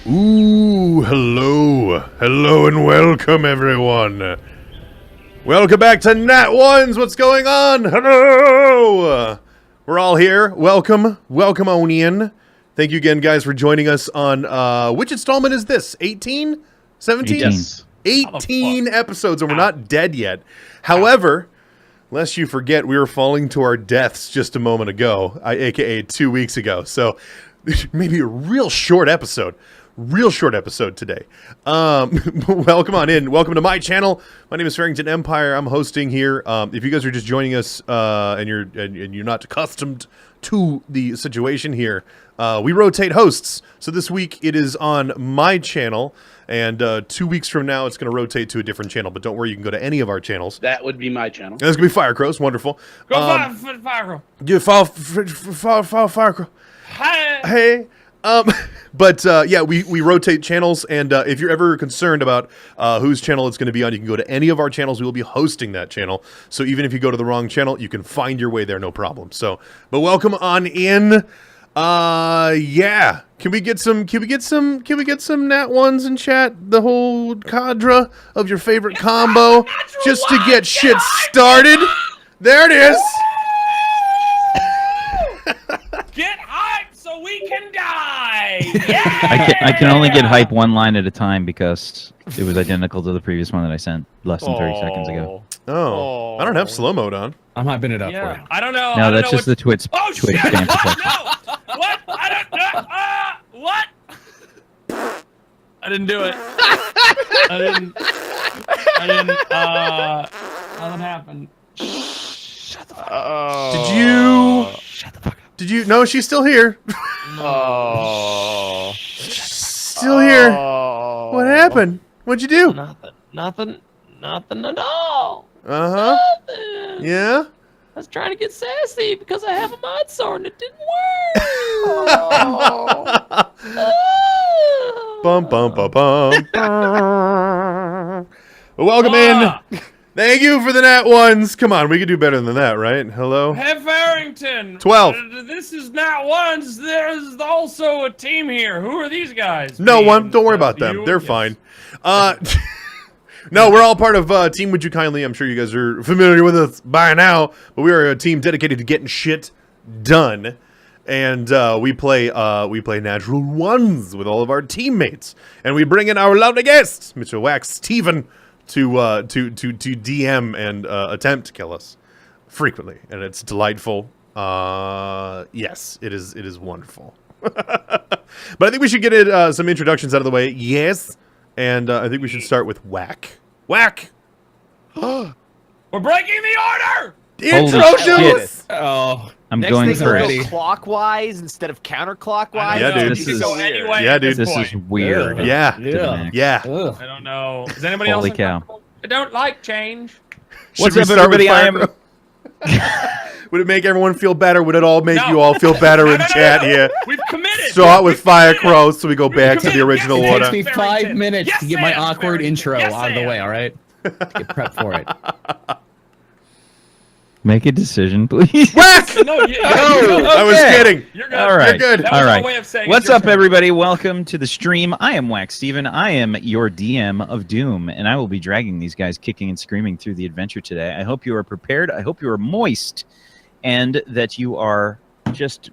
Ooh, hello and welcome everyone. Welcome back to Nat Ones. What's going on? Hello. We're all here. Welcome on in. Thank you again, guys, for joining us on which installment is this? 18? 17? Yes. 18 episodes, and we're not dead yet. However, lest you forget, we were falling to our deaths just a moment ago, aka 2 weeks ago. So maybe a real short episode today. Welcome on in. Welcome to my channel. My name is Farrington Empire. I'm hosting here. If you guys are just joining us and you're not accustomed to the situation here, we rotate hosts. So this week it is on my channel, and 2 weeks from now it's going to rotate to a different channel. But don't worry, you can go to any of our channels. That would be my channel. And that's going to be Firecrow's. Wonderful. Go Firecrow. You follow Firecrow. Hey. Yeah, we rotate channels, and if you're ever concerned about whose channel it's going to be on, you can go to any of our channels. We will be hosting that channel, so even if you go to the wrong channel, you can find your way there, no problem. So, but welcome on in. Yeah, can we get some Nat Ones in chat? The whole cadre of your favorite combo, just to get shit started. There it is. Get hyped so we can die! I can only get hype one line at a time because it was identical to the previous one that I sent less than 30 seconds ago. Oh, I don't have slow mode on. I'm hyping it up for you. I don't know. No, that's just the Twitch. Oh, Twitch shit! stamp What? effect. No! What? I don't know. What? I didn't do it. Nothing happened. Shut the fuck up. Did you? Shut the fuck up. Did you? No, she's still here. Oh. Still here. What happened? What'd you do? Nothing at all. Uh-huh. Nothing. Yeah? I was trying to get sassy because I have a mod sword and it didn't work. Bum. Welcome in. Thank you for the Nat Ones. Come on, we could do better than that, right? Hello? Hey, Farrington. 12. This is Nat Ones. There's also a team here. Who are these guys? No one. Don't worry about them. They're fine. No, we're all part of Team Would You Kindly. I'm sure you guys are familiar with us by now, but we are a team dedicated to getting shit done. And we play Natural Ones with all of our teammates. And we bring in our lovely guests, Mr. Wax Steven, to DM and attempt to kill us frequently, and it's delightful. Yes, it is wonderful. But I think we should get some introductions out of the way. Yes, and I think we should start with Whack. Whack. We're breaking the order. Intro to us. Oh, I'm next going thing first. already. Clockwise instead of counterclockwise. Yeah, dude. This is Go anyway yeah, at dude. this This point. is weird. Yeah. to the max. Yeah. Ugh. I don't know. Is anybody Holy else? cow. I don't like change. What's Should we up, start with everybody? I am. Firecrow? Would it make everyone feel better? Would it all make No. you all feel better in No. chat here? We've committed. Start with Firecrow so we go back to the committed. original Yes, It order. takes me 5 minutes Yes, to get my Sam, awkward Farrington. intro Yes, out of the Sam. way, all right? Get prepped for it. Make a decision, please. Whack! No, I was kidding. You're good. All right. You're good. That was All our right. way of saying What's it's your up, turn. everybody? Welcome to the stream. I am Wax Steven. I am your DM of Doom, and I will be dragging these guys kicking and screaming through the adventure today. I hope you are prepared. I hope you are moist, and that you are just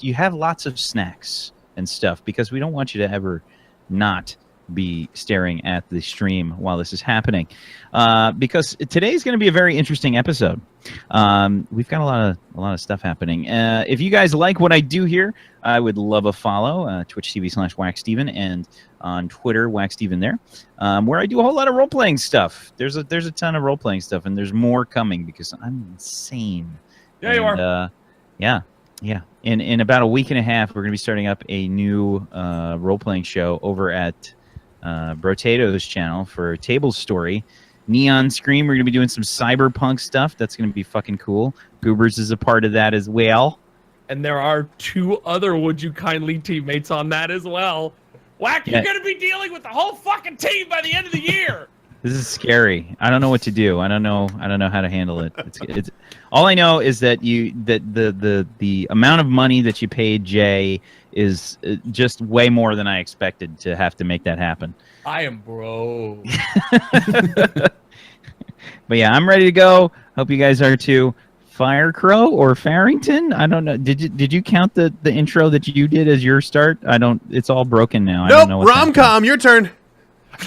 you have lots of snacks and stuff, because we don't want you to ever not be staring at the stream while this is happening, because today's going to be a very interesting episode. We've got a lot of stuff happening. If you guys like what I do here, I would love a follow. Twitch TV/WaxSteven, and on Twitter, WaxSteven there, where I do a whole lot of role playing stuff. There's a ton of role playing stuff, and there's more coming because I'm insane. Yeah, you are. Yeah. In about a week and a half, we're going to be starting up a new role playing show over at Brotato's channel for Table Story. Neon Scream, we're going to be doing some cyberpunk stuff. That's going to be fucking cool. Goobers is a part of that as well. And there are 2 other Would You Kindly teammates on that as well. Whack, you're Yeah. going to be dealing with the whole fucking team by the end of the year. This is scary. I don't know what to do. I don't know how to handle it. It's all I know is that the amount of money that you paid Jay is just way more than I expected to have to make that happen. I am broke. But yeah, I'm ready to go. Hope you guys are too. Firecrow or Farrington? I don't know. Did you count the intro that you did as your start? I don't. It's all broken now. I don't know Nope. what's Rom-com. Your turn.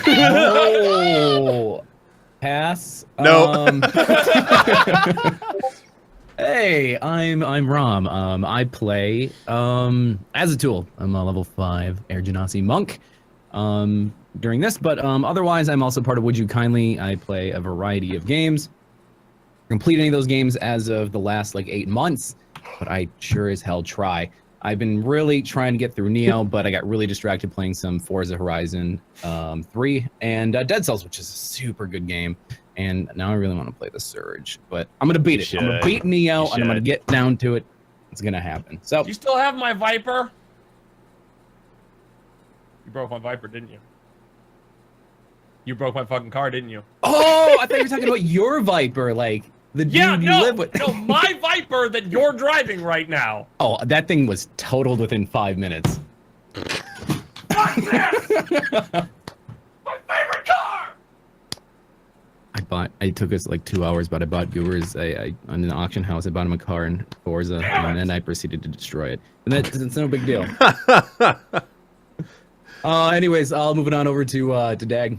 Oh, pass. No. Hey, I'm Rom. I play as a tool. I'm a level 5 Air Genasi monk. During this, but otherwise, I'm also part of Would You Kindly. I play a variety of games. Complete any of those games as of the last like 8 months, but I sure as hell try. I've been really trying to get through Neo, but I got really distracted playing some Forza Horizon 3 and Dead Cells, which is a super good game. And now I really want to play the Surge, but I'm gonna beat it. I'm gonna beat Neo, and I'm gonna get down to it. It's gonna happen. So You still have my Viper? You broke my Viper, didn't you? You broke my fucking car, didn't you? oh, I thought you were talking about your Viper, like the dude you live with. No, my Viper that you're driving right now. Oh, that thing was totaled within 5 minutes. Fuck this! My favorite car! It took us like 2 hours, but I bought Goobers on an auction house. I bought him a car in Forza, and then I proceeded to destroy it. And it's no big deal. Anyways, moving on over to Dag.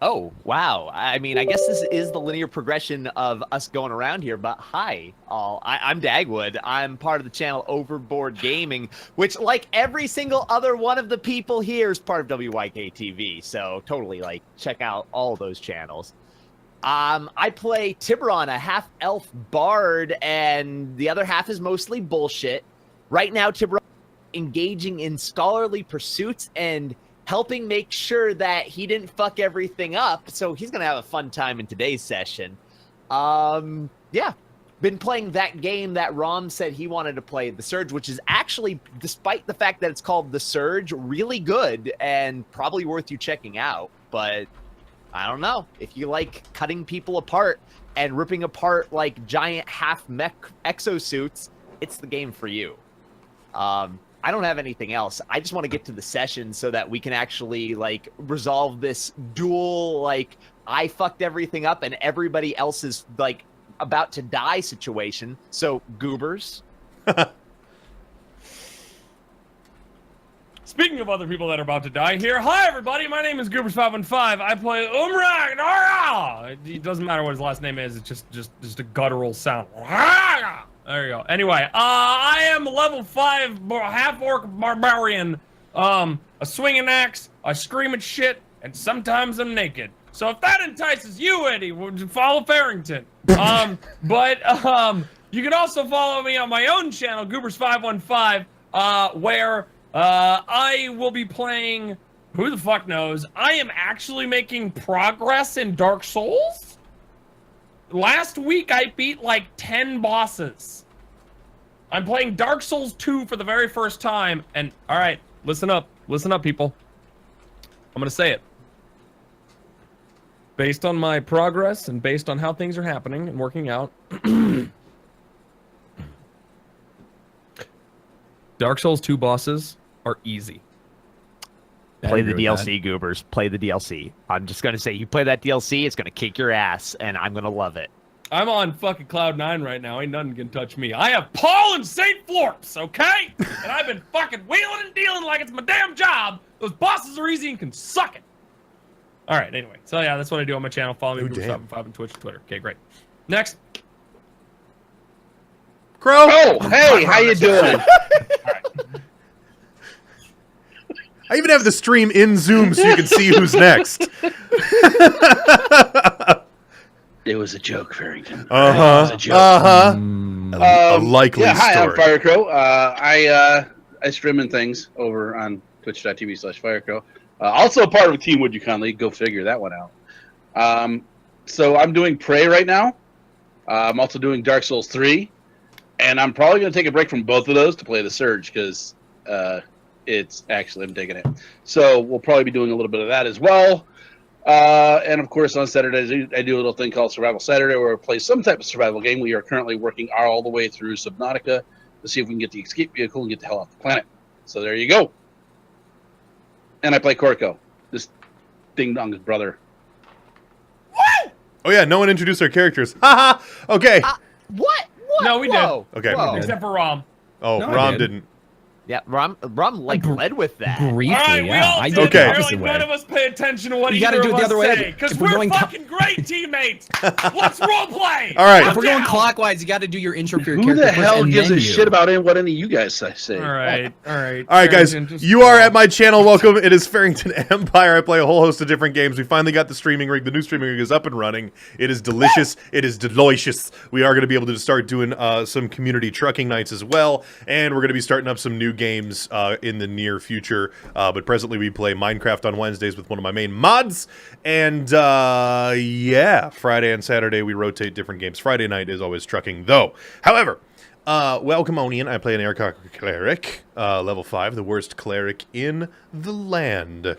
Oh, wow. I mean, I guess this is the linear progression of us going around here, but hi, all. I'm Dagwood. I'm part of the channel Overboard Gaming, which, like every single other one of the people here, is part of WYK-TV, so totally, like, check out all those channels. I play Tiberon, a half-elf bard, and the other half is mostly bullshit. Right now, Tiberon is engaging in scholarly pursuits and helping make sure that he didn't fuck everything up, so he's gonna have a fun time in today's session. Yeah, been playing that game that Rom said he wanted to play, The Surge, which is actually, despite the fact that it's called The Surge, really good and probably worth you checking out. But I don't know, if you like cutting people apart and ripping apart like giant half-mech exosuits, it's the game for you. I don't have anything else. I just want to get to the session so that we can actually like resolve this dual, like, I fucked everything up and everybody else is like about to die situation. So goobers. Speaking of other people that are about to die here, hi everybody, my name is Goobers515. I play Umrag Nara. It doesn't matter what his last name is, it's just a guttural sound. There you go. Anyway, I am level 5 half-orc barbarian. A swinging axe, I scream at shit, and sometimes I'm naked. So if that entices you, Eddie, follow Farrington. You can also follow me on my own channel, Goobers515, where I will be playing, who the fuck knows, I am actually making progress in Dark Souls. Last week, I beat like 10 bosses. I'm playing Dark Souls 2 for the very first time, and all right, listen up, people. I'm gonna say it. Based on my progress and based on how things are happening and working out, Dark Souls 2 bosses are easy. Play the DLC, goobers. Play the DLC. I'm just going to say, you play that DLC, it's going to kick your ass, and I'm going to love it. I'm on fucking Cloud 9 right now. Ain't nothing can touch me. I have Paul and St. Florps, okay? And I've been fucking wheeling and dealing like it's my damn job. Those bosses are easy and can suck it. All right, anyway. So, yeah, that's what I do on my channel. Follow me, Goobers515 on Twitch and Twitter. Okay, great. Next. Crow! Oh, hey, how you doing? I even have the stream in Zoom so you can see who's next. It was a joke, Farrington. It Uh-huh. was a joke. Uh-huh. A Um, likely yeah, hi, story. I'm Firecrow. I stream and things over on twitch.tv/Firecrow. Also part of Team Would You Kindly. Go figure that one out. So I'm doing Prey right now. I'm also doing Dark Souls 3. And I'm probably going to take a break from both of those to play the Surge because I'm digging it. So we'll probably be doing a little bit of that as well. And of course, on Saturdays, I do a little thing called Survival Saturday, where I play some type of survival game. We are currently working all the way through Subnautica to see if we can get the escape vehicle and get the hell off the planet. So there you go. And I play Corco, this ding dong's brother. Oh yeah, no one introduced our characters. Haha. Okay. What? No, we did. Whoa. Okay. Whoa. Except for Rom. Oh, No, I Rom did. didn't. Yeah, Rom led with that. Briefly, All right, we yeah. all I did. did Okay. the Apparently opposite none way. of us pay attention to what You gotta either do of it the us other way. say, because If we're we're going fucking great teammates. Let's role play. All right. If we're going clockwise, you got to do your intro for your Who character the first, hell and gives then a you. shit about what any of you guys say? All right. All right, guys, you are at my channel. Welcome. It is Farrington Empire. I play a whole host of different games. We finally got the streaming rig. The new streaming rig is up and running. It is delicious. It is delicious. We are going to be able to start doing some community trucking nights as well, and we're going to be starting up some new games in the near future. But presently, we play Minecraft on Wednesdays with one of my main mods, and yeah, Friday and Saturday we rotate different games. Friday night is always trucking, though. However. Welcome, Onion. I play an Aircock Cleric, level 5, the worst cleric in the land.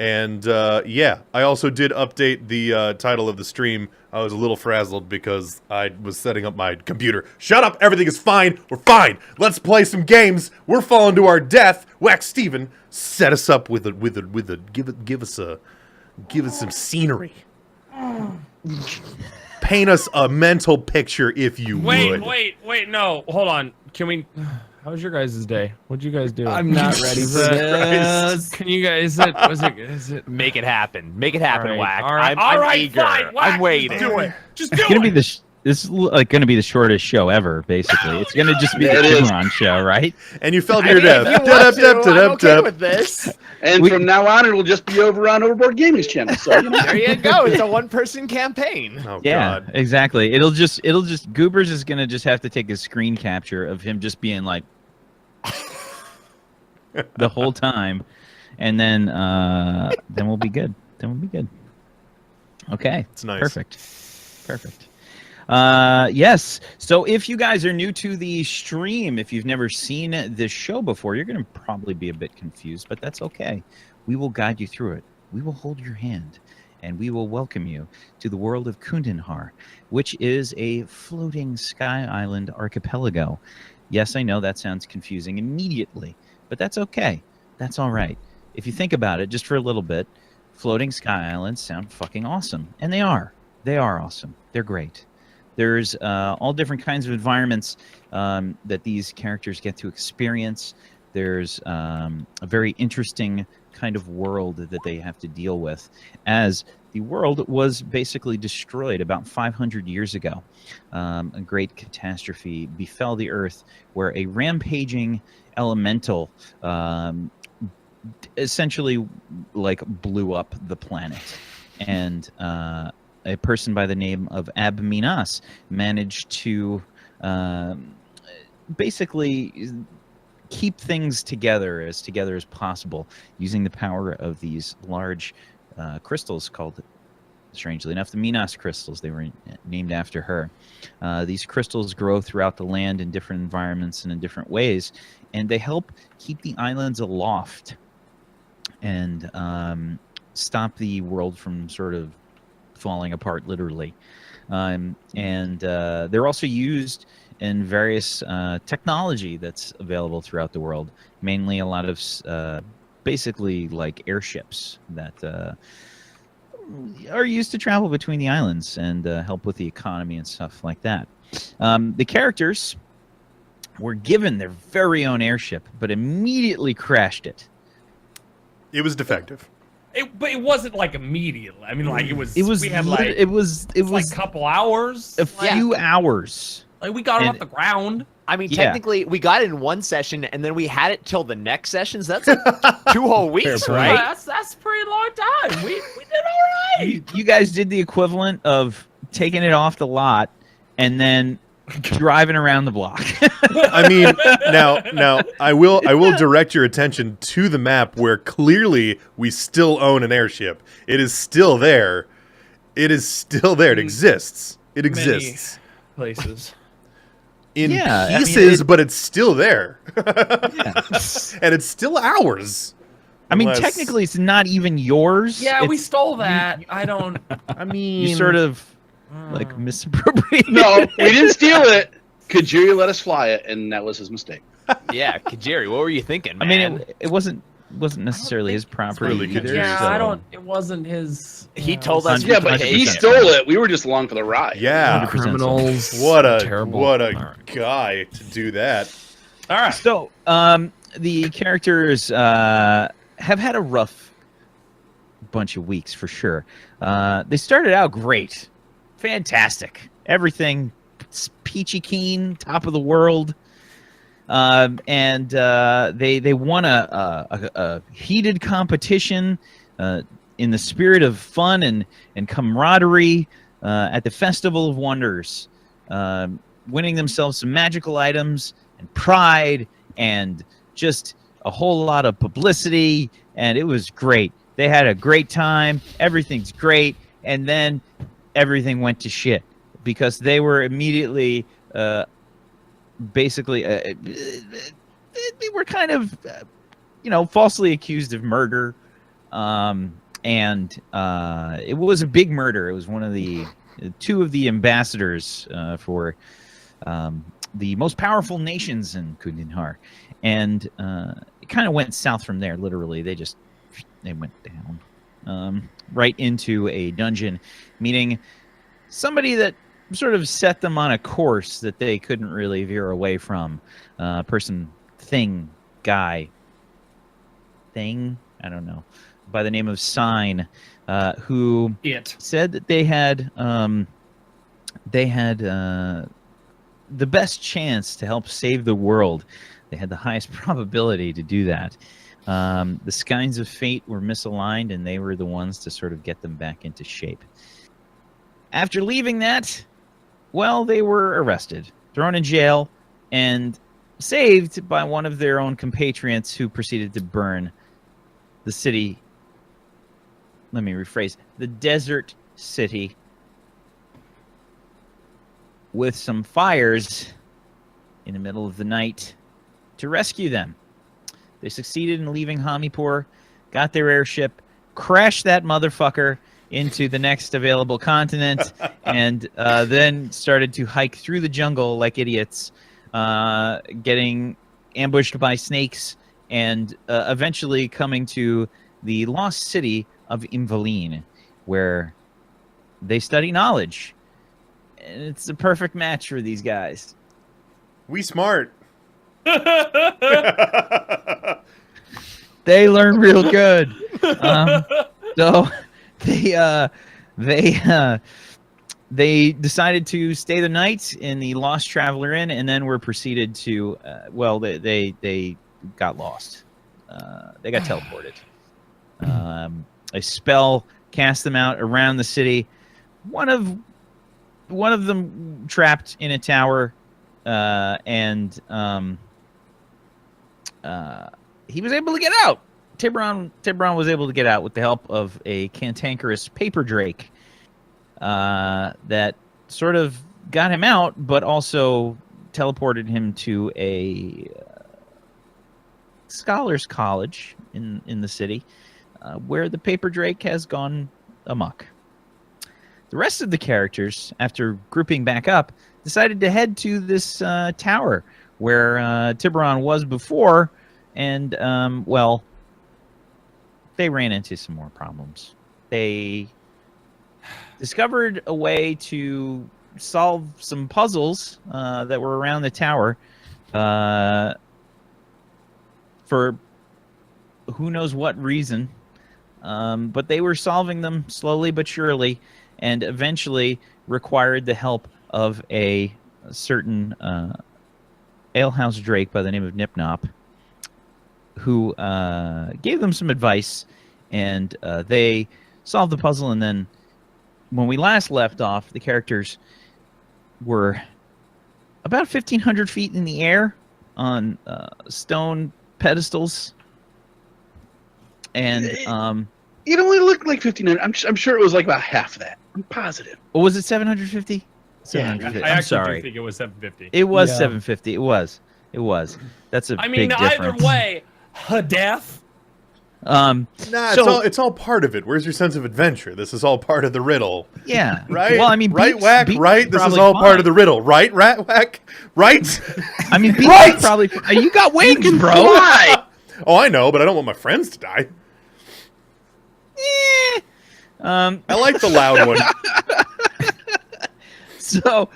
And, yeah, I also did update the title of the stream. I was a little frazzled because I was setting up my computer. Shut up! Everything is fine! We're fine! Let's play some games! We're falling to our death! Wax Steven, set us up with a give us some scenery. Paint us a mental picture, if you would. Wait, no, hold on. Can we? How was your guys' day? What'd you guys do? I'm not ready for this. Can you guys? Is it? Make it happen. Make it happen, All right, Whack. all right, I'm eager. fine, Whack, I'm waiting. Just do it. Just do It's gonna be it. this is like gonna be the shortest show ever. Basically, it's gonna just be the It is. Tiberon show, right? And you fell to I your mean, if death. you want to, I'm okay with this. And from now on, it will just be over on Overboard Gaming's channel. So, you know. There you go. It's a one-person campaign. Oh, Yeah, God. exactly. It'll just Goobers is gonna just have to take a screen capture of him just being like the whole time, and then we'll be good. Then we'll be good. Okay, It's nice. perfect. Yes. So if you guys are new to the stream, if you've never seen this show before, you're going to probably be a bit confused, but that's okay. We will guide you through it. We will hold your hand, and we will welcome you to the world of Kundanhar, which is a floating sky island archipelago. Yes, I know that sounds confusing immediately, but that's okay. That's all right. If you think about it just for a little bit, floating sky islands sound fucking awesome, and they are. They are awesome. They're great. There's all different kinds of environments that these characters get to experience. There's a very interesting kind of world that they have to deal with, as the world was basically destroyed about 500 years ago. A great catastrophe befell the Earth, where a rampaging elemental essentially like blew up the planet, and a person by the name of Abminas managed to basically keep things together as possible using the power of these large crystals called, strangely enough, the Minas crystals. They were named after her. These crystals grow throughout the land in different environments and in different ways, and they help keep the islands aloft and stop the world from sort of falling apart, literally. And they're also used in various technology that's available throughout the world, mainly a lot of basically like airships that are used to travel between the islands and help with the economy and stuff like that. The characters were given their very own airship, but immediately crashed it. It was defective. But it wasn't like immediately. I mean, like it was. It was. We had like it was like a couple hours. a few hours. Like we got it And- off the ground. I mean, Yeah. technically, we got it in one session, and then we had it till the next session. So that's like 2 whole weeks, Fair right? Yeah, that's a pretty long time. We did all right. You guys did the equivalent of taking it off the lot and then driving around the block. I mean, now I will direct your attention to the map where clearly we still own an airship. It is still there. It is still there. It exists. It exists Places. in Yeah, I mean, pieces, but it's still there, Yeah. and it's still ours. I mean, Unless- technically, it's not even yours. Yeah, we It's- stole that. I don't. I mean, You sort of like misappropriated. No, we didn't steal it. Kajiri let us fly it, and that was his mistake. Yeah, Kajiri, what were you thinking, I man? mean, it wasn't necessarily his property really good either. Yeah, so- I don't. It wasn't his. He yeah, told it us was- Yeah, but 100% he stole it. We were just along for the ride. yeah. 100%. Criminals. What a terrible. what a All right. guy to do that. All right. So, the characters have had a rough bunch of weeks for sure. They started out great, fantastic, everything peachy keen, top of the world, and they won a heated competition in the spirit of fun and camaraderie at the Festival of Wonders, winning themselves some magical items and pride and just a whole lot of publicity, and it was great. They had a great time. Everything's great, and then everything went to shit because they were immediately, basically, they were kind of, falsely accused of murder, and it was a big murder. It was one of the two of the ambassadors for the most powerful nations in Kundinhar, and it kind of went south from there. Literally, they went down right into a dungeon, meaning somebody that sort of set them on a course that they couldn't really veer away from. Person, thing, guy, thing, I don't know, by the name of Sign, who said that they had the best chance to help save the world. They had the highest probability to do that. The skeins of fate were misaligned, and they were the ones to sort of get them back into shape. After leaving that, well, they were arrested, thrown in jail, and saved by one of their own compatriots who proceeded to burn the city. Let me rephrase. The desert city with some fires in the middle of the night to rescue them. They succeeded in leaving Hamipur, got their airship, crashed that motherfucker into the next available continent, and then started to hike through the jungle like idiots, getting ambushed by snakes, and eventually coming to the lost city of Imvaline, where they study knowledge. And it's a perfect match for these guys. We smart. They learn real good. So they decided to stay the night in the Lost Traveler Inn, and then were proceeded to they got lost. They got teleported. A spell cast them out around the city. One of them trapped in a tower, and he was able to get out. Tiberon was able to get out with the help of a cantankerous paper drake that sort of got him out, but also teleported him to a scholars' college in the city, where the paper drake has gone amok. The rest of the characters, after grouping back up, decided to head to this tower where Tiberon was before, and, they ran into some more problems. They discovered a way to solve some puzzles that were around the tower for who knows what reason, but they were solving them slowly but surely, and eventually required the help of a certain alehouse drake by the name of Nipnop, who gave them some advice, and they solved the puzzle. And then when we last left off, the characters were about 1,500 feet in the air on stone pedestals, and It only looked like 1,500. I'm sure it was like about half of that. I'm positive. or was it 750? Yeah, 750. I I'm actually sorry. do think it was 750. It was Yeah. 750. It was. That's a I mean, big either difference. way, death. Nah, it's all part of it. Where's your sense of adventure? This is all part of the riddle. Yeah. Right? Well, I mean, right, Whack? Right? This is all part of the riddle. Right, Rat Whack? Right? I mean, Beaks Right! is probably. You got wings, bro. Why? Oh, I know, but I don't want my friends to die. I like the loud one. So,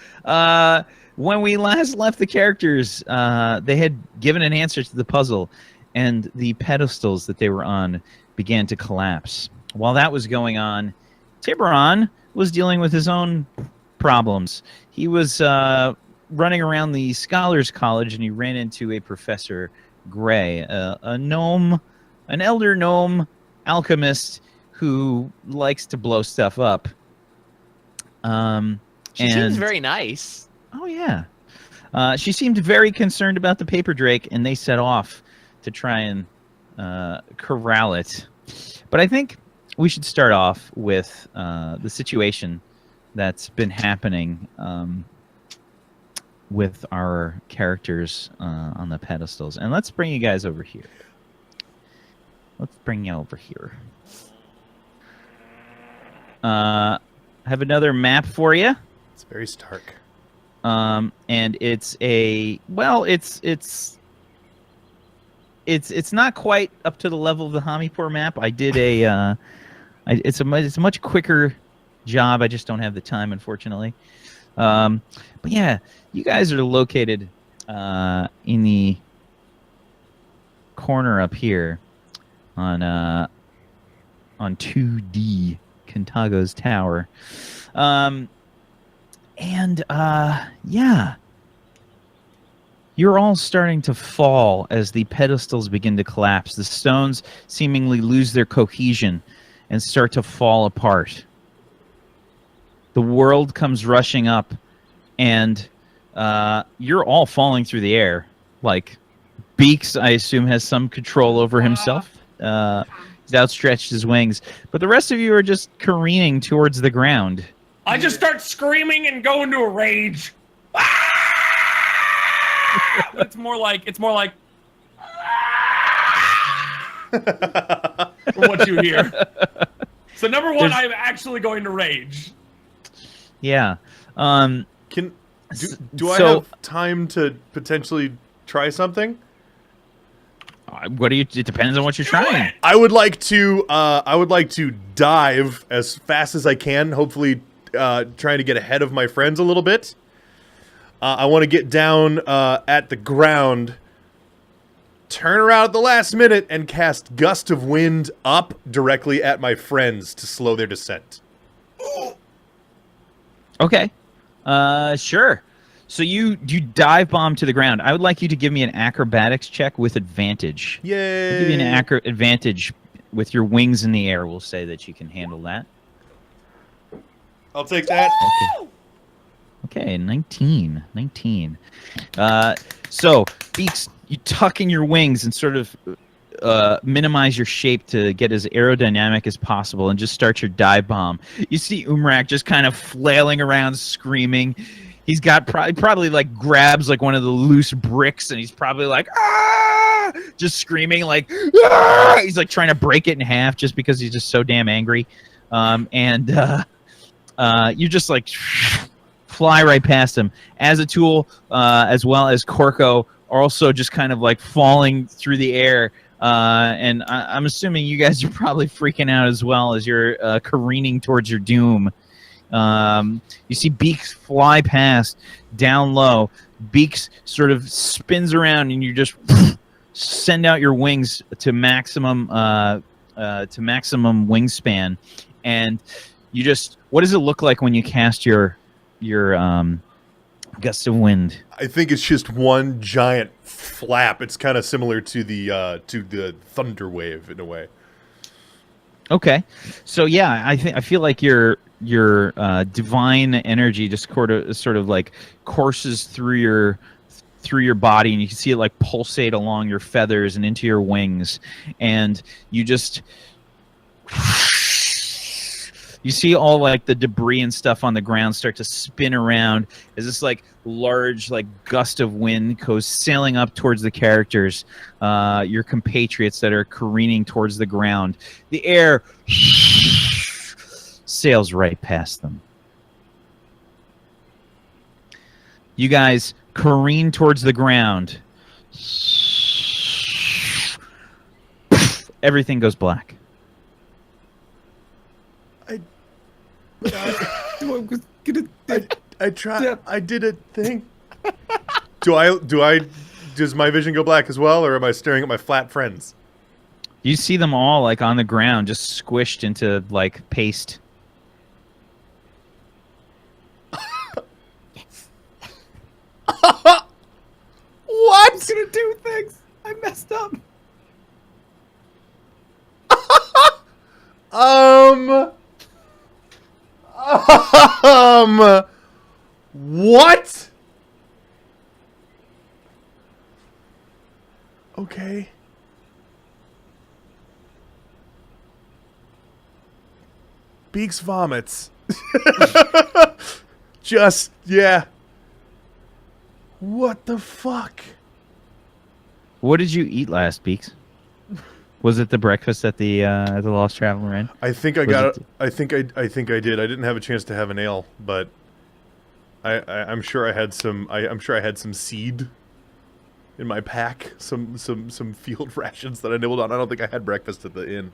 when we last left the characters, they had given an answer to the puzzle, and the pedestals that they were on began to collapse. While that was going on, Tiberon was dealing with his own problems. He was running around the Scholars College, and he ran into a Professor Gray, a gnome, an elder gnome alchemist who likes to blow stuff up. She seems very nice. Oh, yeah. She seemed very concerned about the paper drake, and they set off to try and corral it. But I think we should start off with the situation that's been happening with our characters on the pedestals. And let's bring you guys over here. Let's bring you over here. I have another map for you. It's very stark. And it's a it's not quite up to the level of the Hamipur map. I did it's a much quicker job. I just don't have the time, unfortunately. But yeah, you guys are located in the corner up here on 2D Kintago's Tower. Yeah. You're all starting to fall as the pedestals begin to collapse. The stones seemingly lose their cohesion and start to fall apart. The world comes rushing up, and you're all falling through the air. Like, Beaks, I assume, has some control over himself. He's outstretched his wings. But the rest of you are just careening towards the ground. I just start screaming and go into a rage. It's more like what you hear. So number one, I'm actually going to rage. Yeah. Do I have time to potentially try something? It depends on what you're trying. I would like to dive as fast as I can, hopefully trying to get ahead of my friends a little bit. I want to get down at the ground, turn around at the last minute, and cast Gust of Wind up directly at my friends to slow their descent. Okay. Sure. So you dive bomb to the ground. I would like you to give me an acrobatics check with advantage. Yay! I'll give you an advantage with your wings in the air. We'll say that you can handle that. I'll take that. Okay, 19. So, Beaks, you tuck in your wings and sort of minimize your shape to get as aerodynamic as possible and just start your dive bomb. You see Umrak just kind of flailing around, screaming. He's got probably like grabs like one of the loose bricks, and he's probably like, ah! Just screaming like, ah! He's like trying to break it in half just because he's just so damn angry. You just like fly right past him. Azatool, as well as Korko, are also just kind of like falling through the air. And I'm assuming you guys are probably freaking out as well as you're careening towards your doom. You see Beaks fly past down low. Beaks sort of spins around, and you just send out your wings to maximum wingspan. And you just, what does it look like when you cast your Gust of Wind? I think it's just one giant flap. It's kind of similar to the thunder wave in a way. Okay, so yeah, I feel like your divine energy just sort of like courses through your body, and you can see it like pulsate along your feathers and into your wings, and you just You see all like the debris and stuff on the ground start to spin around as this like large like gust of wind goes sailing up towards the characters, your compatriots that are careening towards the ground. The air sails right past them. You guys careen towards the ground. Everything goes black. I tried. I did a thing. Does my vision go black as well, or am I staring at my flat friends? You see them all like on the ground, just squished into like paste. What? I'm gonna do things. I messed up. What? Okay. Beaks vomits. Just, yeah. What the fuck? What did you eat last, Beaks? Was it the breakfast at the Lost Traveler Inn? I think I got it. I think I did. I didn't have a chance to have an ale, but I'm sure I had some. I'm sure I had some seed in my pack. Some field rations that I nibbled on. I don't think I had breakfast at the inn.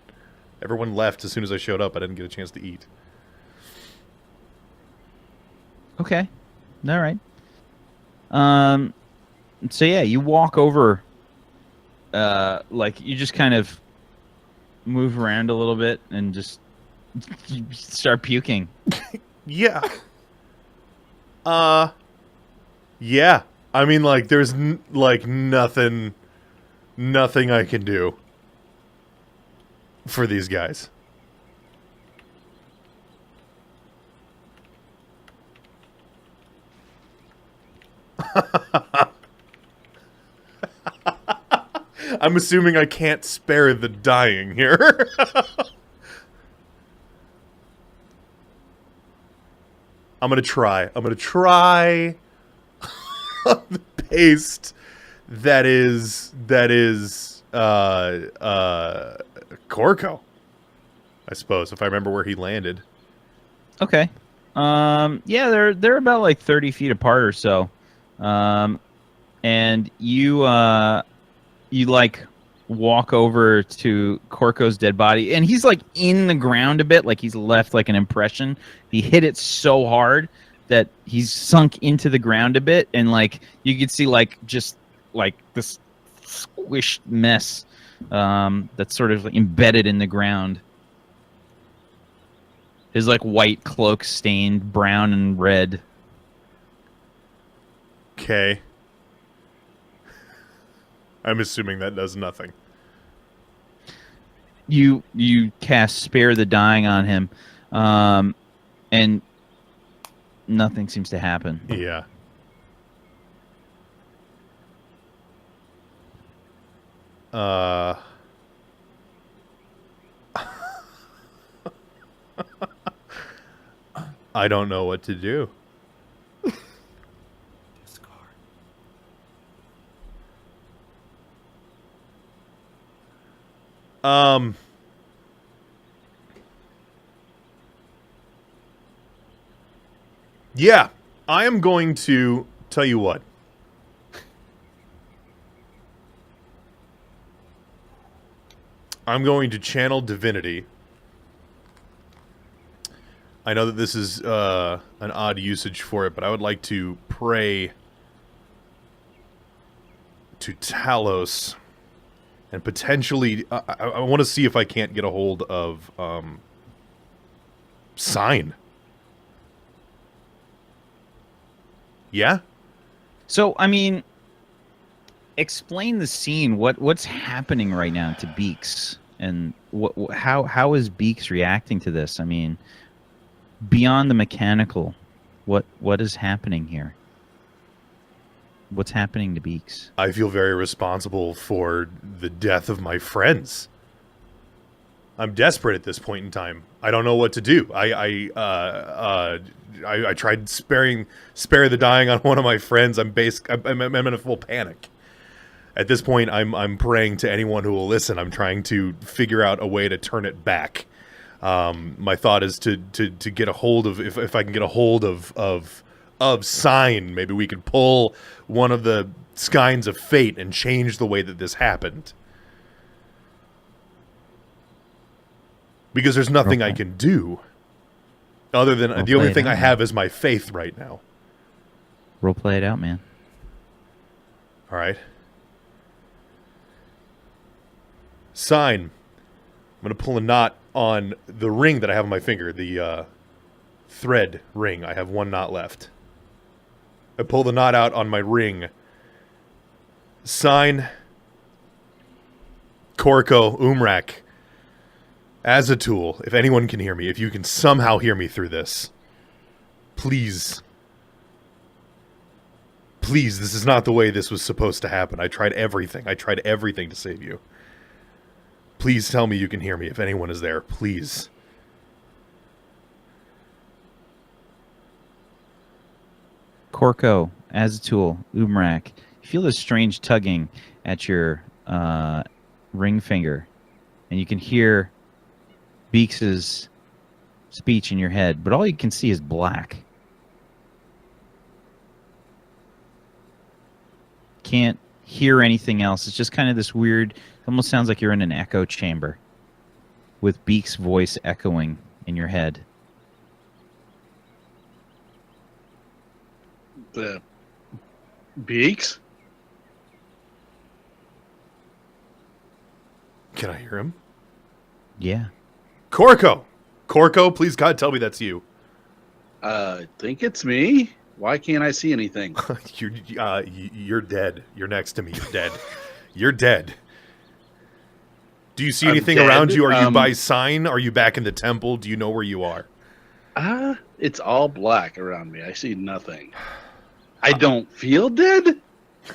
Everyone left as soon as I showed up. I didn't get a chance to eat. Okay. All right. So yeah, you walk over. Like you just kind of move around a little bit and just you start puking. Yeah. Yeah. I mean, like, there's nothing I can do for these guys. I'm assuming I can't spare the dying here. I'm gonna try the paste that is Corco, I suppose, if I remember where he landed. Okay. Yeah, they're about like 30 feet apart or so. And you like walk over to Corco's dead body, and he's like in the ground a bit, like he's left like an impression. He hit it so hard that he's sunk into the ground a bit, and like you could see like just like this squished mess that's sort of embedded in the ground. His like white cloak stained brown and red. Okay. I'm assuming that does nothing. You cast Spare the Dying on him, and nothing seems to happen. Yeah. I don't know what to do. Yeah, I am going to tell you what. I'm going to channel divinity. I know that this is an odd usage for it, but I would like to pray to Talos and potentially I want to see if I can't get a hold of Sign. Yeah? So, I mean, explain the scene. What's happening right now to Beaks, and how is Beaks reacting to this? I mean, beyond the mechanical, what is happening here? What's happening to Beaks? I feel very responsible for the death of my friends. I'm desperate at this point in time. I don't know what to do. I tried spare the dying on one of my friends. I'm in a full panic. At this point, I'm praying to anyone who will listen. I'm trying to figure out a way to turn it back. My thought is to get a hold of, if I can get a hold of Sign, maybe we could pull one of the skeins of fate and change the way that this happened. Because there's nothing I can do other than the only thing I have is my faith right now. Role play it out, man. All right. Sign. I'm going to pull a knot on the ring that I have on my finger, the thread ring. I have one knot left. I pull the knot out on my ring. Sign. Korko, Umrak. Azatul, if anyone can hear me, if you can somehow hear me through this, please. Please, this is not the way this was supposed to happen. I tried everything. I tried everything to save you. Please tell me you can hear me if anyone is there. Please. Korko, Azatul, Umrak. You feel this strange tugging at your ring finger, and you can hear Beaks's speech in your head, but all you can see is black. Can't hear anything else. It's just kind of this weird, almost sounds like you're in an echo chamber with Beak's voice echoing in your head. The Beaks? Can I hear him? Yeah. Korko! Korko, please God, tell me that's you. I think it's me. Why can't I see anything? You're dead. You're next to me. You're dead. You're dead. Do you see anything dead? around you? Are you by Sign? Are you back in the temple? Do you know where you are? It's all black around me. I see nothing. I don't feel dead?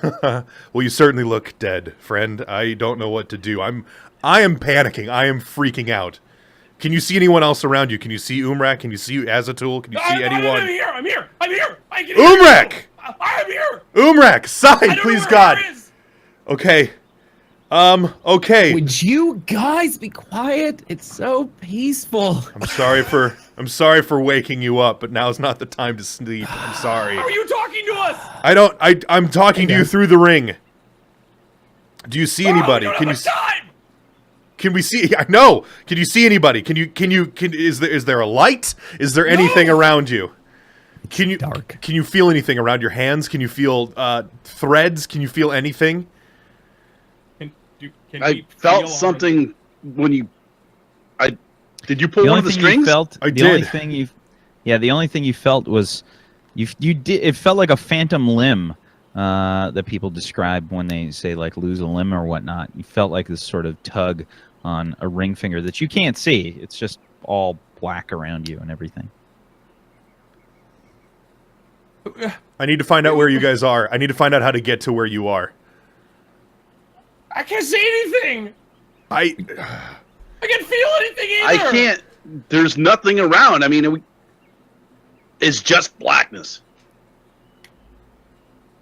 Well, you certainly look dead, friend. I don't know what to do. I am panicking. I am freaking out. Can you see anyone else around you? Can you see Umrak? Can you see Azatul? Can you see anyone? I'm here. I'm here. I can Umrak! I'm here. Umrak! Sign, I don't please know where God. it is. Okay. Okay. Would you guys be quiet? It's so peaceful. I'm sorry for waking you up, but now's not the time to sleep. I'm sorry. How are you talking to us? I'm talking to you through the ring. Do you see anybody? We don't Can have you much time. Can we see? I know. Can you see anybody? Is there a light? Is there anything around you? Can you dark. Can you feel anything around your hands? Can you feel threads? Can you feel anything? Can I we felt feel something when you. Did you pull The one only of the thing strings? you felt, I the only did. thing the only thing you felt was you did. It felt like a phantom limb that people describe when they say like lose a limb or whatnot. You felt like this sort of tug on a ring finger that you can't see. It's just all black around you and everything. I need to find out where you guys are. I need to find out how to get to where you are. I can't see anything. I can't feel anything either. I can't. There's nothing around. I mean, it's just blackness.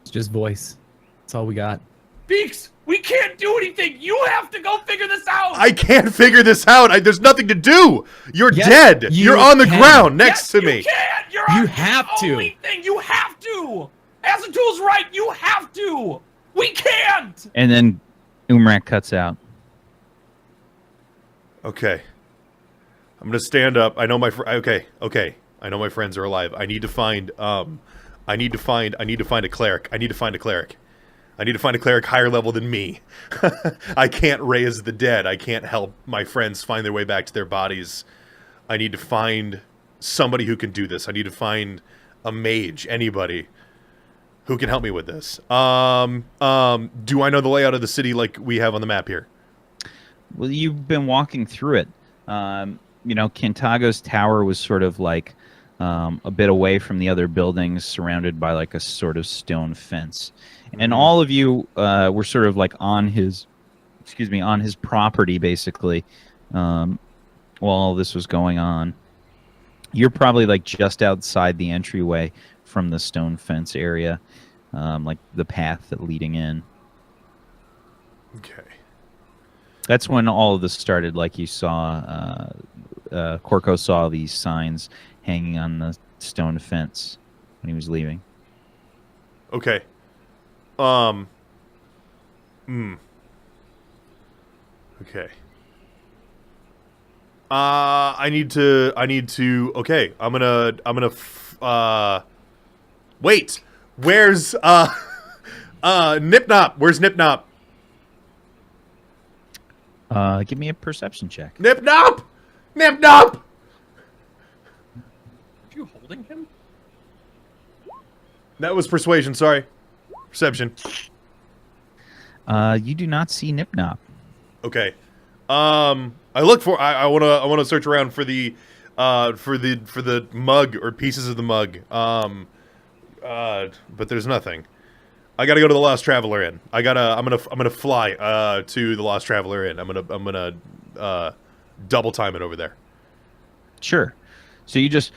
It's just voice. That's all we got. Beaks, we can't do anything. You have to go figure this out. I can't figure this out. There's nothing to do. You're Yes, dead. you You're on the can. ground next Yes, to me. You can't. You the have to. only thing. You have to. Azatul's right. You have to. We can't. And then Umrak cuts out. Okay. I'm gonna stand up. I know my okay. I know my friends are alive. I need to find I need to find a cleric. I need to find a cleric higher level than me. I can't raise the dead. I can't help my friends find their way back to their bodies. I need to find somebody who can do this. I need to find a mage, anybody who can help me with this. Do I know the layout of the city like we have on the map here? Well, you've been walking through it. Kintago's tower was sort of like a bit away from the other buildings, surrounded by like a sort of stone fence. And all of you were sort of like on his property, basically. while all this was going on. You're probably like just outside the entryway from the stone fence area, like the path that leading in. Okay. That's when all of this started. Like you saw, Corco saw these signs hanging on the stone fence when he was leaving. Okay. Okay. I need to. Okay, I'm gonna. Wait. Where's Nip Nop? Where's Nip Nop? Give me a perception check. Nip Nop! Nip Nop! Are you holding him? That was persuasion. Sorry, perception. You do not see Nip Nop. Okay. I look for. I wanna search around for the mug or pieces of the mug. But there's nothing. I gotta go to the Lost Traveler Inn. I'm gonna fly to the Lost Traveler Inn. I'm gonna double time it over there. Sure. So you just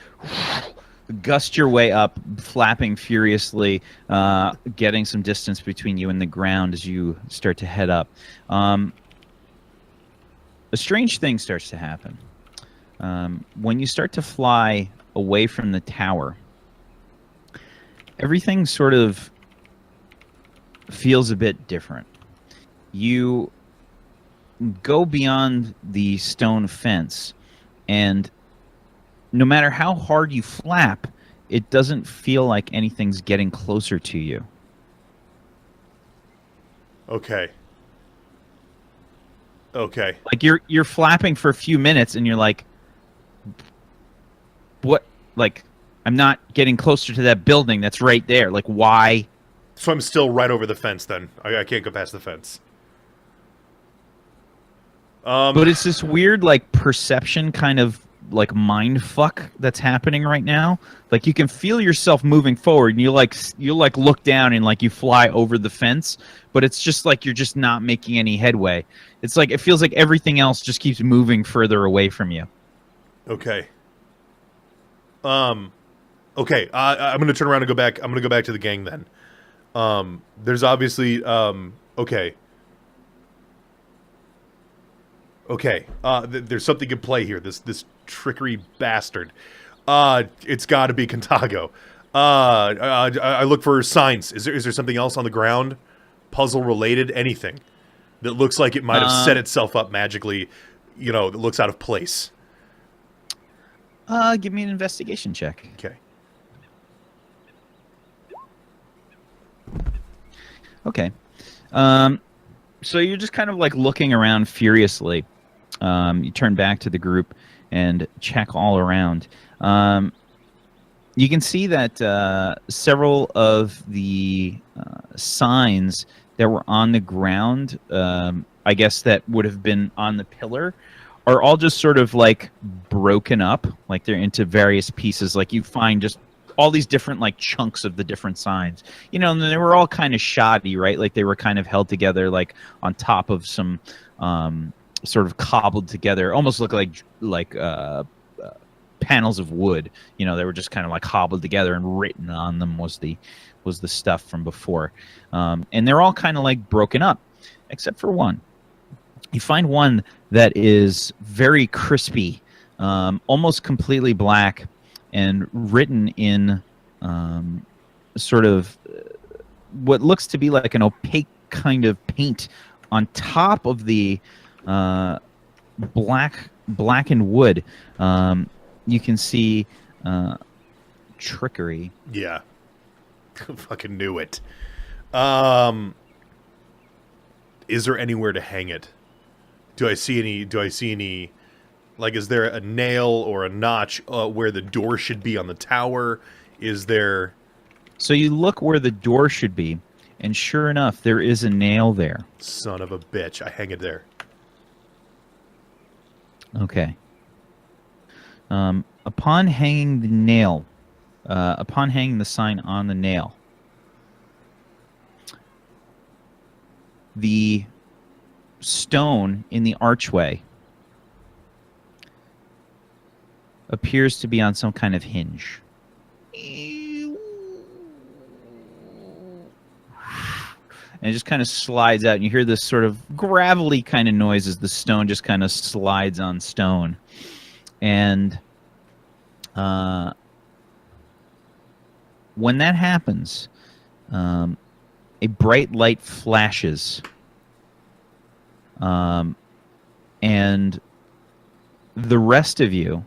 gust your way up, flapping furiously, getting some distance between you and the ground as you start to head up. A strange thing starts to happen. When you start to fly away from the tower, everything sort of feels a bit different. You go beyond the stone fence, and no matter how hard you flap, it doesn't feel like anything's getting closer to you. Okay. Okay. Like you're flapping for a few minutes, and you're like, "What? Like, I'm not getting closer to that building that's right there. Like, why?" So I'm still right over the fence then. I can't go past the fence. But it's this weird, like, perception kind of, like, mind fuck that's happening right now. Like, you can feel yourself moving forward, and you look down and, like, you fly over the fence, but it's just like you're just not making any headway. It's like, it feels like everything else just keeps moving further away from you. Okay. Okay. I'm gonna turn around and go back. I'm gonna go back to the gang then. There's obviously, okay. Okay, there's something in play here. This trickery bastard. It's got to be Contago. I look for signs. Is there something else on the ground, puzzle related, anything that looks like it might have set itself up magically, that looks out of place? Give me an investigation check. Okay. Okay. So you're just kind of like looking around furiously. You turn back to the group and check all around. You can see that several of the signs that were on the ground, I guess that would have been on the pillar, are all just sort of like broken up, like they're into various pieces. Like you find just all these different like chunks of the different signs, and they were all kind of shoddy, right? Like they were kind of held together, like on top of some sort of cobbled together, almost look like panels of wood. They were just kind of like cobbled together, and written on them was the stuff from before. And they're all kind of like broken up, except for one. You find one that is very crispy, almost completely black, and written in sort of what looks to be like an opaque kind of paint on top of the blackened wood. You can see trickery. Yeah. Fucking knew it. Is there anywhere to hang it? Do I see any, like, is there a nail or a notch where the door should be on the tower? Is there... So you look where the door should be, and sure enough, there is a nail there. Son of a bitch. I hang it there. Okay. Upon hanging the nail, upon hanging the sign on the nail, the stone in the archway appears to be on some kind of hinge. And it just kind of slides out, and you hear this sort of gravelly kind of noise as the stone just kind of slides on stone. And when that happens, a bright light flashes, and the rest of you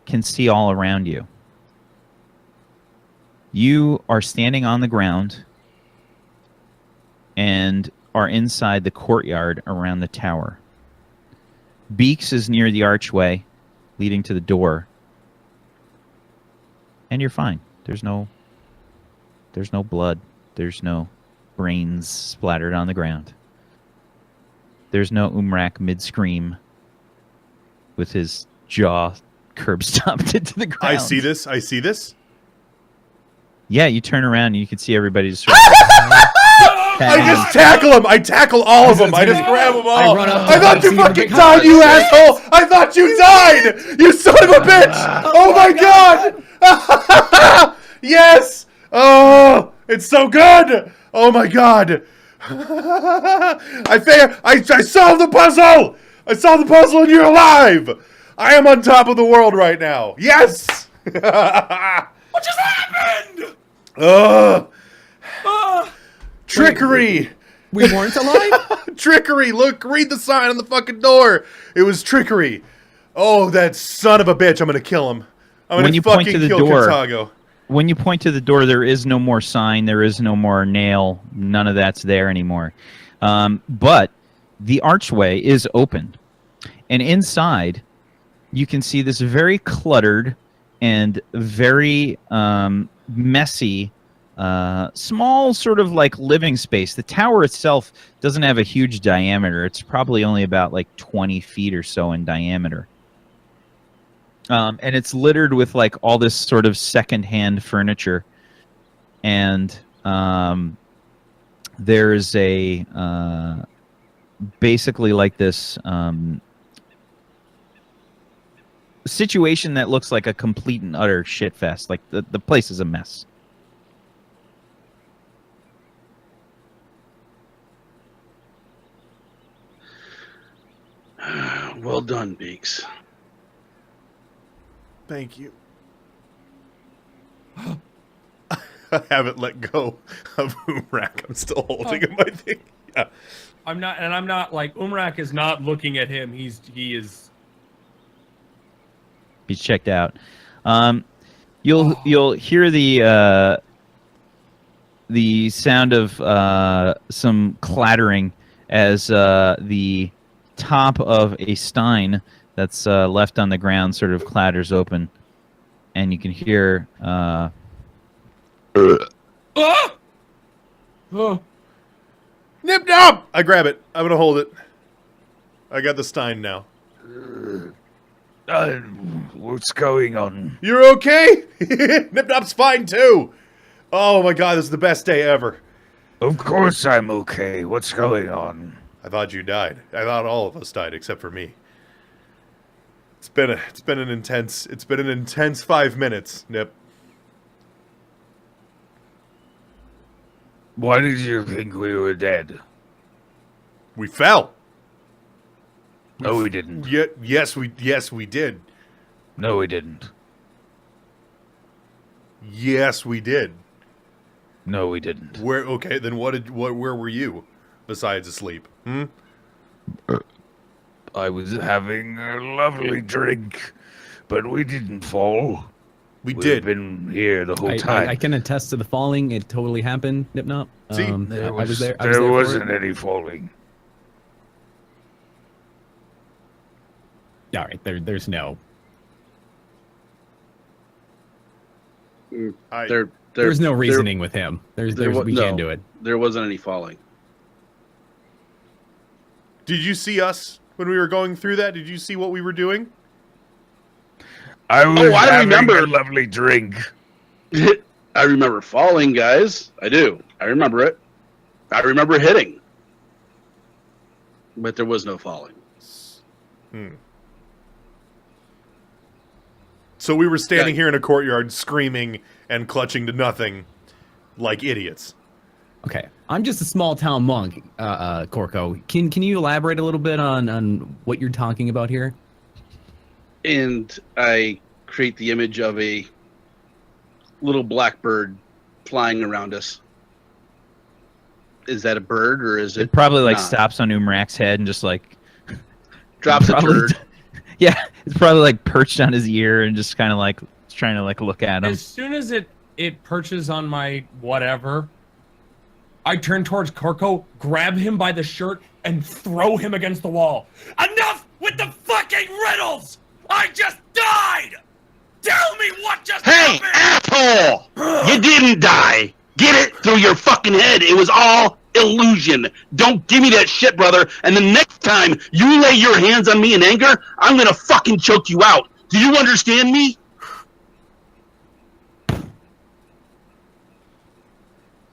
can see all around you. You are standing on the ground and are inside the courtyard around the tower. Beaks is near the archway leading to the door. And you're fine. There's no blood. There's no brains splattered on the ground. There's no Umrak mid-scream with his jaw curb stomped into the ground. I see this. Yeah, you turn around and you can see everybody just sort of I just tackle him. I tackle all of them. I just grab them all. I run up to I thought him, you see him, fucking like, died, you asshole. I thought you died. You son of a bitch. Oh my god. Yes. Oh, it's so good. Oh my god. I solved the puzzle. I solved the puzzle and you're alive. I am on top of the world right now. Yes. What just happened? Trickery. We weren't alive? Trickery. Look, read the sign on the fucking door. It was trickery. Oh, that son of a bitch. I'm going to kill him. I'm going to fucking kill Katago. When you point to the door, there is no more sign. There is no more nail. None of that's there anymore. But the archway is open. And inside, you can see this very cluttered and very messy, small sort of like living space. The tower itself doesn't have a huge diameter. It's probably only about like 20 feet or so in diameter. And it's littered with like all this sort of secondhand furniture. And there's a basically like this situation that looks like a complete and utter shit fest. Like the place is a mess. Well done, Beaks. Thank you. I haven't let go of Umrak. I'm still holding him, I think. Yeah. I'm not like Umrak is not looking at him. He is. He's checked out. You'll hear the sound of some clattering as the top of a stein that's left on the ground sort of clatters open, and you can hear. Ah! Oh. Nip nop! I grab it. I'm gonna hold it. I got the stein now. What's going on? You're okay? Nip nop's fine too. Oh my god, this is the best day ever. Of course I'm okay. What's going on? I thought you died. I thought all of us died except for me. It's been an intense 5 minutes, Nip. Why did you think we were dead? We fell. No, we didn't. Yes, we did. No, we didn't. Yes, we did. No, we didn't. Okay, then where were you besides asleep? I was having a lovely drink, but we didn't fall. We've We've been here the whole time. I can attest to the falling. It totally happened, Nipnop. See, There I was there. there wasn't any falling. All right, there's no. There's no reasoning with him. We can't do it. There wasn't any falling. Did you see us when we were going through that? Did you see what we were doing? I was I having remember. a lovely drink. I remember falling, guys. I do. I remember it. I remember hitting. But there was no falling. So we were standing Yeah. here in a courtyard screaming and clutching to nothing like idiots. Okay, I'm just a small town monk, Corco. Can you elaborate a little bit on what you're talking about here? And I create the image of a little black bird flying around us. Is that a bird or is It it probably like not? stops on Umrak's head and just like Drops a probably- turd. yeah, it's probably like perched on his ear and just kind of like trying to like look at him. As soon as it perches on my whatever, I turn towards Corco, grab him by the shirt, and throw him against the wall. Enough with the fucking riddles! I just died! Tell me what just Hey, happened! asshole! You didn't die. Get it through your fucking head. It was all illusion. Don't give me that shit, brother. And the next time you lay your hands on me in anger, I'm gonna fucking choke you out. Do you understand me?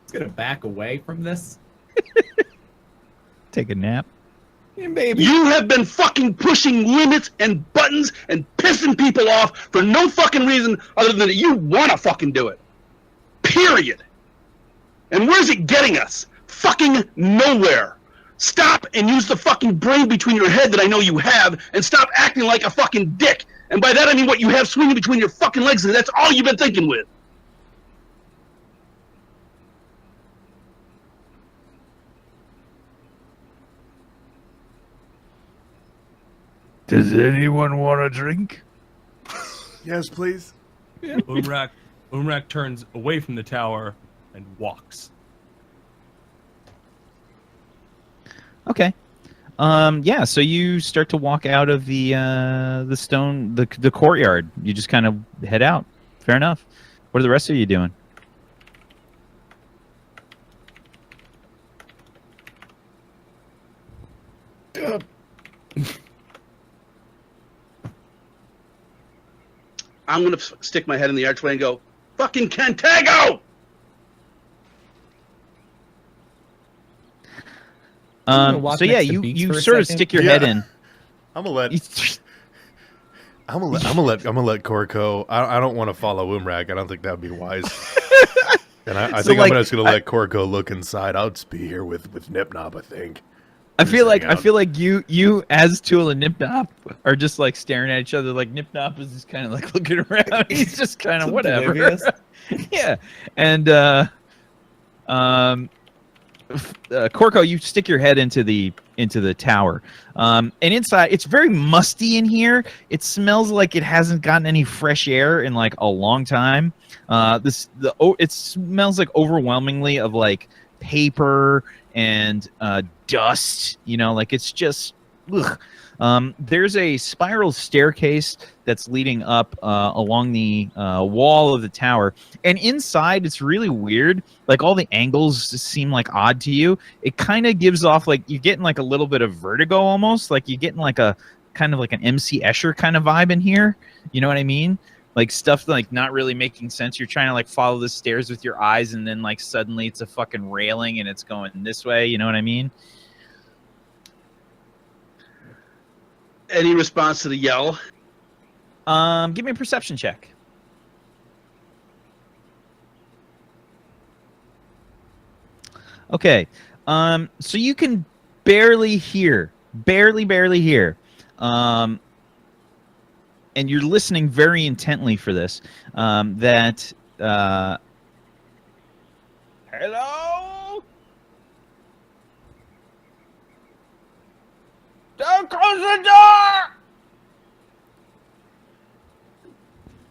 It's gonna back away from this. Take a nap. Yeah, baby. You have been fucking pushing limits and buttons and pissing people off for no fucking reason other than that you wanna fucking do it. Period. And where's it getting us? Fucking nowhere. Stop and use the fucking brain between your head that I know you have, and stop acting like a fucking dick. And by that I mean what you have swinging between your fucking legs, and that's all you've been thinking with. Does anyone want a drink? Yes, please. Umrak turns away from the tower and walks. Okay. Yeah, so you start to walk out of the courtyard. You just kind of head out. Fair enough. What are the rest of you doing? I'm gonna stick my head in the archway and go, fucking Cantago! gonna walk So yeah, next to you Beaks you for a sort of second. stick your head Yeah. in. I'm gonna let You- I'm gonna let Corco. I don't want to follow Umrak. I don't think that'd be wise. And I So, think like, I'm just gonna let Corco look inside. I'll just be here with Nipnop. I think. I Just feel like hang out. you as Tool and Nipnop are just like staring at each other. Like Nipnop is just kind of like looking around. He's just kind of whatever. Oblivious. Yeah, and Corco, you stick your head into the tower, and inside it's very musty in here. It smells like it hasn't gotten any fresh air in like a long time. It smells like overwhelmingly of like paper and dust. You know, like it's just. Ugh. There's a spiral staircase that's leading up along the wall of the tower, and inside it's really weird. Like all the angles just seem like odd to you. It kind of gives off like you're getting like a little bit of vertigo almost. Like you're getting like a kind of like an MC Escher kind of vibe in here. You know what I mean? Like stuff like not really making sense. You're trying to like follow the stairs with your eyes, and then like suddenly it's a fucking railing and it's going this way. You know what I mean? Any response to the yell? Give me a perception check. Okay. So you can barely hear. And you're listening very intently for this. Hello? Don't close the door!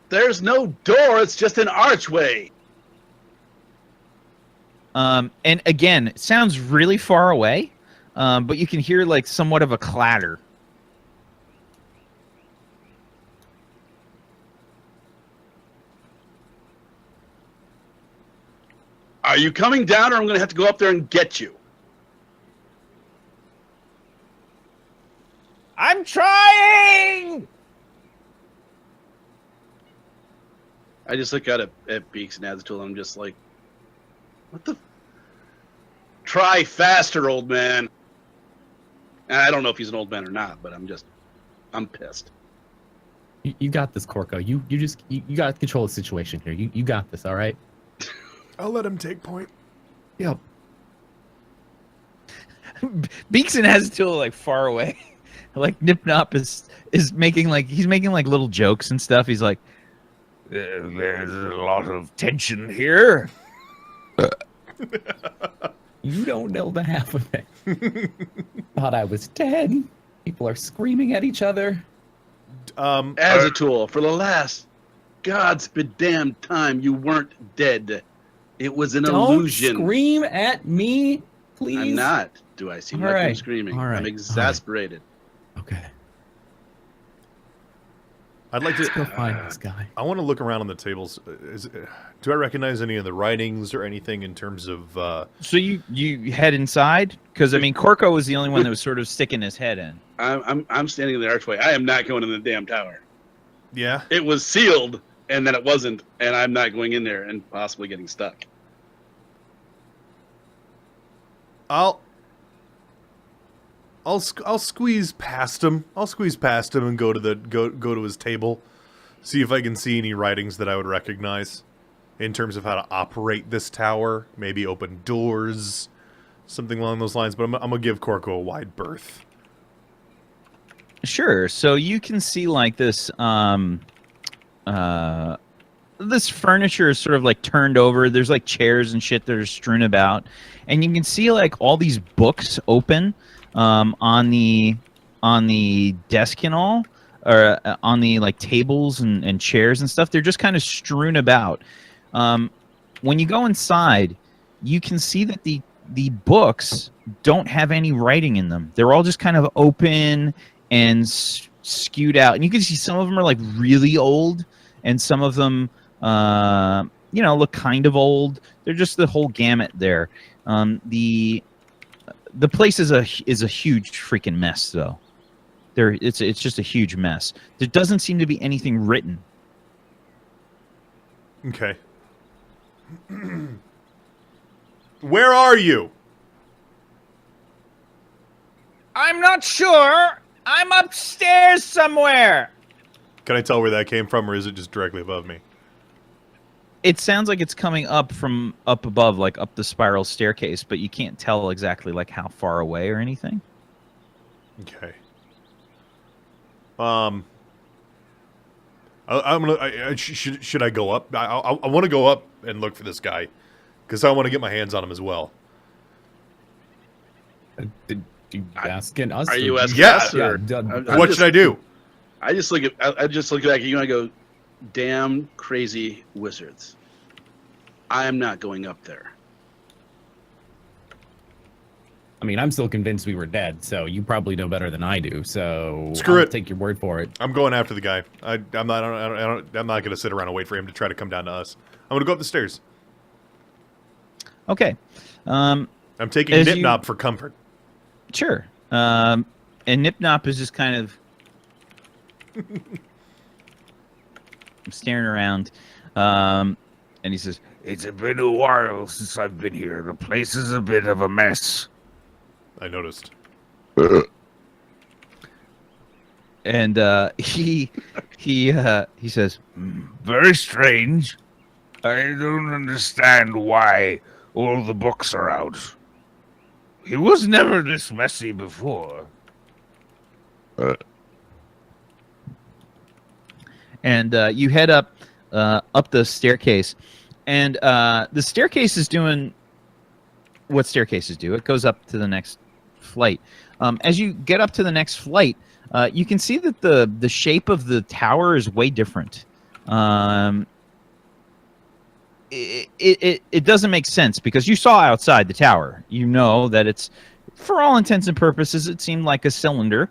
There's no door, it's just an archway. And again, it sounds really far away, but you can hear like somewhat of a clatter. Are you coming down or I'm gonna have to go up there and get you? I'm trying! I just look at Beaks and Azatool and I'm just like, what the? Try faster, old man. And I don't know if he's an old man or not, but I'm pissed. You got this, Corco. You got to control the situation here. You got this, all right? I'll let him take point. Yep. Beakson has a tool like far away. Like Nip Nop is making like he's making like little jokes and stuff. He's like, There's a lot of tension here. You don't know the half of it. Thought I was dead. People are screaming at each other. As a tool, for the last God's damn time, you weren't dead. It was an illusion. Don't scream at me, please. I'm not. Do I seem All like I'm right. screaming? All right. I'm exasperated. Okay. I'd like Let's go to. find this guy. I want to look around on the tables. Do I recognize any of the writings or anything in terms of? so you head inside because I mean Corco was the only one that was sort of sticking his head in. I'm standing in the archway. I am not going in the damn tower. Yeah. It was sealed, and then it wasn't, and I'm not going in there and possibly getting stuck. I'll squeeze past him. I'll squeeze past him and go to his table, see if I can see any writings that I would recognize in terms of how to operate this tower, maybe open doors, something along those lines. But I'm gonna give Corco a wide berth. Sure. So you can see like this this furniture is sort of like turned over. There's like chairs and shit that are strewn about, and you can see like all these books open on the desk and all, or on the like tables and chairs and stuff. They're just kind of strewn about. When you go inside, you can see that the books don't have any writing in them. They're all just kind of open and skewed out, and you can see some of them are like really old, and some of them look kind of old. They're just the whole gamut there. The place is a huge freaking mess, though. It's just a huge mess. There doesn't seem to be anything written. Okay. Where are you? I'm not sure. I'm upstairs somewhere. Can I tell where that came from, or is it just directly above me? It sounds like it's coming up from up above, like up the spiral staircase, but you can't tell exactly like how far away or anything. Okay. Should I go up? I want to go up and look for this guy, because I want to get my hands on him as well. Did you asking us? Are you asking Yeah. us? Or, What should I do? I just look back at you and I go, damn crazy wizards. I am not going up there. I mean, I'm still convinced we were dead, so you probably know better than I do. So Screw I'll it. take your word for it. I'm going after the guy. I'm not going to sit around and wait for him to try to come down to us. I'm going to go up the stairs. Okay. I'm taking As Nip you- Nop for comfort. Sure. And Nip Nop is just kind of staring around, and he says, It's been a while since I've been here. The place is a bit of a mess. I noticed. and he says, Very strange. I don't understand why all the books are out. He was never this messy before. and you head up the staircase, and the staircase is doing what staircases do. It goes up to the next flight. As you get up to the next flight, you can see that the shape of the tower is way different. It doesn't make sense because you saw outside the tower. You know that it's, for all intents and purposes, it seemed like a cylinder.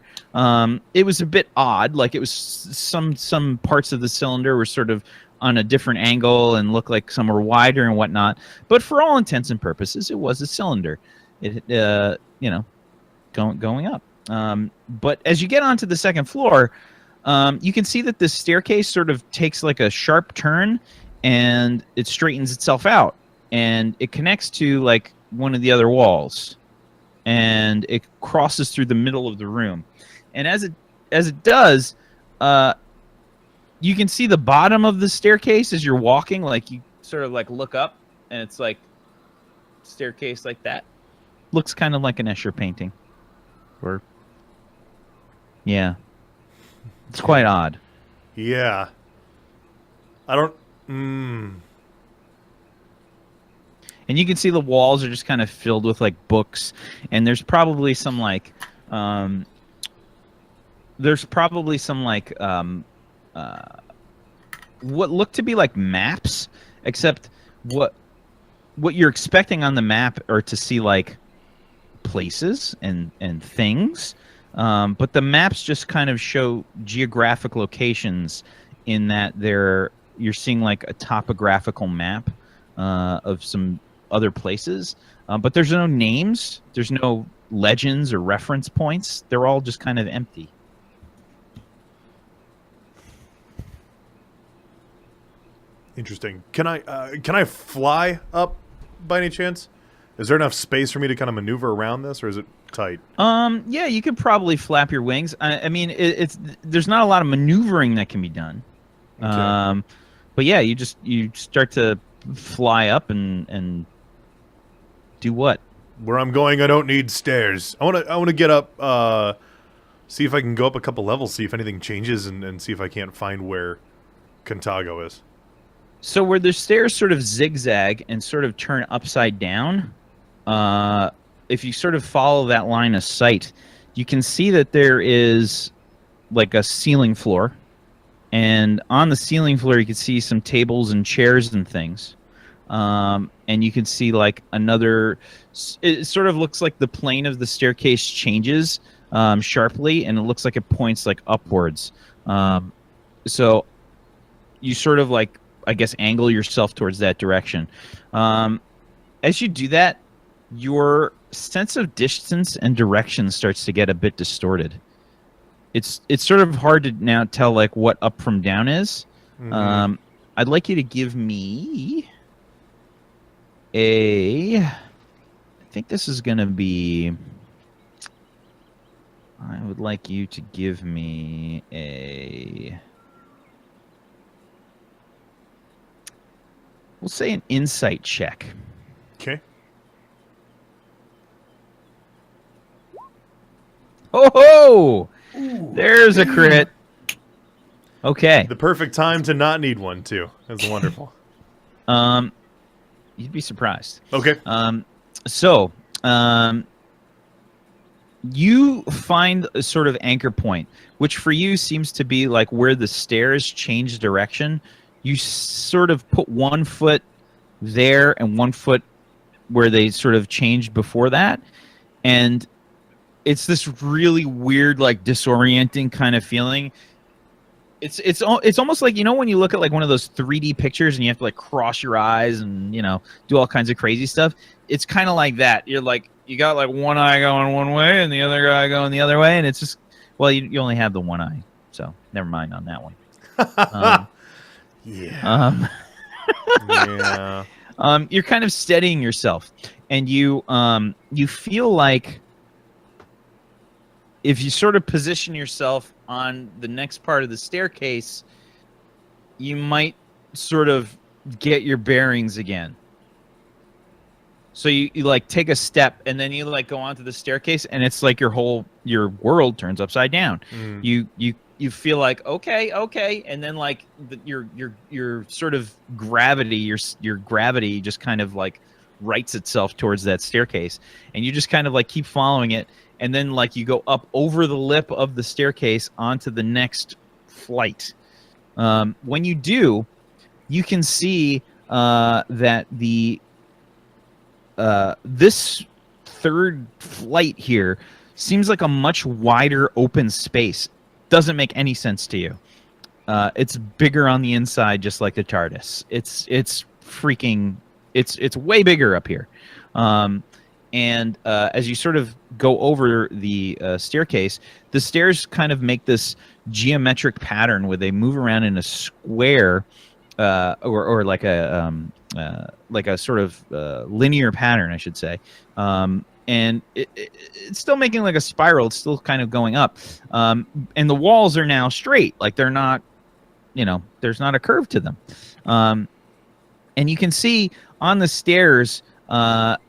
It was a bit odd, like it was some parts of the cylinder were sort of on a different angle and looked like some were wider and whatnot. But for all intents and purposes, it was a cylinder. It going up. But as you get onto the second floor, you can see that the staircase sort of takes like a sharp turn and it straightens itself out and it connects to like one of the other walls and it crosses through the middle of the room. And as it does, you can see the bottom of the staircase as you're walking. Like you sort of like look up, and it's like staircase like that. Looks kind of like an Escher painting. Or yeah, it's quite odd. Yeah. I don't. And you can see the walls are just kind of filled with like books, and there's probably some like what look to be like maps, except what you're expecting on the map are to see like places and things, but the maps just kind of show geographic locations in that you're seeing like a topographical map of some other places, but there's no names, there's no legends or reference points. They're all just kind of empty. Interesting. Can I fly up by any chance? Is there enough space for me to kind of maneuver around this, or is it tight? Yeah, you could probably flap your wings. I mean, there's not a lot of maneuvering that can be done. Okay. But yeah, you start to fly up and do what? Where I'm going, I don't need stairs. I want to get up, see if I can go up a couple levels, see if anything changes, and see if I can't find where Contago is. So where the stairs sort of zigzag and sort of turn upside down, if you sort of follow that line of sight, you can see that there is like a ceiling floor. And on the ceiling floor, you can see some tables and chairs and things. And you can see like another, it sort of looks like the plane of the staircase changes sharply, and it looks like it points like upwards. So you sort of like, I guess, angle yourself towards that direction. As you do that, your sense of distance and direction starts to get a bit distorted. It's sort of hard to now tell like what up from down is. Mm-hmm. I'd like you to give me I think this is going to be, I would like you to give me we'll say an insight check. Okay. Oh ho! There's a crit. Okay. The perfect time to not need one too. That's wonderful. You'd be surprised. Okay. So, you find a sort of anchor point, which for you seems to be like where the stairs change direction. You sort of put one foot there and one foot where they sort of changed before that. And it's this really weird, like disorienting kind of feeling. It's almost like, you know, when you look at like one of those 3D pictures and you have to like cross your eyes and, you know, do all kinds of crazy stuff. It's kind of like that. You're like, you got like one eye going one way and the other guy going the other way. And it's just, well, you only have the one eye. So never mind on that one. Yeah. Yeah. You're kind of steadying yourself, and you feel like if you sort of position yourself on the next part of the staircase, you might sort of get your bearings again. So you like take a step, and then you like go onto the staircase, and it's like your world turns upside down. Mm. You feel like okay, and then like your sort of gravity, your gravity just kind of like rights itself towards that staircase, and you just kind of like keep following it, and then like you go up over the lip of the staircase onto the next flight. When you do, you can see that this third flight here seems like a much wider open space. Doesn't make any sense to you. It's bigger on the inside, just like the TARDIS. It's way bigger up here. And as you sort of go over the staircase, the stairs kind of make this geometric pattern where they move around in a square, or like a sort of linear pattern, I should say. And it's still making like a spiral. It's still kind of going up. And the walls are now straight. Like they're not there's not a curve to them. And you can see on the stairs that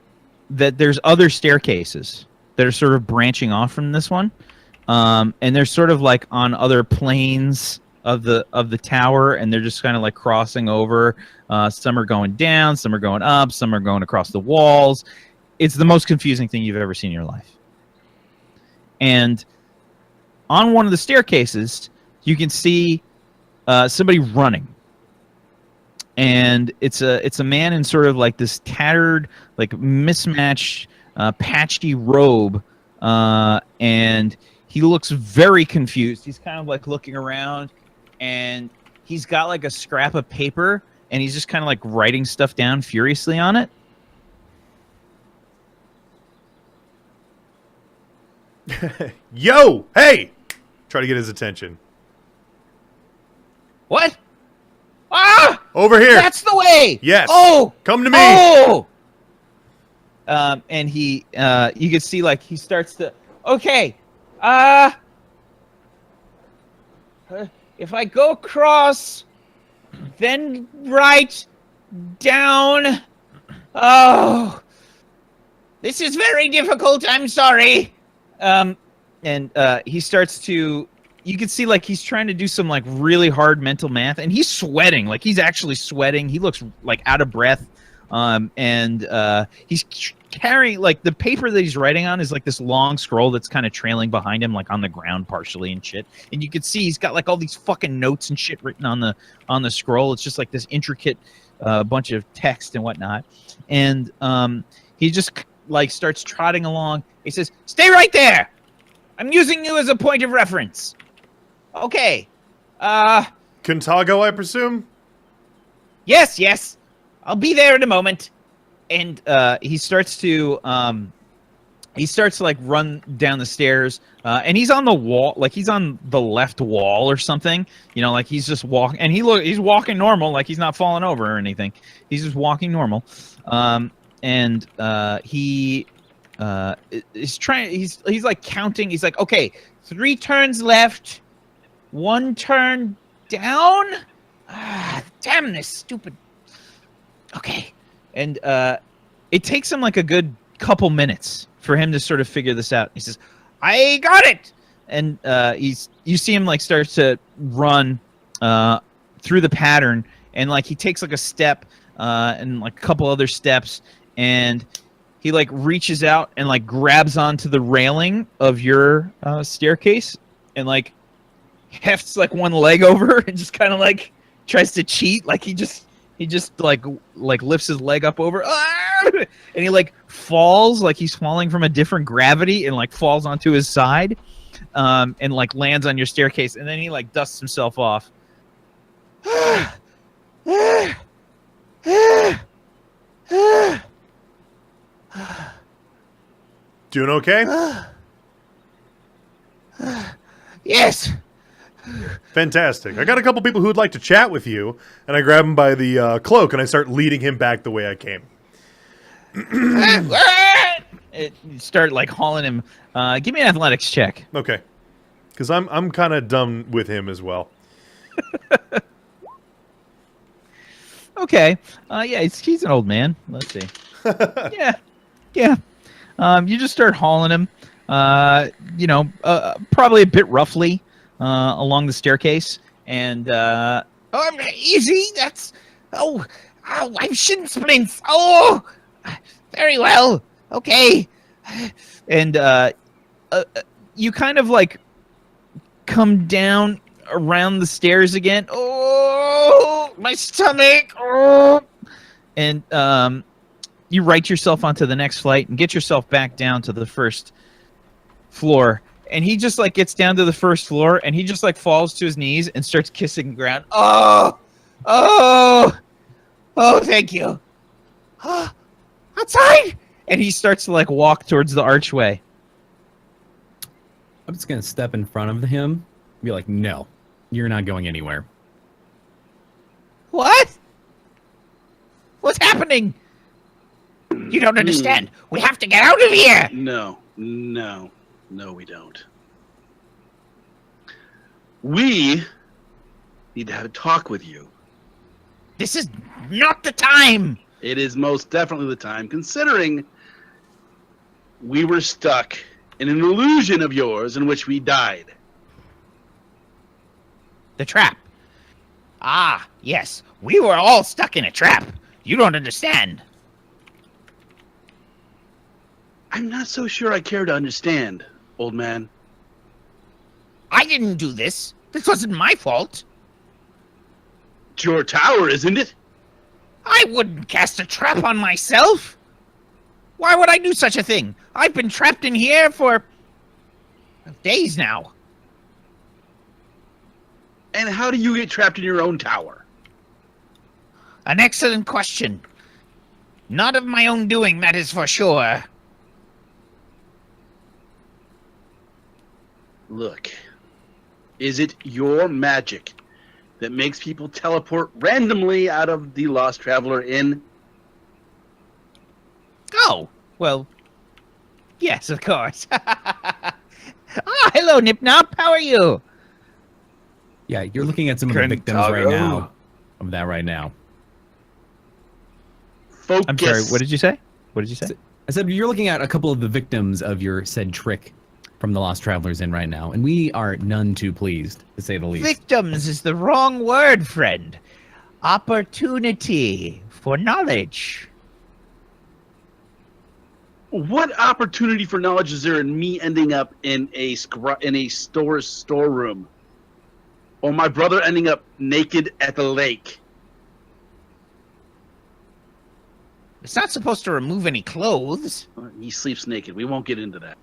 there's other staircases that are sort of branching off from this one. And they're sort of like on other planes of the tower, and they're just kind of like crossing over. Some are going down, some are going up, some are going across the walls. It's the most confusing thing you've ever seen in your life. And on one of the staircases, you can see somebody running. And it's a man in sort of like this tattered, like mismatched, patchy robe, and he looks very confused. He's kind of like looking around, and he's got like a scrap of paper, and he's just kind of like writing stuff down furiously on it. Yo, hey! Try to get his attention. What? Ah! Over here. That's the way. Yes. Oh, come to me. Oh. And he, you can see like he starts to. Okay. If I go across, then right, down. Oh, this is very difficult. I'm sorry. And he starts to. You can see like he's trying to do some like really hard mental math, and he's sweating. Like he's actually sweating. He looks like out of breath. And he's carrying like the paper that he's writing on is like this long scroll that's kind of trailing behind him, like on the ground partially and shit. And you can see he's got like all these fucking notes and shit written on the scroll. It's just like this intricate bunch of text and whatnot. And he just like starts trotting along. He says, "Stay right there. I'm using you as a point of reference." Okay. Contago, I presume? Yes. I'll be there in a moment. And he starts to like run down the stairs, and he's on the wall, like he's on the left wall or something, like he's just walking, and he's walking normal, like he's not falling over or anything. He's just walking normal. And he is trying, he's like counting. He's like, okay, 3 turns left, 1 turn down. Damn this stupid. Okay. And it takes him like a good couple minutes for him to sort of figure this out. He says, "I got it." And you see him like start to run through the pattern, and like he takes like a step and like a couple other steps, and he like reaches out and like grabs onto the railing of your staircase and like hefts like one leg over and just kind of like tries to cheat. Like he just like lifts his leg up over, and he like falls, like he's falling from a different gravity, and like falls onto his side, and like lands on your staircase, and then he like dusts himself off. Doing okay? Yes. Fantastic. I got a couple people who would like to chat with you, and I grab him by the cloak, and I start leading him back the way I came. You start like hauling him. Give me an athletics check. Okay. Because I'm kind of done with him as well. Okay. Yeah, he's an old man. Let's see. Yeah. You just start hauling him. Probably a bit roughly along the staircase, and easy. That's I'm shin splints. Oh, very well. Okay, and you kind of like come down around the stairs again. Oh, my stomach. Oh, and you right yourself onto the next flight and get yourself back down to the first floor. And he just like gets down to the first floor, and he just like falls to his knees and starts kissing the ground. Oh, thank you. Outside. And he starts to like walk towards the archway. I'm just gonna step in front of him and be like, "No, you're not going anywhere." What? What's happening? You don't understand. We have to get out of here. No, we don't. We need to have a talk with you. This is not the time. It is most definitely the time, considering we were stuck in an illusion of yours in which we died. The trap. Ah, yes. We were all stuck in a trap. You don't understand. I'm not so sure I care to understand, old man. I didn't do this. This wasn't my fault. It's your tower, isn't it? I wouldn't cast a trap on myself. Why would I do such a thing? I've been trapped in here for days now. And how do you get trapped in your own tower? An excellent question. Not of my own doing, that is for sure. Look, is it your magic that makes people teleport randomly out of the Lost Traveler Inn? Oh, well, yes, of course. Hello, Nipnop. How are you? Yeah, you're looking at some of the victims right now. Of that right now. Focus. I'm sorry, what did you say? What did you say? I said you're looking at a couple of the victims of your said trick from the Lost Travelers Inn right now, and we are none too pleased, to say the least. Victims is the wrong word, friend. Opportunity for knowledge. What opportunity for knowledge is there in me ending up in a storeroom, or my brother ending up naked at the lake? It's not supposed to remove any clothes. He sleeps naked. We won't get into that.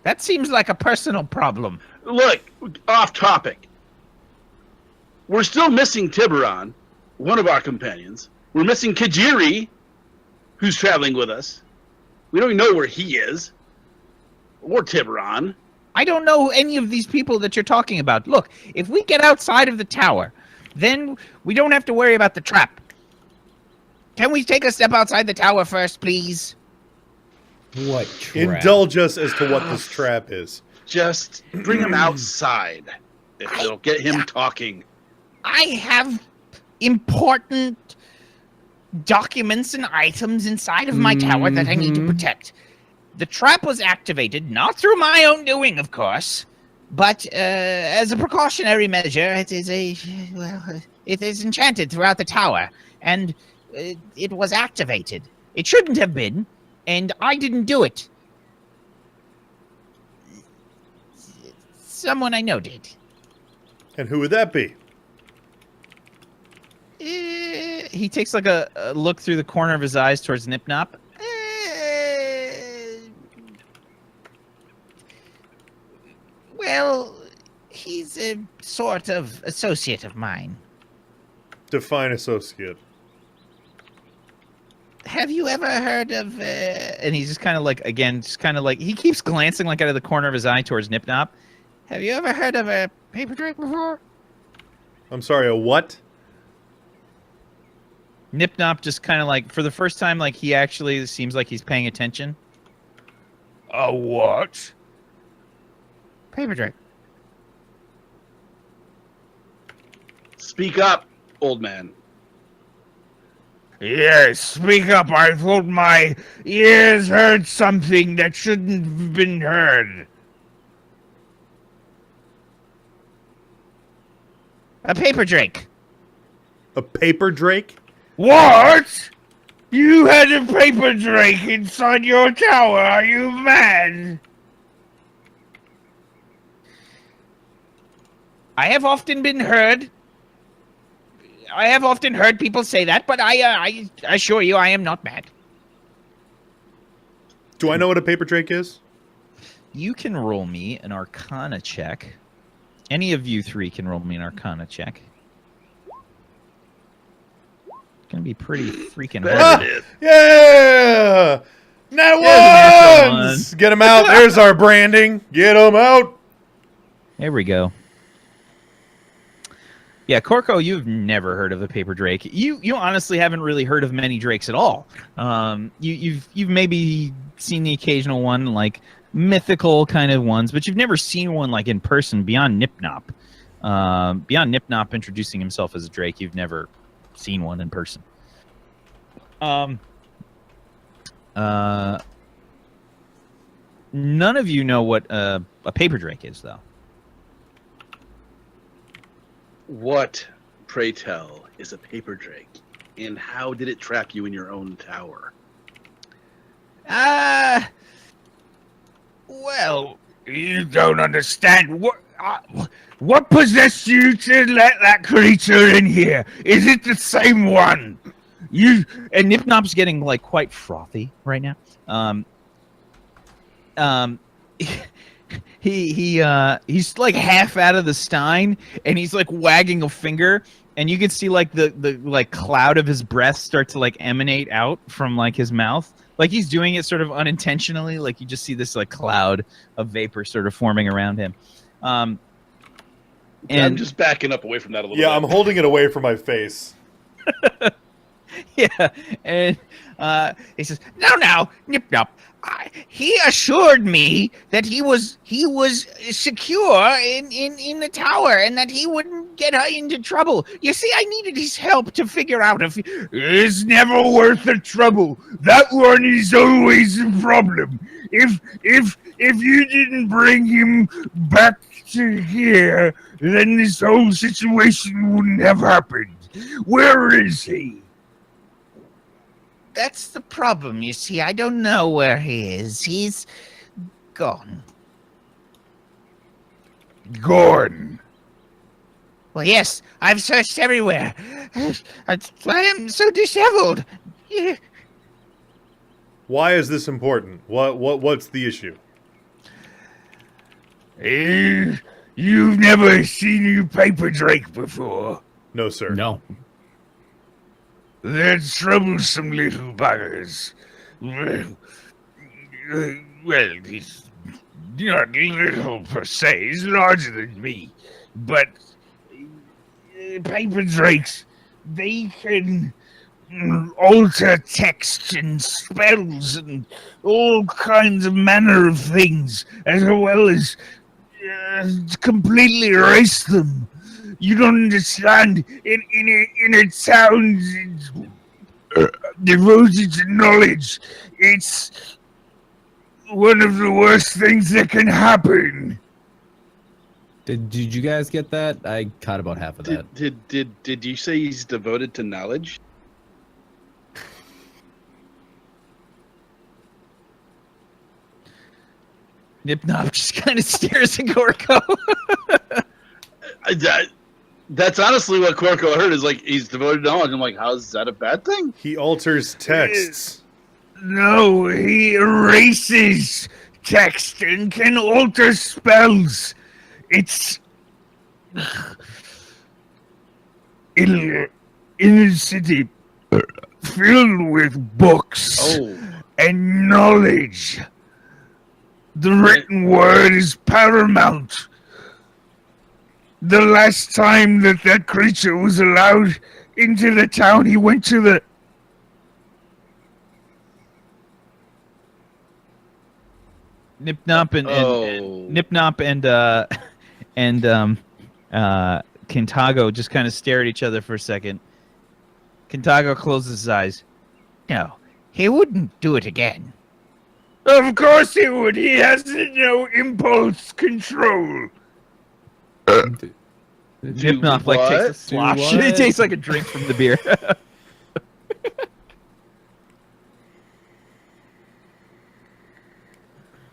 That seems like a personal problem. Look, off topic. We're still missing Tiberon, one of our companions. We're missing Kajiri, who's traveling with us. We don't even know where he is. Or Tiberon. I don't know any of these people that you're talking about. Look, if we get outside of the tower, then we don't have to worry about the trap. Can we take a step outside the tower first, please? What trap? Indulge us as to what this trap is. Just bring him outside. If it'll get him talking. I have important documents and items inside of my tower that I need to protect. The trap was activated, not through my own doing, of course, but as a precautionary measure, it is enchanted throughout the tower, and it was activated. It shouldn't have been, and I didn't do it. Someone I know did. And who would that be? He takes like a look through the corner of his eyes towards Nipnop. Well, he's a sort of associate of mine. Define associate. Have you ever heard of, and he's just kind of like, again, just kind of like, he keeps glancing like out of the corner of his eye towards Nipnop. Have you ever heard of a paper drake before? I'm sorry, a what? Nipnop just kind of like, for the first time, like he actually seems like he's paying attention. A what? Paper drake. Speak up, old man. Yes, speak up. I thought my ears heard something that shouldn't have been heard. A paper drake. A paper drake? What? You had a paper drake inside your tower? Are you mad? I have often heard people say that, but I assure you I am not mad. Do I know what a paper drake is? You can roll me an Arcana check. Any of you three can roll me an Arcana check. It's gonna be pretty freaking hard. Yeah! Net ones! Get them out. There's our branding. Get them out. There we go. Yeah, Corco, you've never heard of a paper drake. You honestly haven't really heard of many drakes at all. You've maybe seen the occasional one, like mythical kind of ones, but you've never seen one like in person beyond Nipnop. Beyond Nipnop introducing himself as a Drake, you've never seen one in person. None of you know what a paper drake is, though. What, pray tell, is a paper drake, and how did it trap you in your own tower? Well, you don't understand. What possessed you to let that creature in here? Is it the same one? And Nipnop's getting like quite frothy right now. He's like half out of the stein, and he's like wagging a finger, and you can see like the like cloud of his breath start to like emanate out from like his mouth. Like he's doing it sort of unintentionally. Like you just see this like cloud of vapor sort of forming around him. And I'm just backing up away from that a little bit. Yeah, I'm holding it away from my face. yeah, and he says, No, Nip-Nop. He assured me that he was secure in the tower and that he wouldn't get into trouble. You see, I needed his help to figure out if it's never worth the trouble. That one is always a problem. If you didn't bring him back to here, then this whole situation wouldn't have happened. Where is he? That's the problem, you see. I don't know where he is. He's gone. Gone. Well, yes, I've searched everywhere. I am so disheveled. Why is this important? What's the issue? You've never seen a paper drake before. No, sir. No. They're troublesome little buggers. Well, he's not little per se. He's larger than me. But paper drakes, they can alter text and spells and all kinds of manner of things, as well as completely erase them. You don't understand. In a town devoted to knowledge, it's one of the worst things that can happen. Did you guys get that? I caught about half of that. Did you say he's devoted to knowledge? Nipnop just kind of stares at Gorko. That's honestly what Corco heard, is like he's devoted to knowledge. I'm like, how's that a bad thing? He alters texts. No, he erases text and can alter spells. It's in a city filled with books and knowledge. The written word is paramount. The last time that creature was allowed into the town, he went to the... Nipnop and Kintago just kind of stare at each other for a second. Kintago closes his eyes. No, he wouldn't do it again. Of course he would. He has no impulse control. Nipnop like takes a slosh. It tastes like a drink from the beer.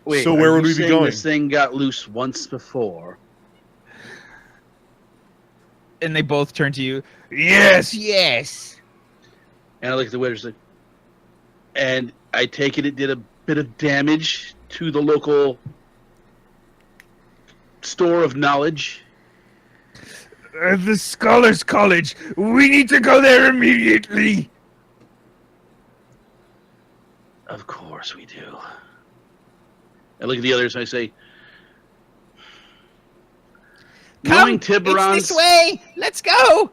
Wait, so where would we be saying going? This thing got loose once before. And they both turn to you. Yes. And I look at the waiters like, and I take it did a bit of damage to the local store of knowledge. The Scholars College. We need to go there immediately. Of course we do. I look at the others and I say, knowing Tiberon's, It's this way. Let's go.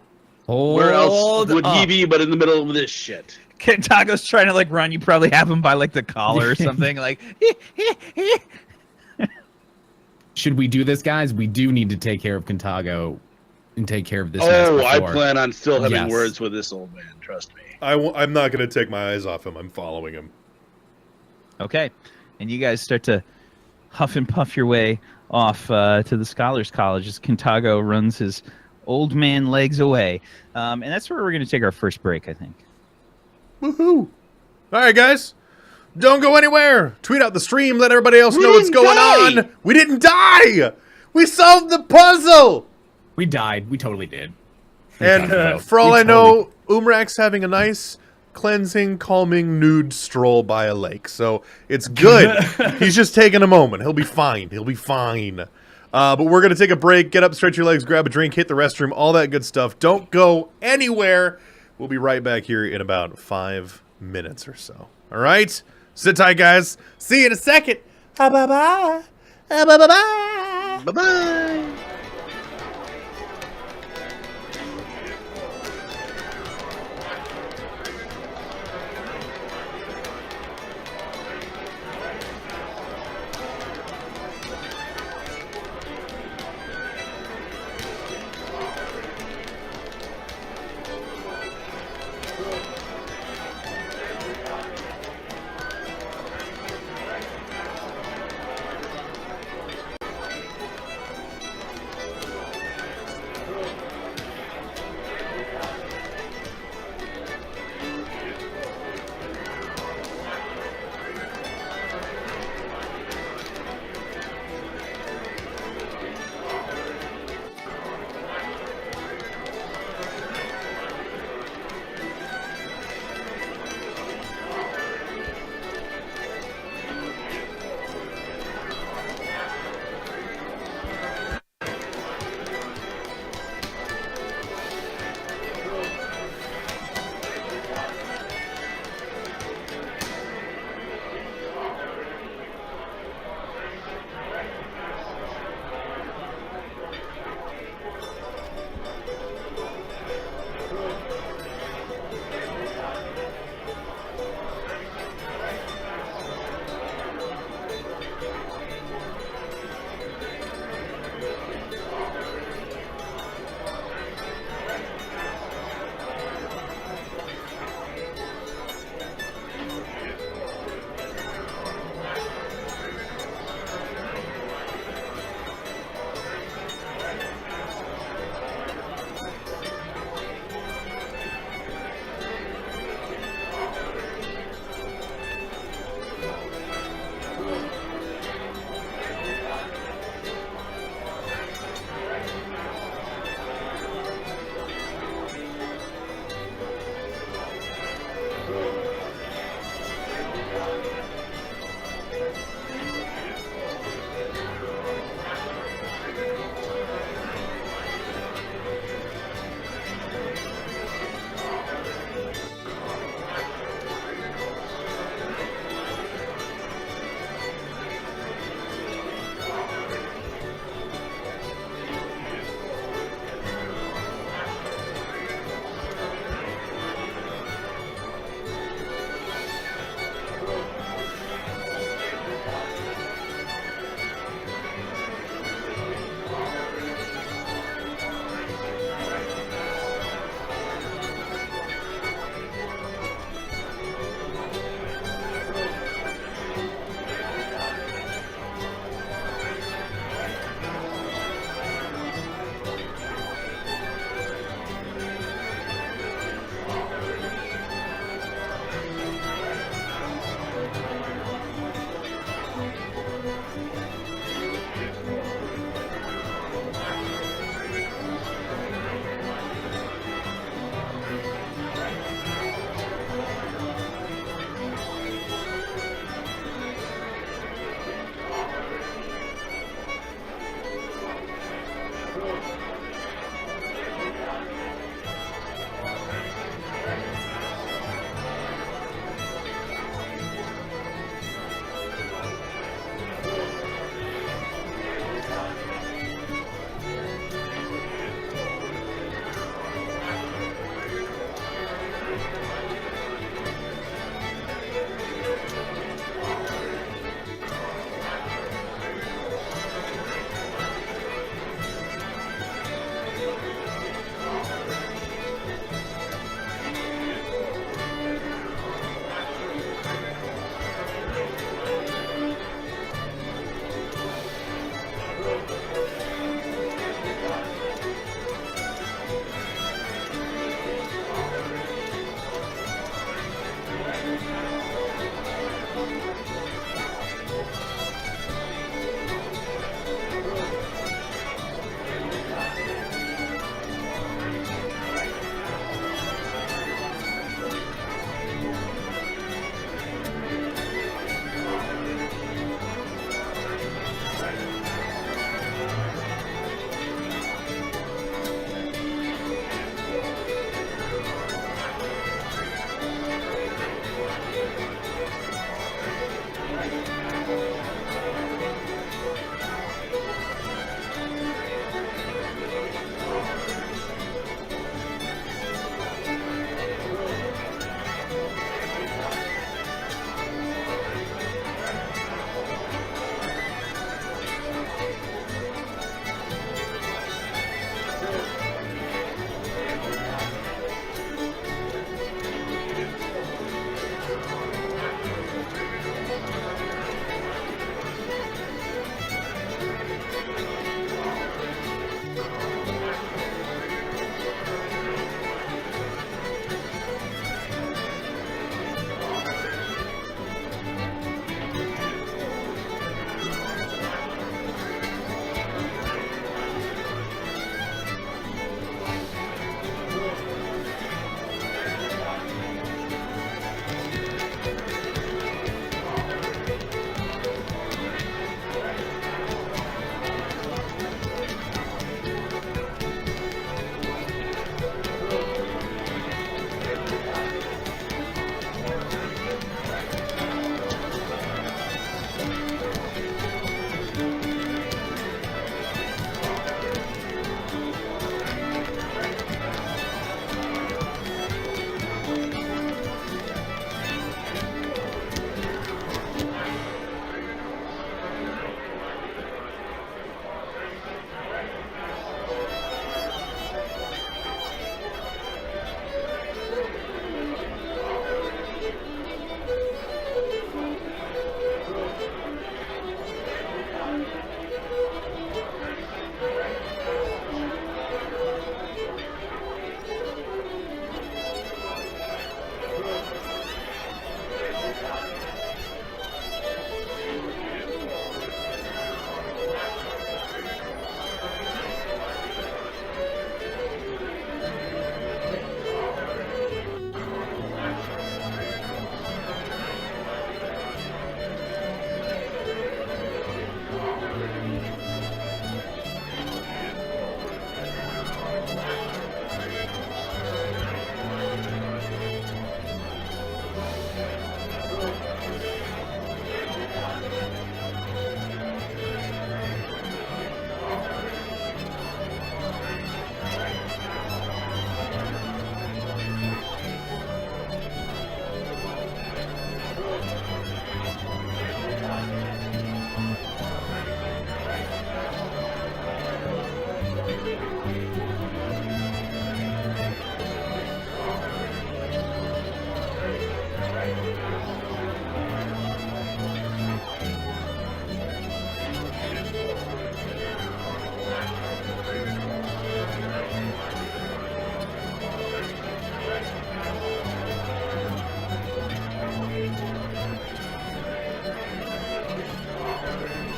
where else would he be but in the middle of this shit? Kintago's trying to like run. You probably have him by like the collar or something. Like should we do this, guys? We do need to take care of Contago and take care of this. mess Oh, I before. plan on still having Yes. words with this old man. Trust me. I'm not going to take my eyes off him. I'm following him. Okay, and you guys start to huff and puff your way off to the Scholars College as Contago runs his old man legs away. And that's where we're going to take our first break, I think. Woohoo! All right, guys. Don't go anywhere. Tweet out the stream. Let everybody else know what's going on. We didn't die. We solved the puzzle. We died. We totally did. And for all I know, Umrak's having a nice, cleansing, calming, nude stroll by a lake. So it's good. He's just taking a moment. He'll be fine. He'll be fine. But we're going to take a break. Get up, stretch your legs, grab a drink, hit the restroom, all that good stuff. Don't go anywhere. We'll be right back here in about 5 minutes or so. All right? Sit tight, guys. See you in a second. Bye-bye. Bye-bye. Bye-bye.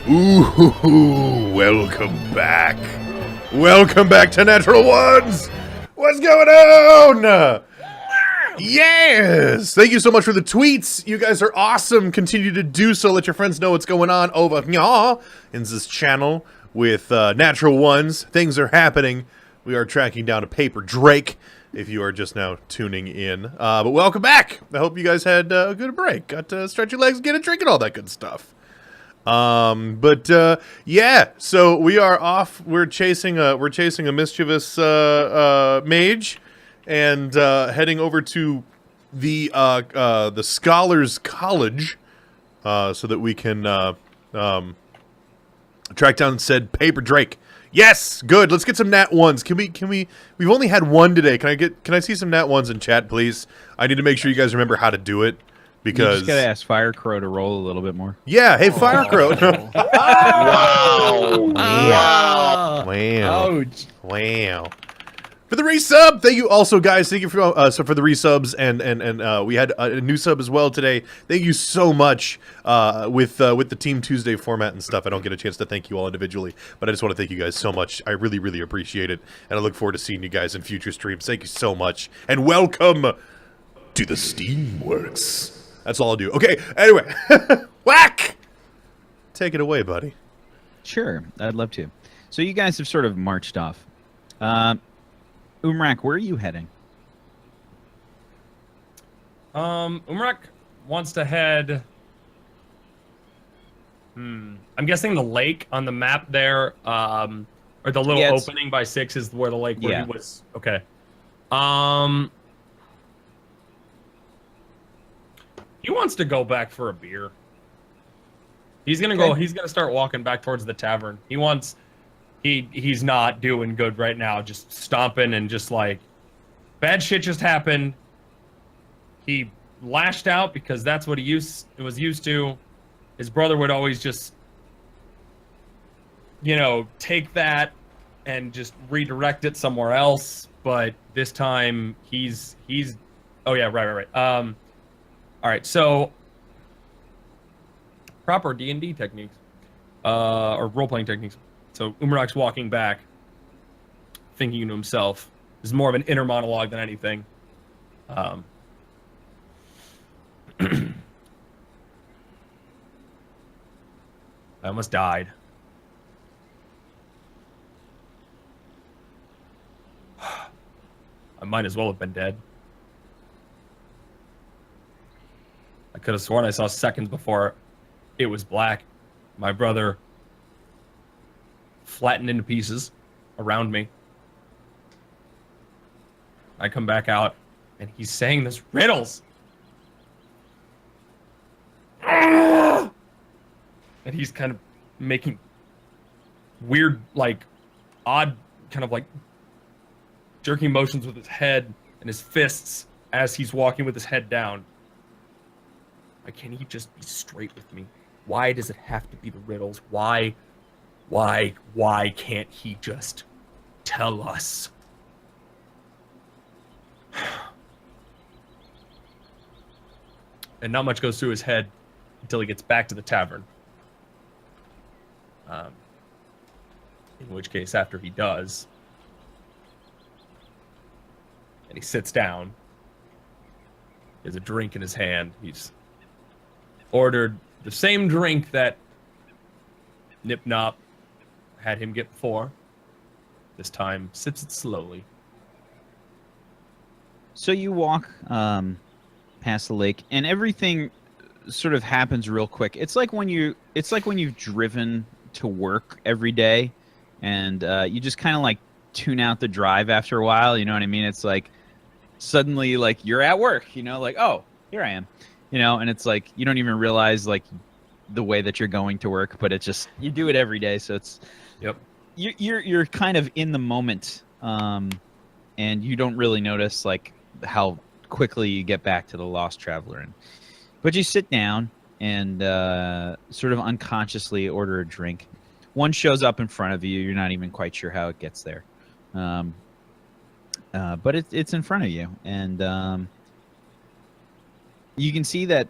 Ooh, welcome back. Welcome back to Natural Ones. What's going on? Yes! Thank you so much for the tweets. You guys are awesome. Continue to do so. Let your friends know what's going on over here in this channel with Natural Ones. Things are happening. We are tracking down a paper Drake, if you are just now tuning in. But welcome back. I hope you guys had a good break. Got to stretch your legs, get a drink, and all that good stuff. Yeah, so we are off. We're chasing a mischievous mage, and heading over to the Scholars College, so that we can track down said paper Drake. Yes, good. Let's get some nat ones. Can we? We've only had one today. Can I see some nat ones in chat, please? I need to make sure you guys remember how to do it. Because you just gotta ask Firecrow to roll a little bit more. Yeah, hey Firecrow. Wow. Wow. Ouch. Wow. For the resub, thank you also, guys. Thank you for for the resubs, and we had a new sub as well today. Thank you so much with the Team Tuesday format and stuff. I don't get a chance to thank you all individually, but I just want to thank you guys so much. I really, really appreciate it, and I look forward to seeing you guys in future streams. Thank you so much, and welcome to the Steamworks. That's all I'll do. Okay, anyway. Whack! Take it away, buddy. Sure, I'd love to. So you guys have sort of marched off. Umrak, where are you heading? Umrak wants to head... I'm guessing the lake on the map there, or the little opening by 6 is where the lake where he was. Okay. He wants to go back for a beer. He's gonna go. He's gonna start walking back towards the tavern. He wants. He's not doing good right now. Just stomping and just like bad shit just happened. He lashed out because that's what he was used to. His brother would always just, take that and just redirect it somewhere else. But this time he's. Oh yeah, right. All right, so proper D&D techniques, or role-playing techniques. So Umrak's walking back, thinking to himself. This is more of an inner monologue than anything. I almost died. I might as well have been dead. I could have sworn I saw seconds before it was black. My brother flattened into pieces around me. I come back out, and he's saying this riddles. And he's kind of making weird, odd, kind of jerking motions with his head and his fists as he's walking with his head down. Why can't he just be straight with me? Why does it have to be the riddles? Why can't he just tell us? And not much goes through his head until he gets back to the tavern. In which case, after he does, and he sits down, he has a drink in his hand. He's ordered the same drink that Nip Nop had him get before. This time, sips it slowly. So you walk past the lake, and everything sort of happens real quick. It's like when you've driven to work every day, and you just kind of tune out the drive after a while. You know what I mean? It's like suddenly you're at work. Oh, here I am. And it's you don't even realize the way that you're going to work, but it's just you do it every day, so it's you're kind of in the moment, and you don't really notice how quickly you get back to the Lost Traveler. But you sit down and sort of unconsciously order a drink. One shows up in front of you. You're not even quite sure how it gets there, but it's in front of you, and you can see that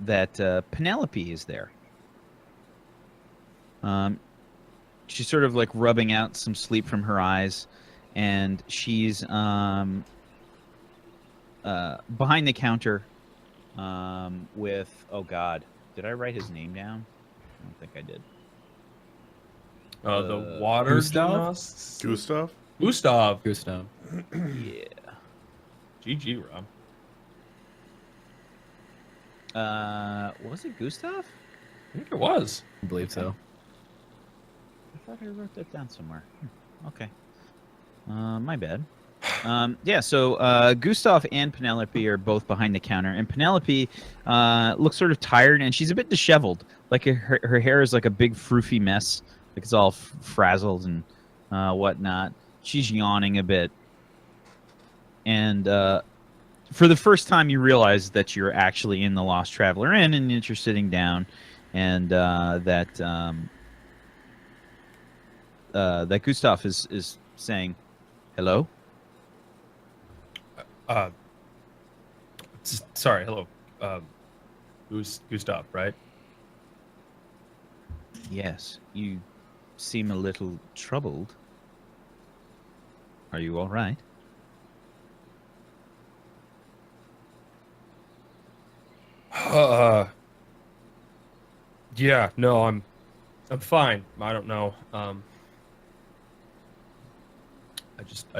that Penelope is there. She's sort of like rubbing out some sleep from her eyes, and she's behind the counter with, oh God, did I write his name down? I don't think I did. The water Gustav? gymnasts? Gustav? Gustav. Gustav. Yeah. GG, Rob. Was it Gustav? I think it was. I believe so. I thought I wrote that down somewhere. Okay. My bad. Yeah, so Gustav and Penelope are both behind the counter, and Penelope looks sort of tired, and she's a bit disheveled. Like her hair is like a big froofy mess, like it's all frazzled and whatnot. She's yawning a bit, and for the first time, you realize that you're actually in the Lost Traveler Inn, and that you're sitting down, and that Gustav is saying, "Hello." Sorry, hello. Gustav, right? Yes, you seem a little troubled. Are you all right? Yeah, no, I'm fine. I don't know. I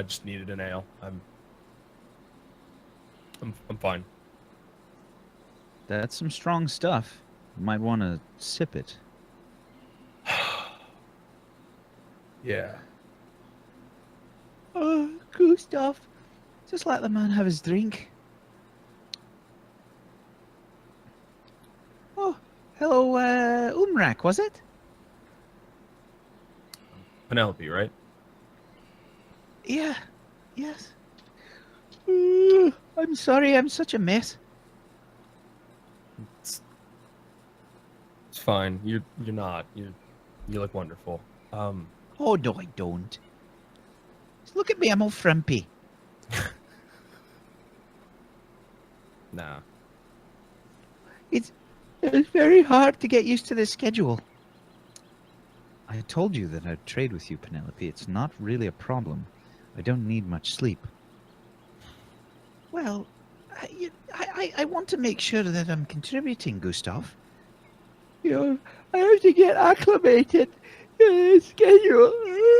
just needed an ale. I'm fine. That's some strong stuff. You might want to sip it. Yeah. Gustav, just let the man have his drink. Oh, hello, Umrak, was it? Penelope, right? Yeah, yes. I'm sorry, I'm such a mess. It's fine. You're not. You look wonderful. Oh, no, I don't. Just look at me, I'm all frumpy. Nah. It's very hard to get used to this schedule. I told you that I'd trade with you, Penelope. It's not really a problem. I don't need much sleep. Well, I want to make sure that I'm contributing, Gustav. You know, I have to get acclimated to the schedule.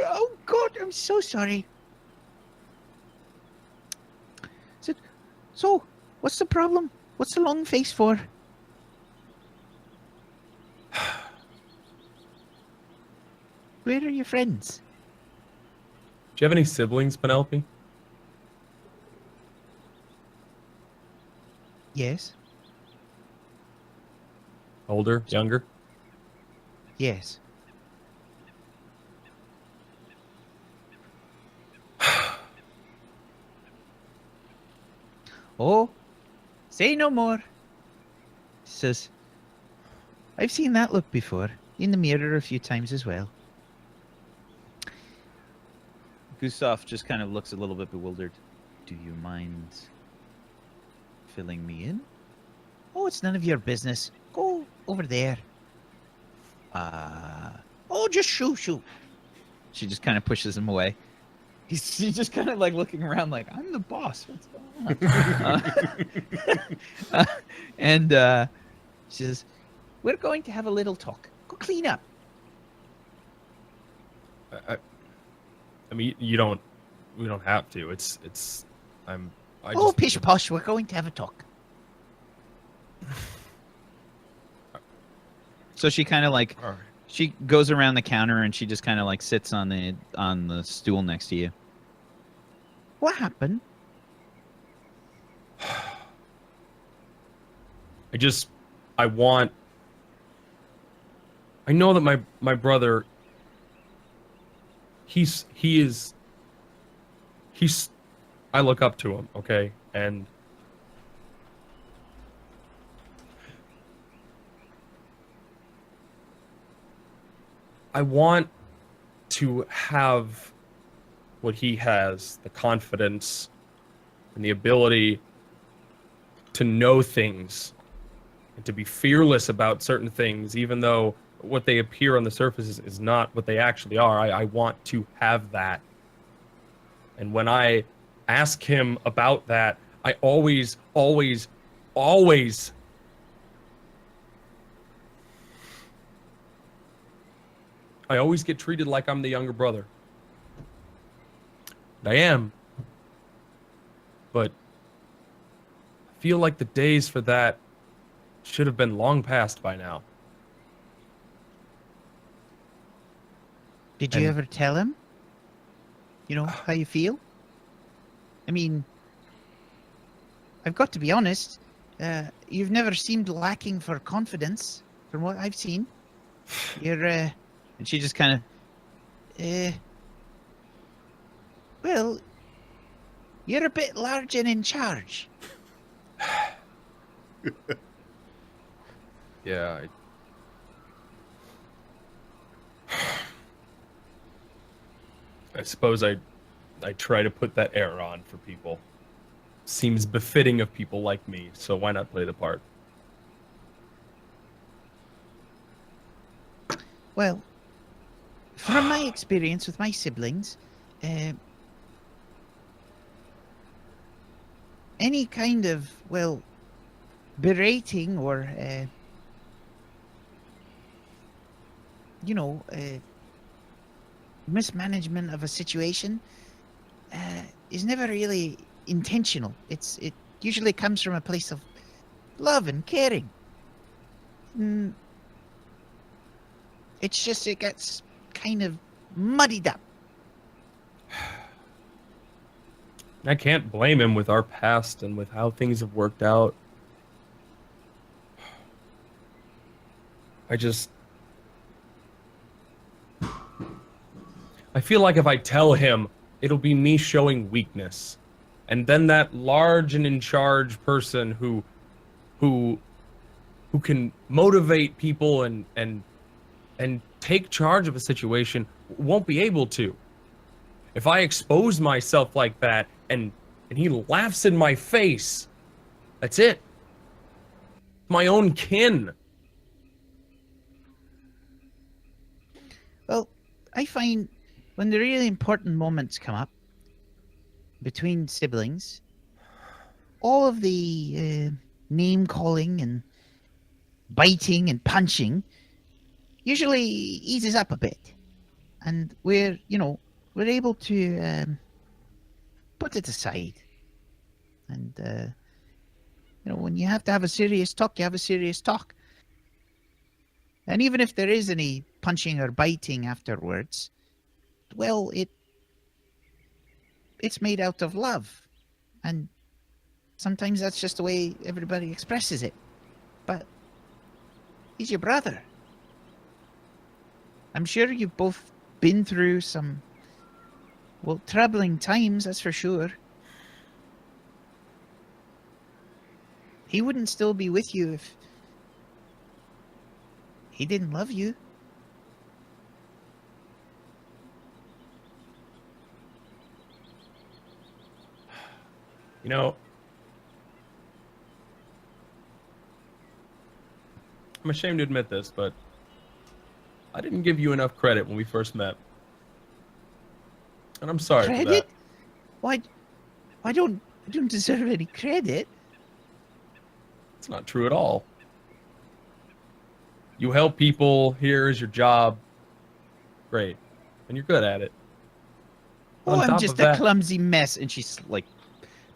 Oh, God, I'm so sorry. So, what's the problem? What's the long face for? Where are your friends? Do you have any siblings, Penelope? Yes, Older, younger? yes. Oh, say no more. Says, I've seen that look before, in the mirror a few times as well. Gustav just kind of looks a little bit bewildered. Do you mind filling me in? Oh, it's none of your business. Go over there. Oh, just shoo. She just kind of pushes him away. She's just kind of like looking around like, I'm the boss. What's going on? And she says, we're going to have a little talk. Go clean up. I mean, we don't have to. I Oh, just pish posh, we're going to have a talk. So she kind of like, All right. she goes around the counter and she just kind of like sits on the stool next to you. What happened? I know that my brother, I look up to him, okay? And I want to have what he has, the confidence and the ability to know things and to be fearless about certain things, even though what they appear on the surface is not what they actually are. I want to have that. And when I ask him about that, I always get treated like I'm the younger brother. And I am. But I feel like the days for that should have been long past by now. Did you ever tell him? You know, how you feel? I mean, I've got to be honest, you've never seemed lacking for confidence from what I've seen. You're, And she just kind of, well, you're a bit large and in charge. Yeah, I suppose I try to put that air on for people. Seems befitting of people like me, so why not play the part? Well, from my experience with my siblings, any kind of, well, berating or, you know, mismanagement of a situation is never really intentional. It usually comes from a place of love and caring. It's just it gets kind of muddied up. I can't blame him with our past and with how things have worked out. I feel like if I tell him, it'll be me showing weakness. And then that large and in charge person who can motivate people and take charge of a situation won't be able to. If I expose myself like that and he laughs in my face, that's it. My own kin. Well, I find when the really important moments come up between siblings, all of the name calling and biting and punching usually eases up a bit, and we're able to put it aside. And when you have to have a serious talk, you have a serious talk. And even if there is any punching or biting afterwards, well, it's made out of love. And sometimes that's just the way everybody expresses it. But he's your brother. I'm sure you've both been through some, well, troubling times, that's for sure. He wouldn't still be with you if he didn't love you. You know, I'm ashamed to admit this, but I didn't give you enough credit when we first met. And I'm sorry for that. Why don't I don't deserve any credit? It's not true at all. You help people, here's your job. Great. And you're good at it. Oh, On I'm top just of a that- clumsy mess. and she's like,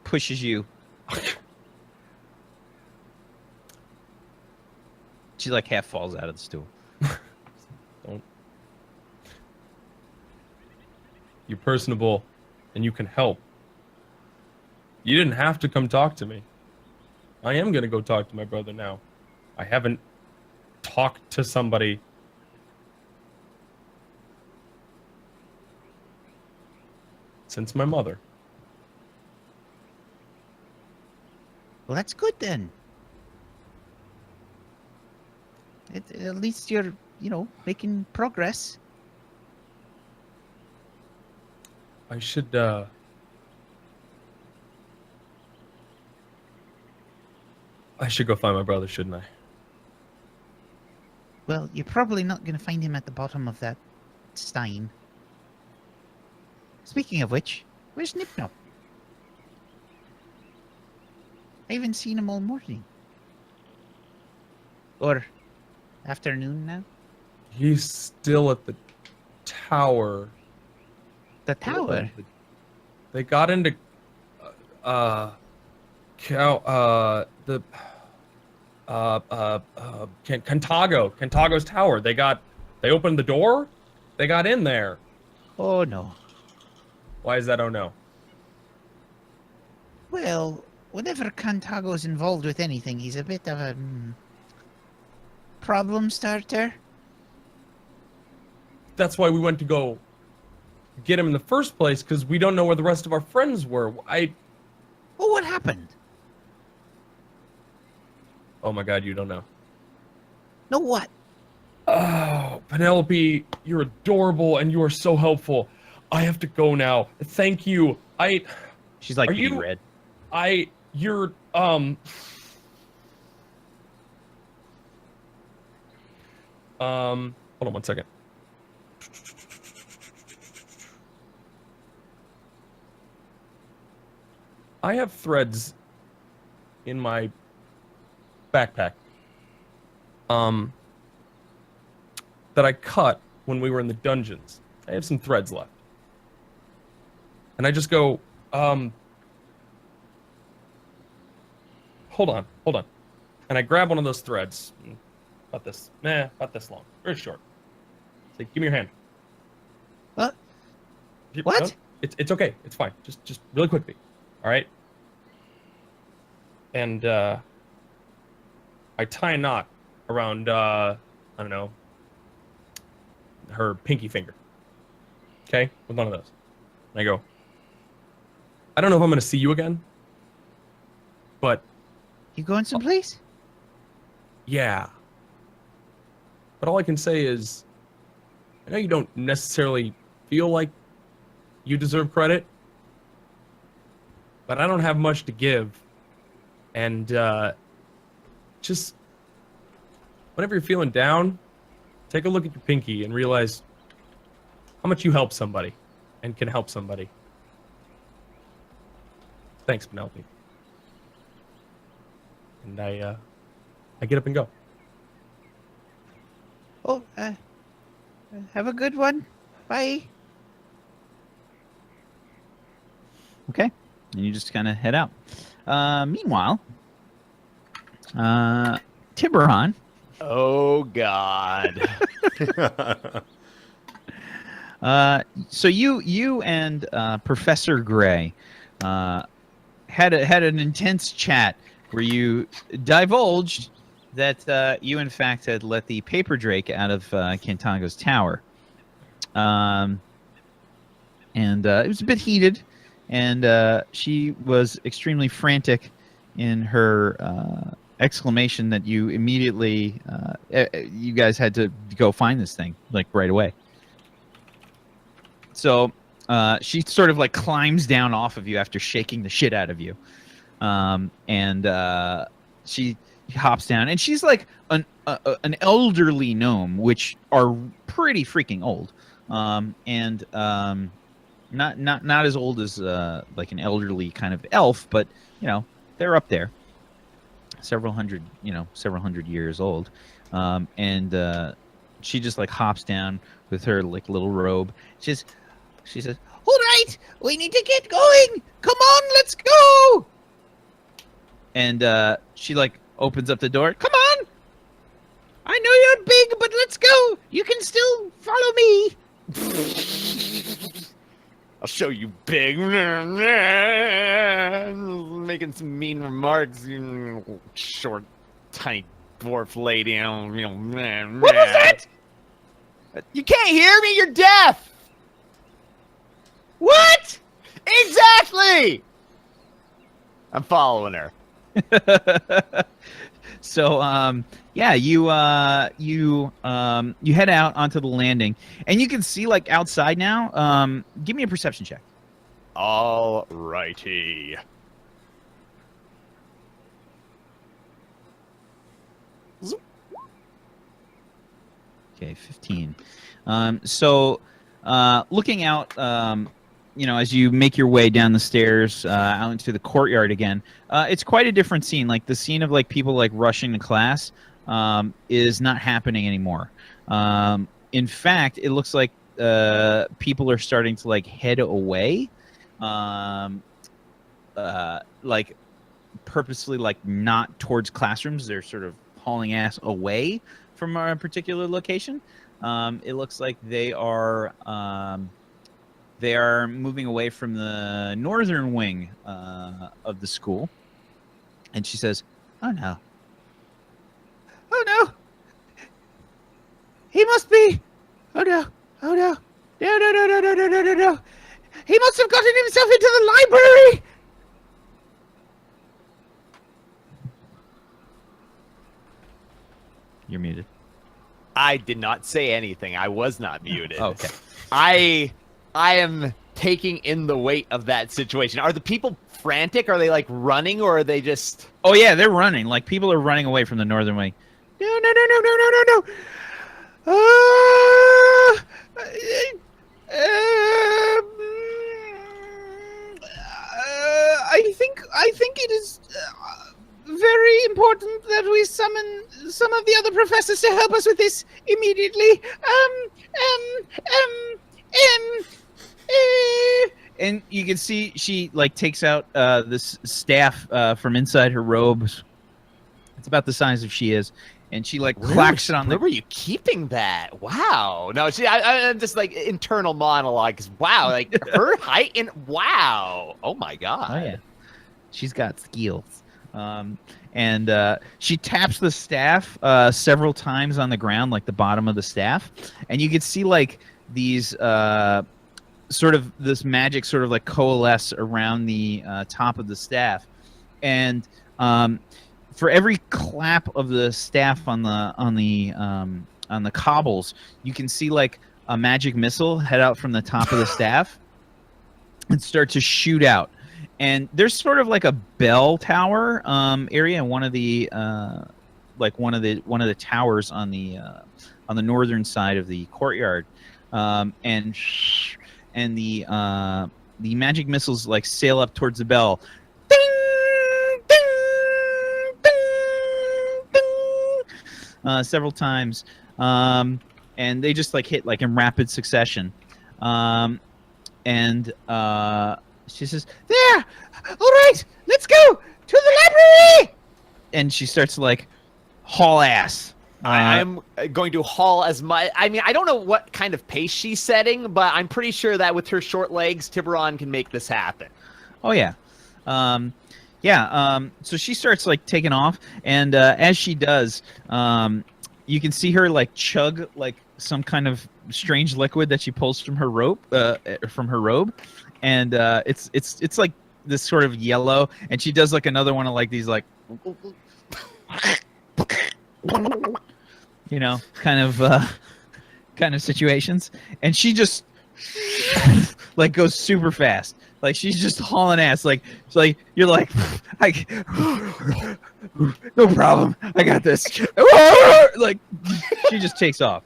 pushes you. She like half falls out of the stool. Don't. You're personable, and you can help. You didn't have to come talk to me. I am going to go talk to my brother now. I haven't talked to somebody since my mother. Well, that's good then. At least you're, making progress. I should, I should go find my brother, shouldn't I? Well, you're probably not going to find him at the bottom of that stein. Speaking of which, where's Nip Nop? I haven't seen him all morning. Or afternoon now? He's still at the tower. The tower? They got into Cantago's tower. They opened the door. They got in there. Oh no. Why is that? Oh no. Well, whenever Cantago's involved with anything, he's a bit of a problem starter. That's why we went to go get him in the first place, because we don't know where the rest of our friends were. Well, what happened? Oh my God, you don't know. No, what? Oh, Penelope, you're adorable and you are so helpful. I have to go now. Thank you. She's like Are getting you- red. You're hold on one second. I have threads in my backpack that I cut when we were in the dungeons. I have some threads left. And I just go, hold on. And I grab one of those threads. About this long. Very short. Say, give me your hand. What? No, What? it's okay. It's fine. Just really quickly. All right? And I tie a knot around I don't know, her pinky finger. Okay? With one of those. And I go, I don't know if I'm gonna see you again, but You going someplace? yeah. But all I can say is, I know you don't necessarily feel like you deserve credit, but I don't have much to give. And just whenever you're feeling down, take a look at your pinky and realize how much you help somebody and can help somebody. Thanks, Penelope. And I get up and go. Oh, have a good one. Bye. Okay. And you just kind of head out. Meanwhile, Tiberon. Oh God. So you and Professor Gray had an intense chat where you divulged that you in fact had let the paper drake out of Cantago's tower, and it was a bit heated, and she was extremely frantic in her exclamation that you immediately you guys had to go find this thing like right away. So she sort of like climbs down off of you after shaking the shit out of you, and she hops down, and she's like an elderly gnome, which are pretty freaking old, and not as old as like an elderly kind of elf, but you know they're up there, several hundred years old, and she just like hops down with her like little robe. She says, All right, we need to get going. Come on, let's go. and she like opens up the door. Come on. I know you're big, but let's go. You can still follow me. I'll show you big. Making some mean remarks, you short, tiny dwarf lady. What was that? You can't hear me. You're deaf. What? Exactly. I'm following her. So yeah, you head out onto the landing, and you can see like outside now. Give me a perception check. All righty. Okay, 15. So looking out, as you make your way down the stairs out into the courtyard again, it's quite a different scene. Like the scene of like people like rushing to class is not happening anymore. In fact, it looks like people are starting to like head away, like purposely, like not towards classrooms. They're sort of hauling ass away from a particular location. It looks like they are moving away from the northern wing of the school. And she says, "Oh no! Oh no! He must be! Oh no! Oh no! No! No! No! No! No! No! No! No! No! He must have gotten himself into the library!" You're muted. I did not say anything. I was not muted. Okay. I am taking in the weight of that situation. Are the people frantic? Are they like running, or are they just? Oh yeah, they're running. Like people are running away from the northern wing. No! No! No! No! No! No! No! No! I think it is very important that we summon some of the other professors to help us with this immediately. And you can see she like takes out this staff from inside her robes. It's about the size of she is, and she like clacks it on Where were you keeping that? Wow. No, I'm just like internal monologues. Wow, like her height and wow. Oh my god. Oh yeah, she's got skills. And she taps the staff several times on the ground, like the bottom of the staff, and you can see like these sort of this magic sort of like coalesce around the top of the staff, and for every clap of the staff on the cobbles, you can see like a magic missile head out from the top of the staff and start to shoot out. And there's sort of like a bell tower area in one of the towers on the northern side of the courtyard, and the magic missiles like sail up towards the bell, ding, ding, ding, ding, several times, and they just like hit like in rapid succession, and she says, "There! All right, let's go to the library!" And she starts to like haul ass. I'm going to haul as much. I mean, I don't know what kind of pace she's setting, but I'm pretty sure that with her short legs, Tiberon can make this happen. Oh yeah, so she starts like taking off, and as she does, you can see her like chug like some kind of strange liquid that she pulls from her robe, and it's like this sort of yellow, and she does like another one of like these like kind of situations, and she just like goes super fast, like she's just hauling ass, like it's like you're like no problem, I got this. Like she just takes off.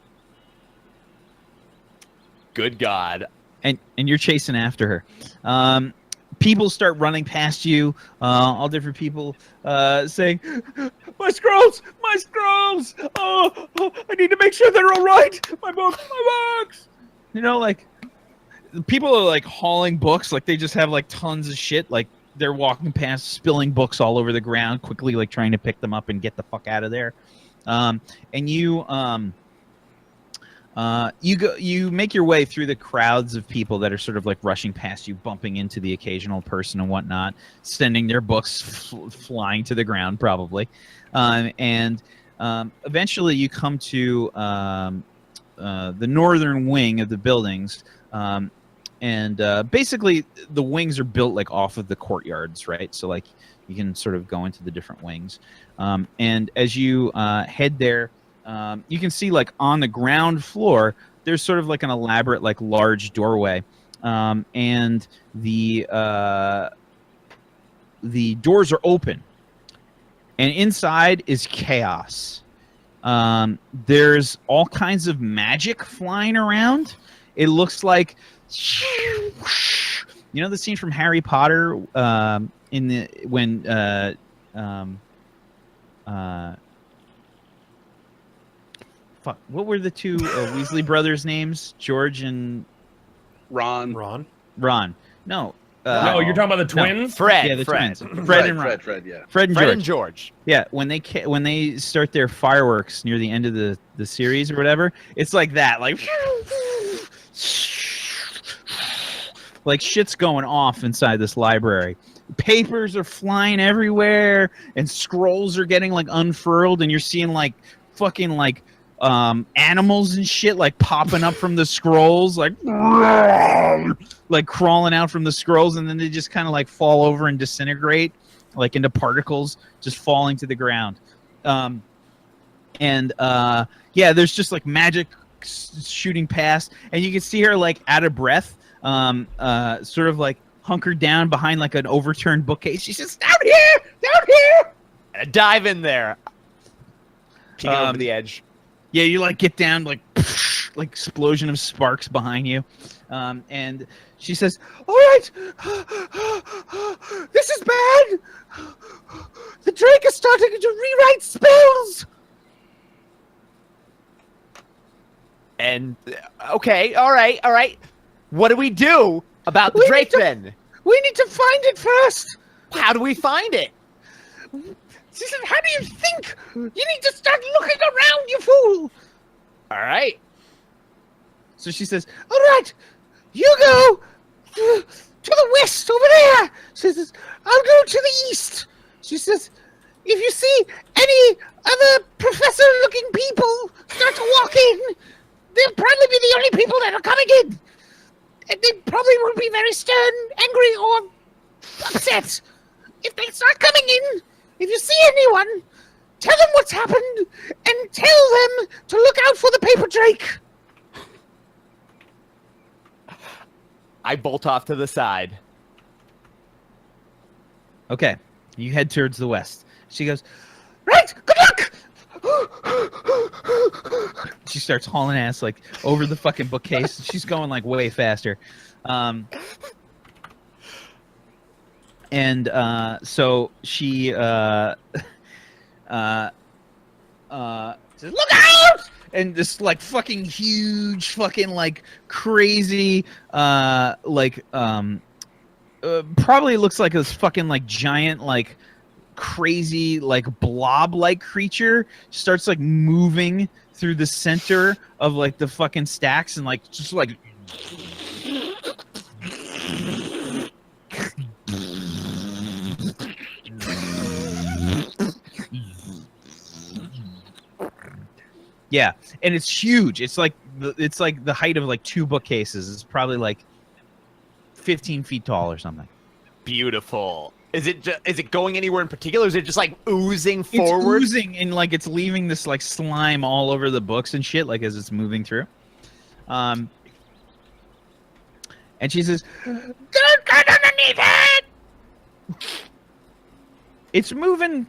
Good God. And you're chasing after her. People start running past you, all different people saying, "My scrolls! My scrolls! Oh, I need to make sure they're all right! My books! My books!" You know, like, people are, like, hauling books. Like, they just have, like, tons of shit. Like, they're walking past, spilling books all over the ground, quickly, like, trying to pick them up and get the fuck out of there. And you make your way through the crowds of people that are sort of like rushing past you, bumping into the occasional person and whatnot, sending their books flying to the ground probably, and eventually you come to the northern wing of the buildings, and basically the wings are built like off of the courtyards, right? So like you can sort of go into the different wings, and as you head there, you can see like on the ground floor, there's sort of like an elaborate, like large doorway, and the doors are open, and inside is chaos. There's all kinds of magic flying around. It looks like, you know, the scene from Harry Potter in the when fuck, what were the two Weasley brothers' names? George and Ron. Ron. No. No, you're talking about the twins? Fred. Yeah, the Fred. twins. Fred and Ron. Fred, yeah. Fred and Fred George. and George. Yeah, when they start their fireworks near the end of the series or whatever, it's like that, like shit's going off inside this library. Papers are flying everywhere, and scrolls are getting like unfurled, and you're seeing like fucking like animals and shit like popping up from the scrolls, like crawling out from the scrolls, and then they just kind of like fall over and disintegrate like into particles just falling to the ground. Yeah, there's just like magic shooting past, and you can see her like out of breath, sort of like hunkered down behind like an overturned bookcase. She says, down here. And dive in there. Peeking over the edge. Yeah, you like get down like explosion of sparks behind you, and she says, "All right, this is bad. The Drake is starting to rewrite spells." And okay, all right. What do we do about the Drake then? We need to find it first. How do we find it? She said, "How do you think? You need to start looking around, you fool." All right. So she says, "All right, you go to the west over there." She says, "I'll go to the east." She says, "If you see any other professor-looking people start to walk in, they'll probably be the only people that are coming in. And they probably won't be very stern, angry, or upset. If they start coming in, if you see anyone, tell them what's happened and tell them to look out for the paper drake." I bolt off to the side. Okay, you head towards the west. She goes, "Right, good luck!" She starts hauling ass like over the fucking bookcase. She's going like way faster. So she says, "Look out!" And this like fucking huge fucking like crazy probably looks like this fucking like giant like crazy like blob like creature starts like moving through the center of like the fucking stacks and like just like yeah, and it's huge. It's like the height of like two bookcases. It's probably like 15 feet tall or something. Beautiful. Is it going anywhere in particular? Is it just like oozing forward? It's oozing and like it's leaving this like slime all over the books and shit like as it's moving through. And she says, "Don't get underneath it." It's moving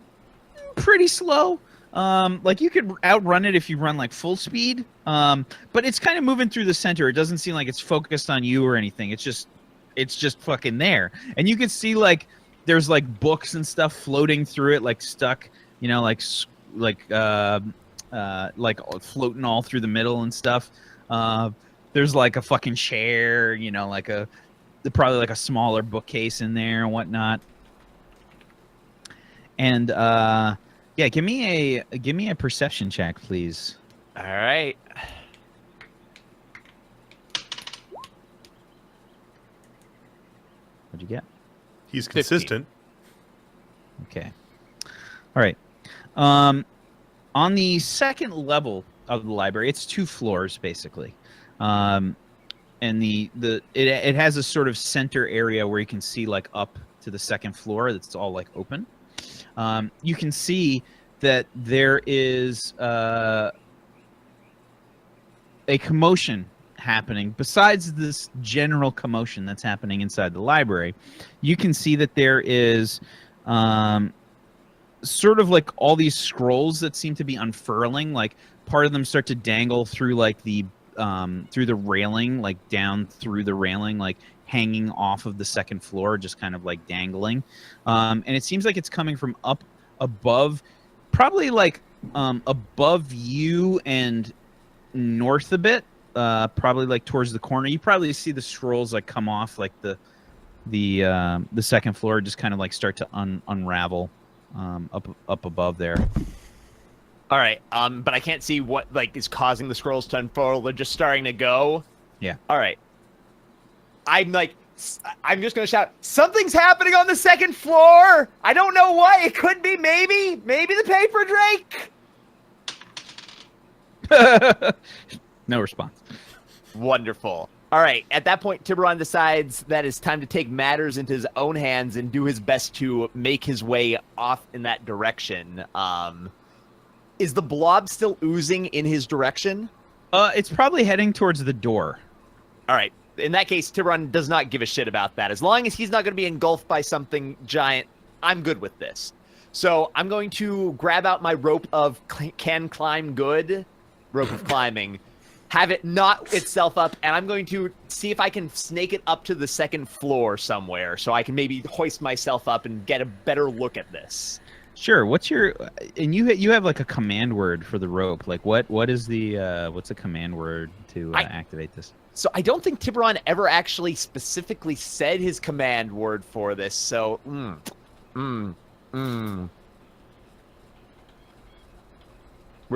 pretty slow. Like you could outrun it if you run like full speed. But it's kind of moving through the center. It doesn't seem like it's focused on you or anything. It's just fucking there. And you can see like there's like books and stuff floating through it, like stuck, you know, like floating all through the middle and stuff. There's like a fucking chair, you know, like probably like a smaller bookcase in there and whatnot. And yeah, give me a perception check, please. All right. What'd you get? He's consistent. 15. Okay. All right. On the second level of the library, it's 2 floors basically. And it has a sort of center area where you can see like up to the second floor that's all like open. You can see that there is a commotion happening. Besides this general commotion that's happening inside the library, you can see that there is sort of like all these scrolls that seem to be unfurling. Like part of them start to dangle through like the railing, like down through the railing, like hanging off of the second floor, just kind of like dangling. And it seems like it's coming from up above, probably like above you and north a bit, probably like towards the corner. You probably see the scrolls like come off like the second floor, just kind of like start to unravel up above there. All right. But I can't see what like is causing the scrolls to unfold. They're just starting to go. Yeah. All right. I'm just gonna shout, something's happening on the second floor. I don't know what. It could be maybe the paper Drake. No response. Wonderful. All right. At that point, Tiberon decides that it's time to take matters into his own hands and do his best to make his way off in that direction. Is the blob still oozing in his direction? It's probably heading towards the door. All right. In that case, Tiberon does not give a shit about that. As long as he's not going to be engulfed by something giant, I'm good with this. So I'm going to grab out my rope of can climb good, rope of climbing, have it knot itself up, and I'm going to see if I can snake it up to the second floor somewhere so I can maybe hoist myself up and get a better look at this. Sure. What's your and you have like a command word for the rope? Like what is the what's a command word to activate this? So I don't think Tiberon ever actually specifically said his command word for this. So we're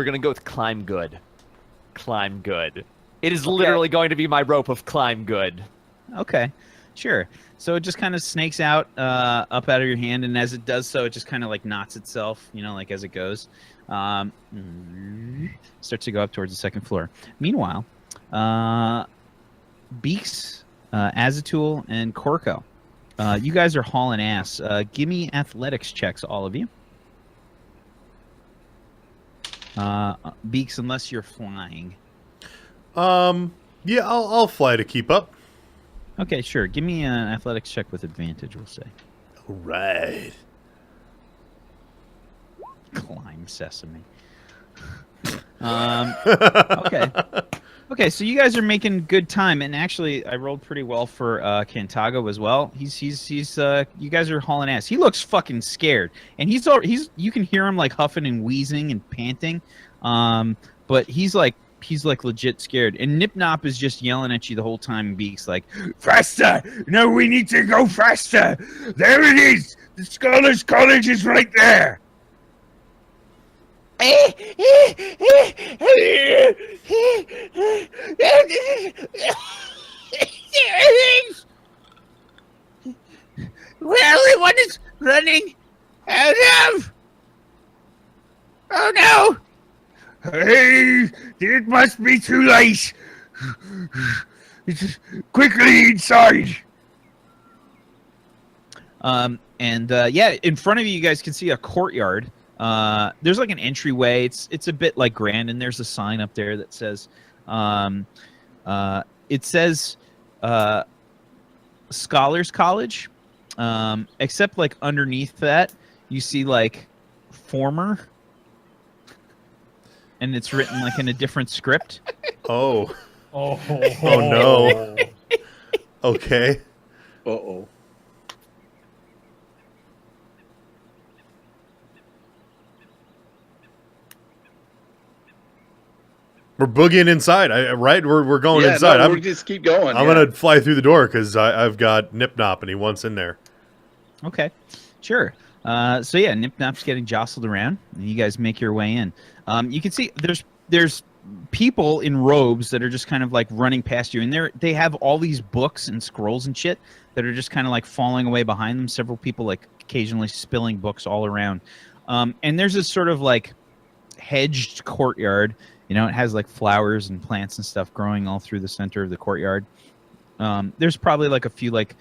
gonna go with climb good. Climb good. It is literally going to be my rope of climb good. Okay, sure. So it just kind of snakes out up out of your hand, and as it does so, it just kind of like knots itself, you know, like as it goes. Starts to go up towards the second floor. Meanwhile, Beaks, Azatool, and Corco, you guys are hauling ass. Give me athletics checks, all of you. Beaks, unless you're flying. Yeah, I'll fly to keep up. Okay, sure. Give me an athletics check with advantage, we'll say. All right. Climb sesame. Okay. Okay, so you guys are making good time, and actually, I rolled pretty well for Cantago as well. He's you guys are hauling ass. He looks fucking scared, and he's you can hear him like huffing and wheezing and panting, but he's like legit scared. And Nip Nop is just yelling at you the whole time. And Beaks like, Faster! No, we need to go faster! There it is! The Scholars College is right there! Where everyone is running out of... Oh no! Hey, it must be too late. Quickly inside. Yeah, in front of you, you guys can see a courtyard. There's like an entryway. It's a bit like grand, and there's a sign up there that says, Scholars College. Except like underneath that, you see like former. And it's written like in a different script. Oh. Oh no. Okay. Uh-oh. We're boogieing inside, right? We're going Yeah, inside. no, we'll just keep going. I'm gonna fly through the door because I've got Nip Nop and he wants in there. Okay, sure. So yeah, Nip Nop's getting jostled around, and you guys make your way in. You can see there's people in robes that are just kind of like running past you, and they have all these books and scrolls and shit that are just kind of like falling away behind them. Several people like occasionally spilling books all around. And there's this sort of like hedged courtyard. You know, it has like flowers and plants and stuff growing all through the center of the courtyard. There's probably like a few like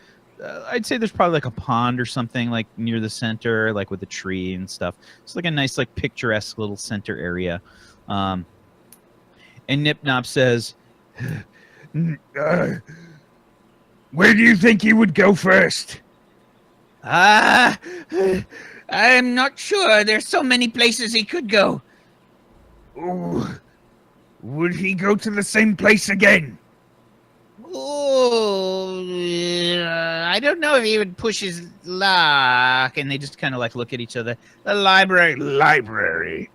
I'd say there's probably like a pond or something like near the center, like with a tree and stuff. It's like a nice, like picturesque little center area. And Nip Nop says, where do you think he would go first? I'm not sure. There's so many places he could go. Ooh. Would he go to the same place again? Oh, I don't know if he would push his luck. And they just kind of like look at each other. The library.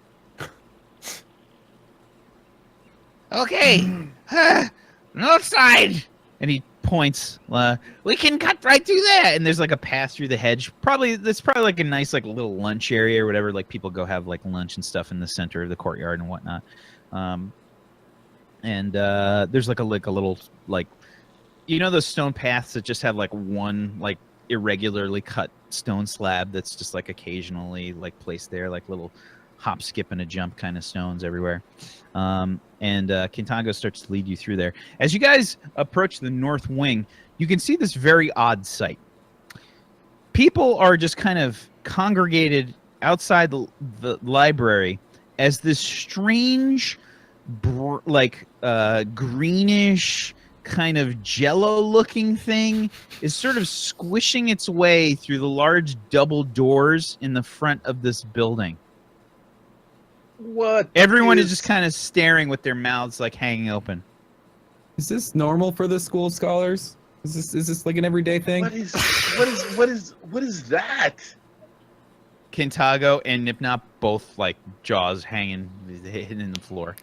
Okay, north side. And he points. We can cut right through there. And there's like a path through the hedge. There's probably like a nice like little lunch area or whatever. Like people go have like lunch and stuff in the center of the courtyard and whatnot. There's like a little like, you know, those stone paths that just have like one like irregularly cut stone slab that's just like occasionally like placed there, like little hop, skip, and a jump kind of stones everywhere. Kintago starts to lead you through there. As you guys approach the north wing, you can see this very odd sight. People are just kind of congregated outside the library as this strange, greenish kind of jello-looking thing is sort of squishing its way through the large double doors in the front of this building. What? Everyone is just kind of staring with their mouths like hanging open. Is this normal for the school scholars? Is this like an everyday thing? What is that? Kintago and Nipnop both like jaws hanging in the floor.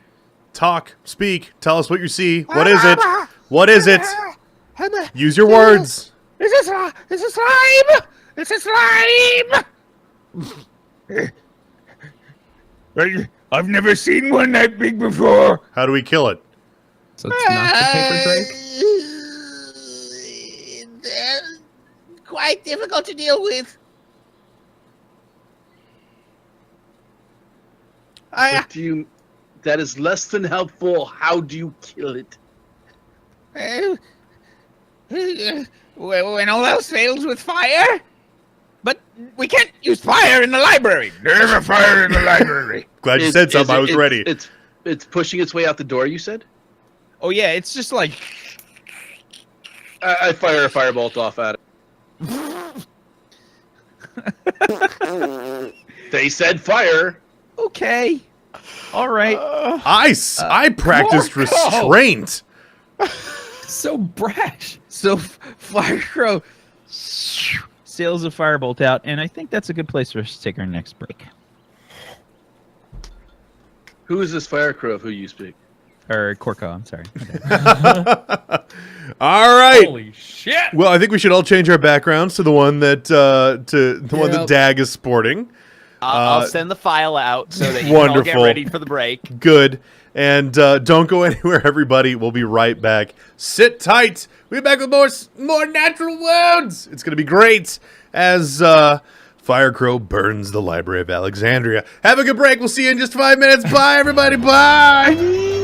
Talk, speak, tell us what you see. What is it? What is it? Use your words. It's a slime! It's a slime! I've never seen one that big before. How do we kill it? So it's not the paper drake? Quite difficult to deal with. What do you? That is less than helpful. How do you kill it? When all else fails with fire? But we can't use fire in the library. There's a fire in the library. Glad you said something. I was ready. It's pushing its way out the door. You said. Oh yeah, it's just like. I fire a firebolt off at it. They said fire. Okay. All right. I practiced restraint. So brash. So Firecrow sails a firebolt out, and I think that's a good place for us to take our next break. Who is this Firecrow of who you speak? Or Corco, I'm sorry. Okay. All right. Holy shit! Well, I think we should all change our backgrounds to the one that one that Dag is sporting. I'll send the file out so that you wonderful. can all get ready for the break. Good. And don't go anywhere, everybody. We'll be right back. Sit tight. We'll be back with more natural wounds. It's going to be great as Firecrow burns the Library of Alexandria. Have a good break. We'll see you in just 5 minutes. Bye, everybody. Bye.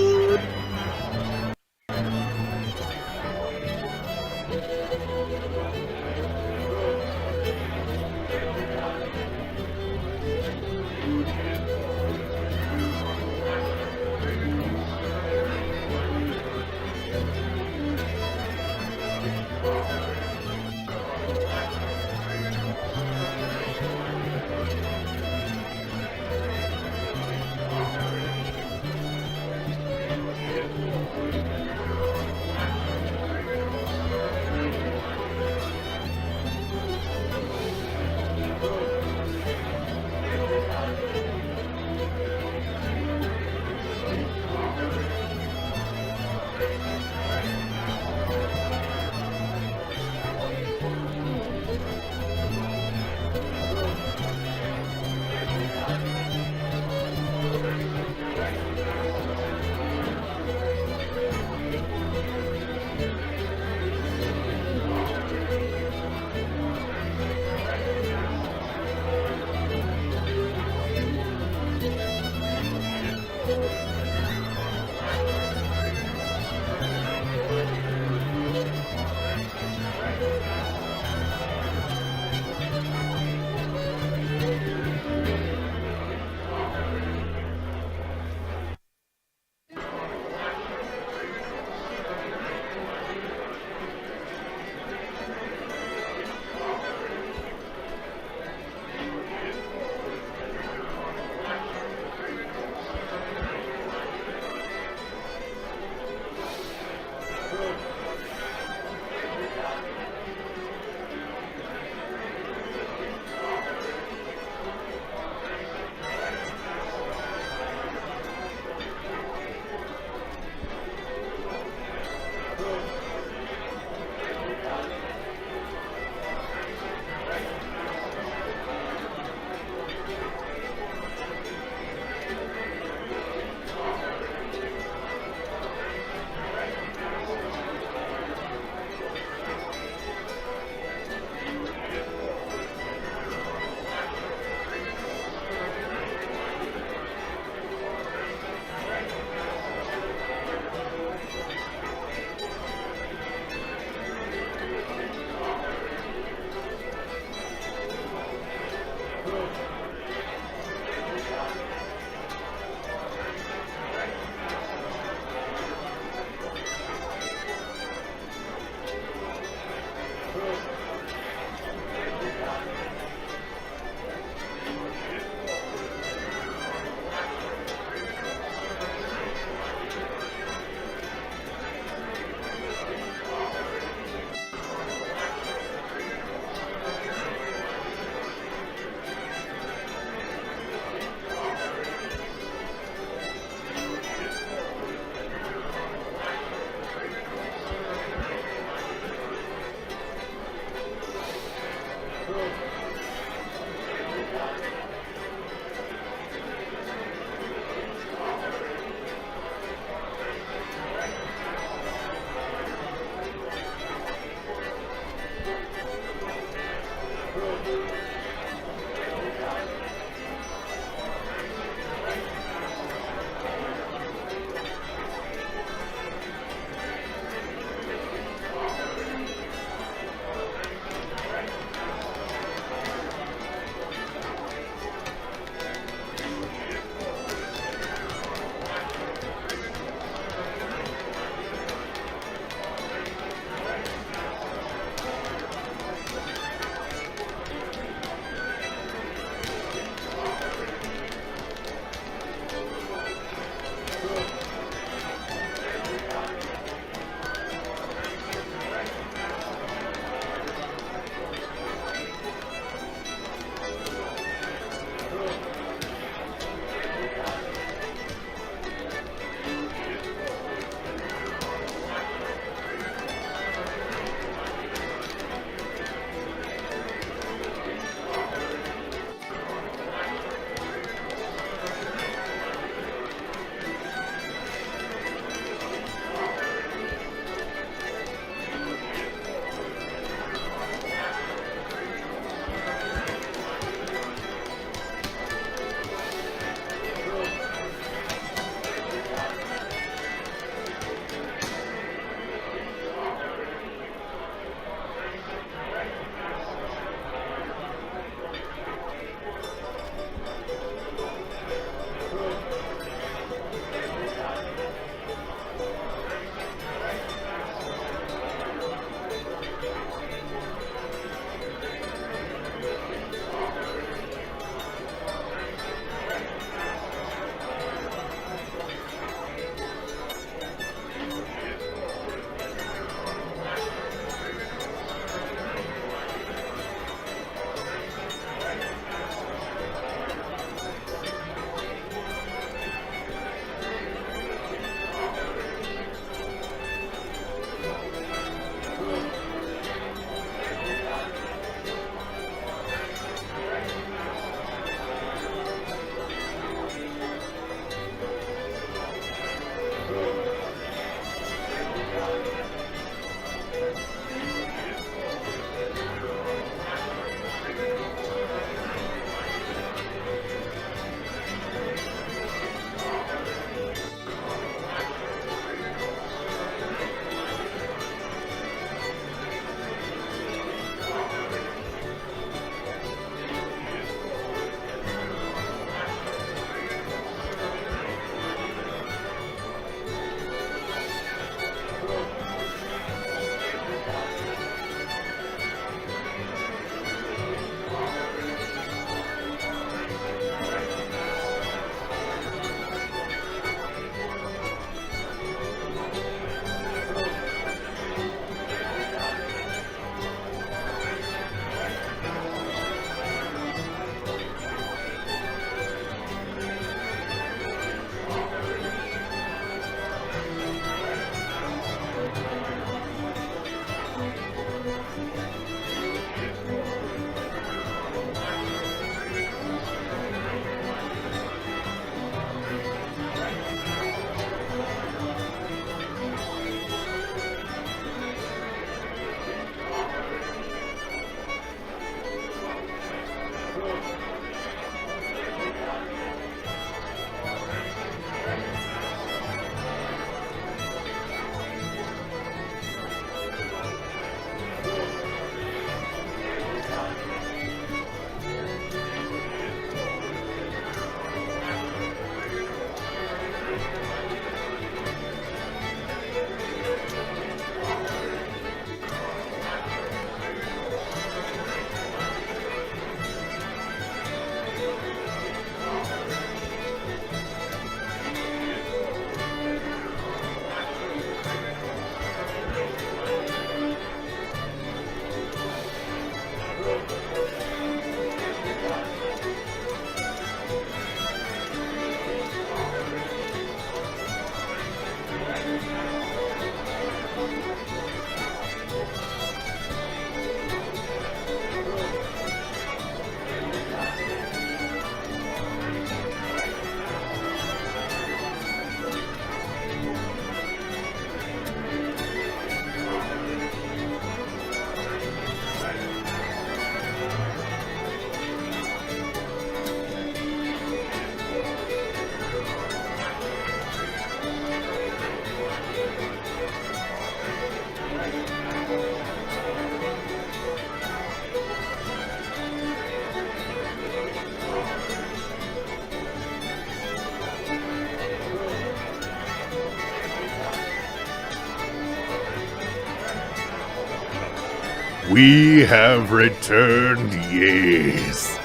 We have returned, yes.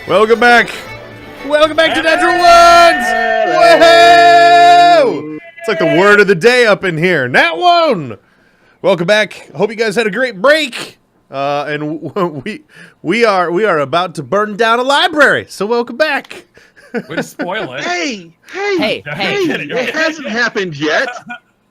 Welcome back. Welcome back to Natural Ones. Whoa! It's like the word of the day up in here. Nat One. Welcome back. Hope you guys had a great break. And we are about to burn down a library. So welcome back. Way to spoil it. Hey, It hasn't happened yet.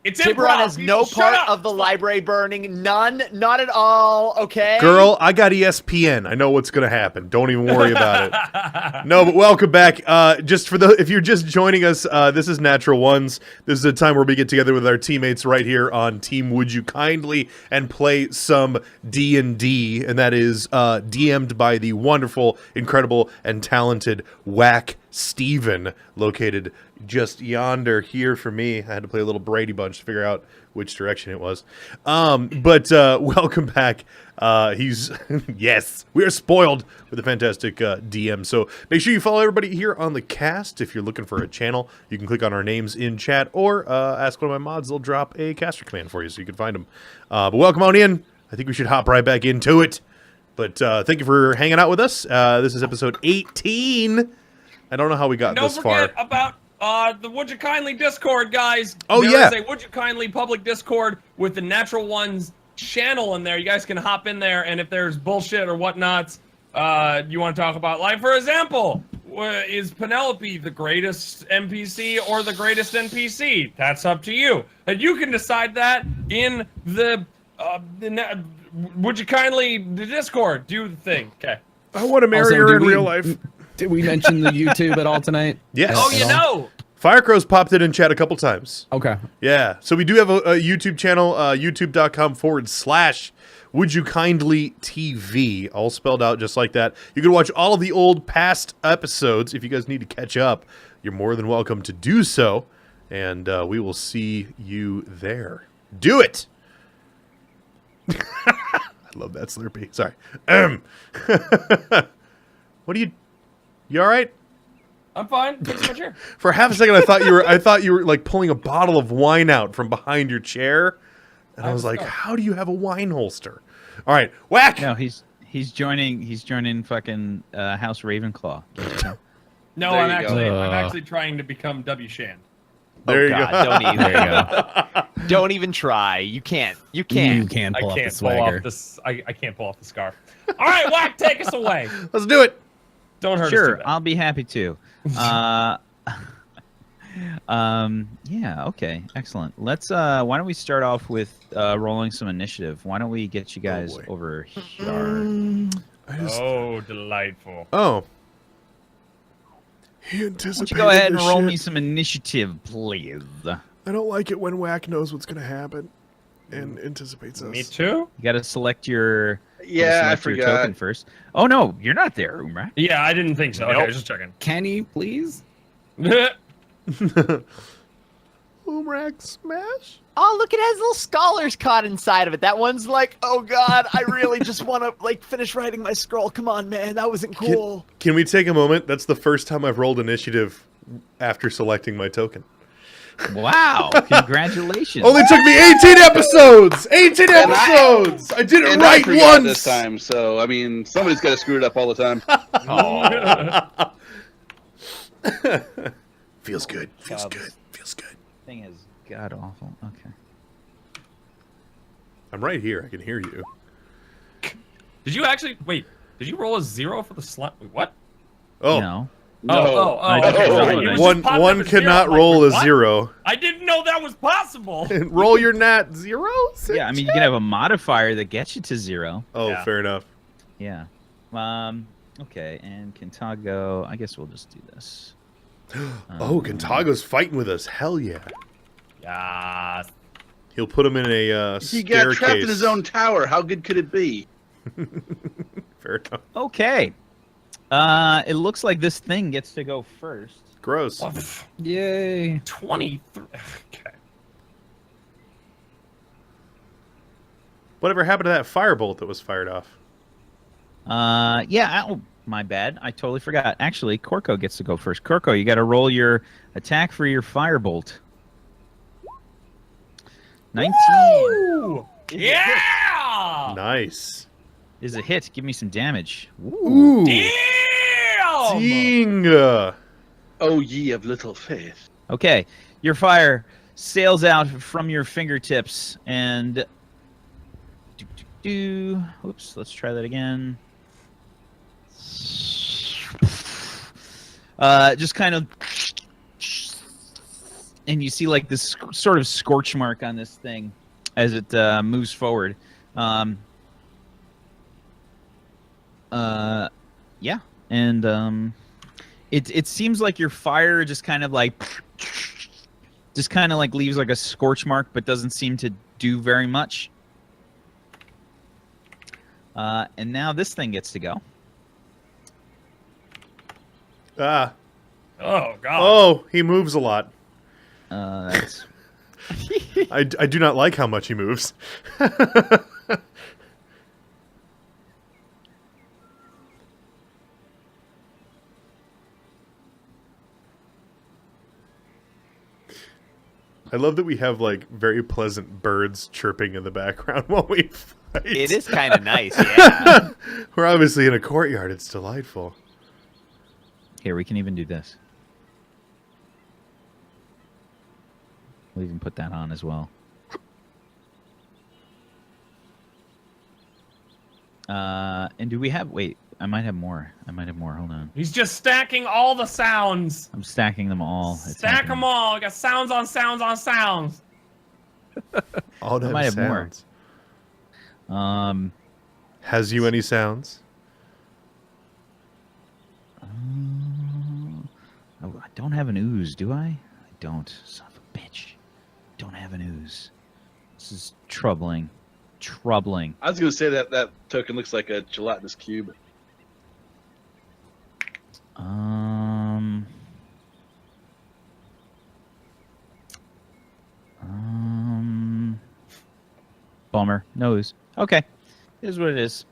It's Tiberon improv. has no Shut part up. of the library burning. None. Not at all. Okay. Girl, I got ESPN. I know what's going to happen. Don't even worry about it. No, but welcome back. If you're just joining us, this is Natural Ones. This is a time where we get together with our teammates right here on Team Would You Kindly and play some D&D, and that is DM'd by the wonderful, incredible, and talented Whack Steven, located just yonder here for me. I had to play a little Brady Bunch to figure out which direction it was. But welcome back. Yes, we are spoiled with a fantastic DM. So make sure you follow everybody here on the cast. If you're looking for a channel, you can click on our names in chat or ask one of my mods. They'll drop a caster command for you so you can find them. But welcome on in. I think we should hop right back into it. But thank you for hanging out with us. This is episode 18. I don't know how we got this far. Don't forget about the Would You Kindly Discord, guys. Oh, There yeah. is a Would You Kindly public Discord with the Natural Ones channel in there. You guys can hop in there, and if there's bullshit or whatnots you want to talk about, like, for example, is Penelope the greatest NPC or the greatest NPC? That's up to you. And you can decide that in the Would You Kindly Discord. Do the thing. Okay. I want to marry Also, her did in we- real life. Did we mention the YouTube at all tonight? Yes. Oh, At you all? know. Firecrow's popped it in chat a couple times. Okay. Yeah. So we do have a YouTube channel, youtube.com/Would You Kindly TV, all spelled out just like that. You can watch all of the old past episodes. If you guys need to catch up, you're more than welcome to do so. And we will see you there. Do it! I love that Slurpee. Sorry. What are you... You all right? I'm fine. Thanks so much here. For half a second, I thought you were like pulling a bottle of wine out from behind your chair, and I was like, "How do you have a wine holster?" All right, Whack. No, he's joining fucking House Ravenclaw. No, There I'm you actually trying to become W. Shan. There you God, go. Don't even. There you go. Don't even try. You can't. You You can't. can I pull up the can't pull off swagger. this. I can't pull off the scarf. All right, Whack, take us away. Let's do it. Don't hurt us. Sure, too bad. I'll be happy to. Yeah, okay, excellent. Let's why don't we start off with rolling some initiative? Why don't we get you guys boy. over here? Oh, delightful. Oh. He Why anticipated don't you go ahead and this roll shit. me some initiative, please? I don't like it when Whack knows what's going to happen and anticipates us. Me too. You got to select your Yeah, I select your forgot. token first. Oh no, you're not there, Umra. Yeah, I didn't think so. Okay, Nope. I was just checking. Kenny, please. Umrak smash. Oh, look! It has little scholars caught inside of it. That one's like, oh God, I really just want to like finish writing my scroll. Come on, man, that wasn't cool. Can we take a moment? That's the first time I've rolled initiative after selecting my token. Wow, congratulations. Only took me 18 episodes. 18 And episodes. I did it And I right forgot once. this time, so I mean, somebody's got to screw it up all the time. Feels good. Feels good. Feels good. Thing is god awful. Okay. I'm right here. I can hear you. Did you actually wait? Did you roll a 0 for the slot? What? Oh, No. Oh, I okay. didn't Sorry. roll You it. just one popped up one as 0. cannot I'm like, roll a what? 0. I didn't know that was possible. Roll your nat 0. Yeah, I mean you can have a modifier that gets you to 0. Oh, Yeah. fair enough. Yeah. Okay, and Kintago, I guess we'll just do this. Oh, Kintago's fighting with us. Hell yeah. Yeah. He'll put him in a He got staircase. trapped in his own tower. How good could it be? Fair enough. Okay. It looks like this thing gets to go first. Gross. Yay. 23. Okay. Whatever happened to that firebolt that was fired off? Yeah, oh, my bad. I totally forgot. Actually, Corco gets to go first. Corco, you got to roll your attack for your firebolt. 19. Ooh. Yeah. Nice. is a hit. Give me some damage. Ooh. Ooh. Damn! Ding. Oh, ye of little faith. Okay, your fire sails out from your fingertips and oops, let's try that again. Just kind of, and you see like this sort of scorch mark on this thing as it moves forward. Yeah, and it seems like your fire just kind of like leaves like a scorch mark, but doesn't seem to do very much. And now this thing gets to go. Ah. Oh god. Oh, he moves a lot. That's I do not like how much he moves. I love that we have like very pleasant birds chirping in the background while we fight. It is kind of nice, yeah. We're obviously in a courtyard. It's delightful. here. We can even do this. We'll even put that on as well. And do we have? Wait, I might have more. Hold on. He's just stacking all the sounds. I'm stacking them all. It's Stack them happening. all. We got sounds on sounds on sounds. All I that might have more. sounds. Has you any sounds? I don't have an ooze, do I? I don't. Son of a bitch. Don't have an ooze. This is troubling. Troubling. I was going to say that token looks like a gelatinous cube. Bummer. No ooze. Okay. Here's what it is.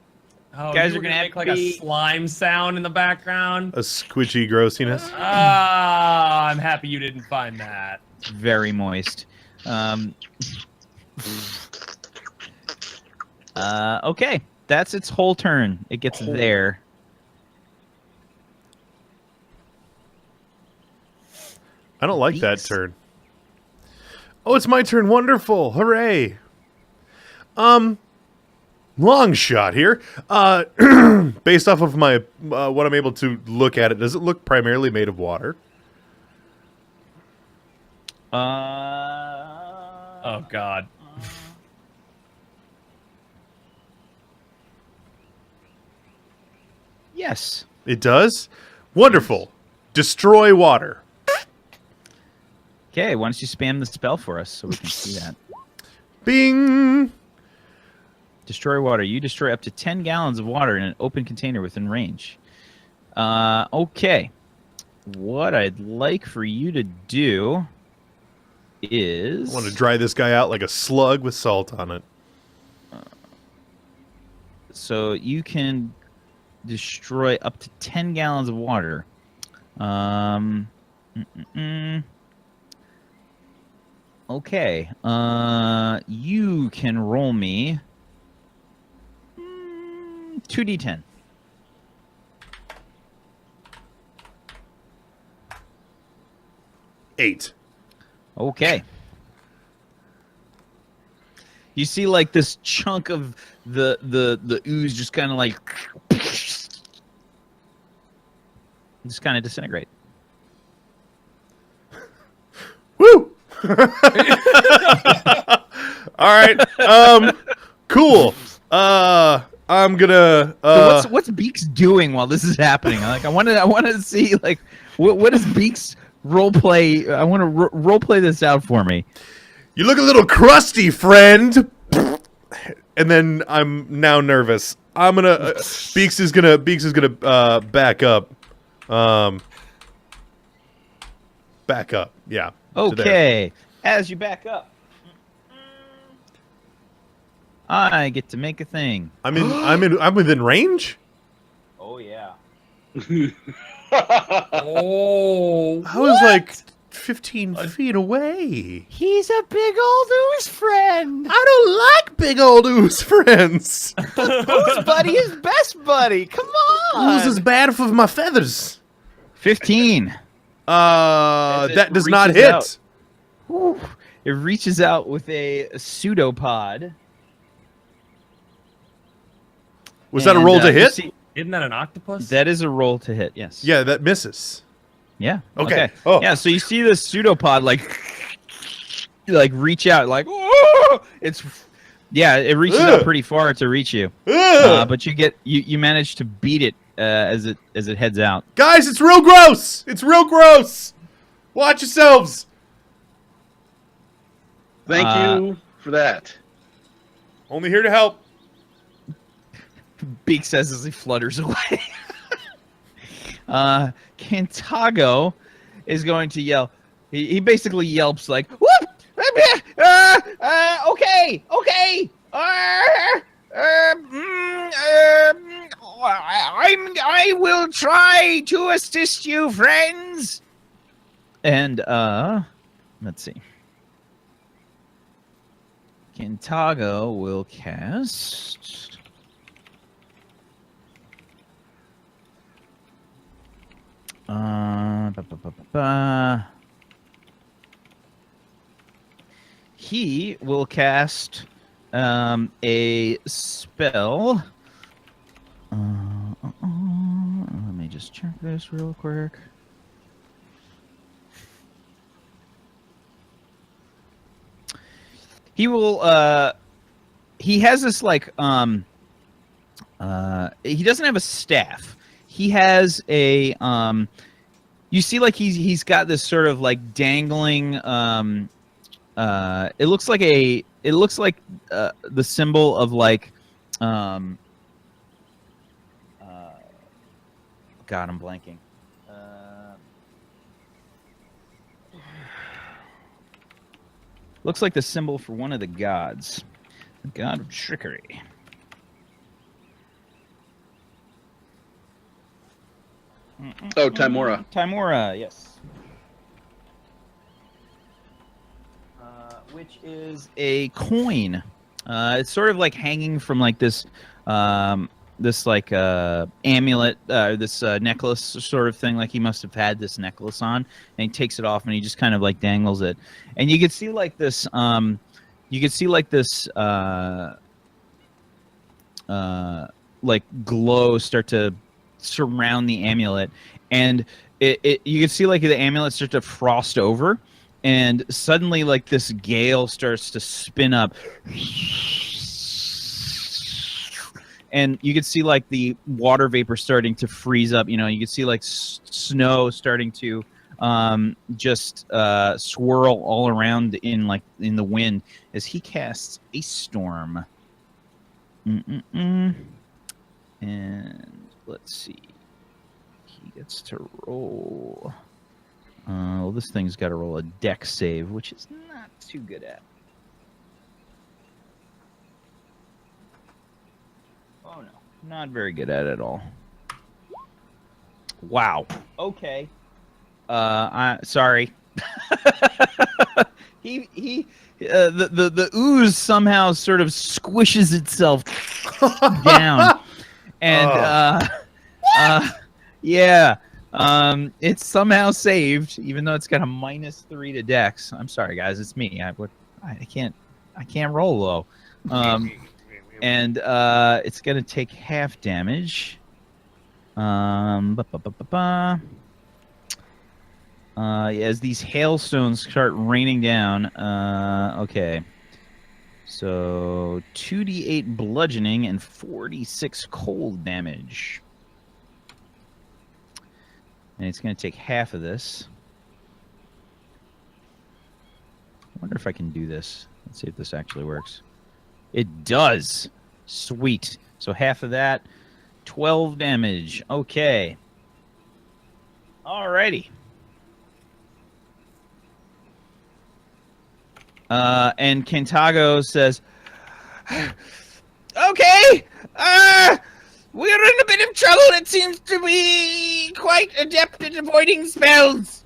Oh, Guys you are were gonna have make to like be- a slime sound in the background. A squidgy grossiness? Ah, I'm happy you didn't find that. Very moist. Okay. That's its whole turn. It gets there. I don't like that Beaks. turn. Oh, it's my turn. Wonderful. Hooray. Long shot here. Based off of my what I'm able to look at it, does it look primarily made of water? Oh god. Yes. It does? Wonderful. Destroy water. Okay, why don't you spam the spell for us so we can see that? Bing! Destroy water. You destroy up to 10 gallons of water in an open container within range. Okay. What I'd like for you to do is... I want to dry this guy out like a slug with salt on it. So you can destroy up to 10 gallons of water. Okay. You can roll me 2d10. Eight. Okay. You see like this chunk of the ooze just kind of like just kind of disintegrate. Woo! All right. Cool. I'm gonna. So what's Beaks doing while this is happening? Like I want to see like what is Beaks role play? I want to role play this out for me. You look a little crusty, friend. And then I'm now nervous. I'm gonna. Beaks is gonna back up. Back up. Yeah. to there. Okay. As you back up, I get to make a thing. I'm within range. Oh yeah. Oh. I was like 15 feet away. He's a big old ooze friend. I don't like big old ooze friends. Ooze buddy is best buddy. Come on. Ooze is bad for my feathers. 15. That it does not reaches hit. out. Whew. It reaches out with a pseudopod. Was that a roll to you hit? see- Isn't that an octopus? that is a roll to hit, yes. Yeah, that misses. Yeah. Okay. Oh. Yeah, so you see the pseudopod like reach out, like, whoa! It reaches out Ugh. pretty far to reach you. Ugh. But you manage to beat it as it heads out. Guys, it's real gross. It's real gross. Watch yourselves. Thank you for that. Only here to help. Beak says as he flutters away. Cantago is going to yell. He basically yelps like, "Whoop! Okay. I will try to assist you, friends." And let's see. Cantago will cast. He will cast a spell. Let me just check this real quick. He will. He has this like. He doesn't have a staff. He has a. You see, like he's got this sort of like dangling. It looks like the symbol of like. God, I'm blanking. Looks like the symbol for one of the gods, the god of trickery. Oh, Timora. Timora, yes. Which is a coin. It's sort of like hanging from like this, this like amulet, this necklace sort of thing. Like he must have had this necklace on, and he takes it off and he just kind of like dangles it, and you can see like this. Like glow start to surround the amulet, and you can see like the amulet start to frost over, and suddenly like this gale starts to spin up, and you can see like the water vapor starting to freeze up. You know, you can see like snow starting to just swirl all around in the wind as he casts a storm. And let's see. He gets to roll. Well, this thing's got to roll a dex save, which is not too good at. Oh, no. Not very good at all. Wow. Okay. Sorry. The ooze somehow sort of squishes itself down. And yeah, it's somehow saved, even though it's got a -3 to Dex. I'm sorry, guys, it's me. I can't roll low. And it's gonna take half damage. As these hailstones start raining down. Okay. So 2d8 bludgeoning and 46 cold damage. And it's going to take half of this. I wonder if I can do this. Let's see if this actually works. It does. Sweet. So half of that, 12 damage. Okay. Alrighty. And Cantago says, "Okay, we're in a bit of trouble. It seems to be quite adept at avoiding spells."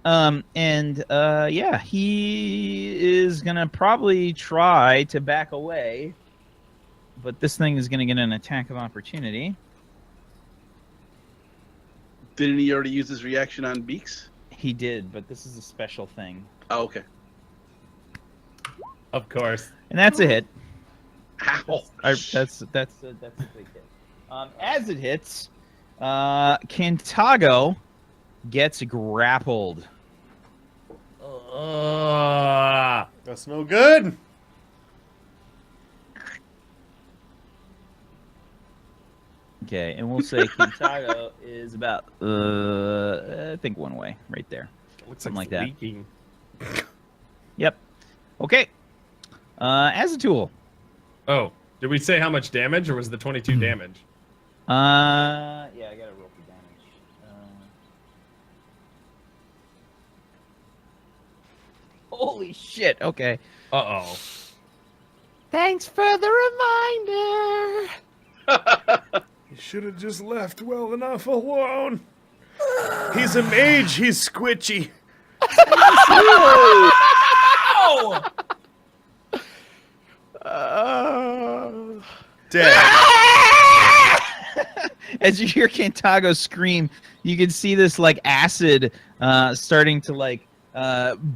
Yeah, he is gonna probably try to back away, but this thing is gonna get an attack of opportunity. Didn't he already use his reaction on Beaks? He did, but this is a special thing, Oh, okay. Of course. and that's a hit. Ow. That's a big hit. As it hits, Kintago gets grappled. That's no good. Okay, and we'll say Kintago is about, I think one way, right there. Looks Something like it's that. leaking. Yep. Okay. As a tool. Oh, did we say how much damage, or was the 22 damage? Yeah, I gotta roll for damage. Holy shit, okay. Uh-oh. Thanks for the reminder. You should have just left well enough alone. He's a mage. He's squitchy. Dead. As you hear Kintago scream, you can see this like acid starting to like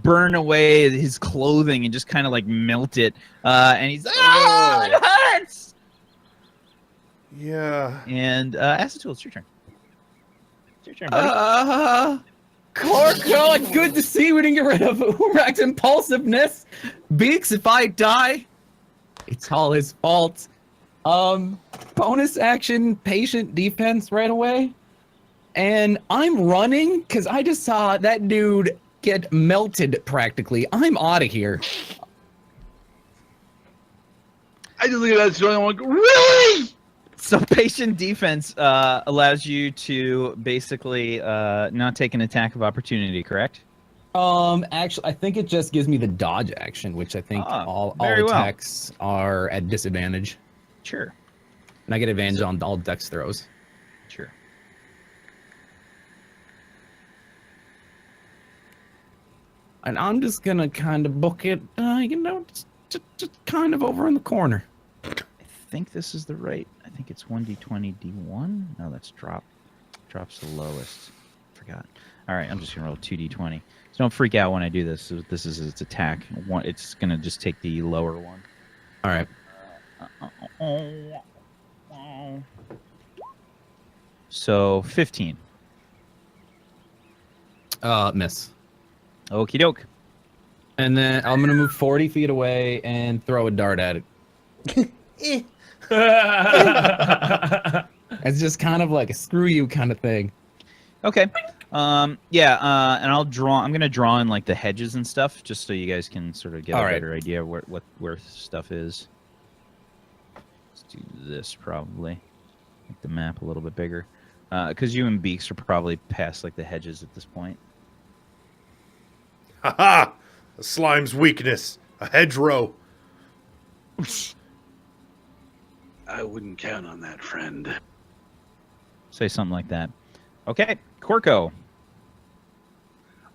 burn away his clothing and just kind of like melt it. And he's it hurts. Yeah. And Acetul, it's your turn. It's your turn, buddy. Corco, good to see we didn't get rid of Umrak's impulsiveness. Beaks, if I die, it's all his fault. Bonus action, patient defense right away. And I'm running because I just saw that dude get melted practically. I'm out of here. I just look at that story and I'm like, really? So patient defense allows you to basically not take an attack of opportunity, correct? Actually, I think it just gives me the dodge action, which I think all very well. attacks are at disadvantage. Sure. And I get advantage on all dex throws. Sure. And I'm just gonna kind of book it, just kind of over in the corner. I think this is the right. I think it's 1d20 d1. No, that's drop. Drops the lowest. Forgot. All right, I'm just gonna roll 2d20. So don't freak out when I do this. This is its attack. It's gonna just take the lower one. All right. So 15. Miss. Okie doke. And then I'm gonna move 40 feet away and throw a dart at it. It's just kind of like a screw you kind of thing. Okay. Yeah. And I'm gonna draw in like the hedges and stuff, just so you guys can sort of get a better idea where stuff is. Let's do this probably. Make the map a little bit bigger, because you and Beaks are probably past like the hedges at this point. Ha-ha! A slime's weakness. A hedgerow. I wouldn't count on that, friend. Say something like that. Okay, Corco.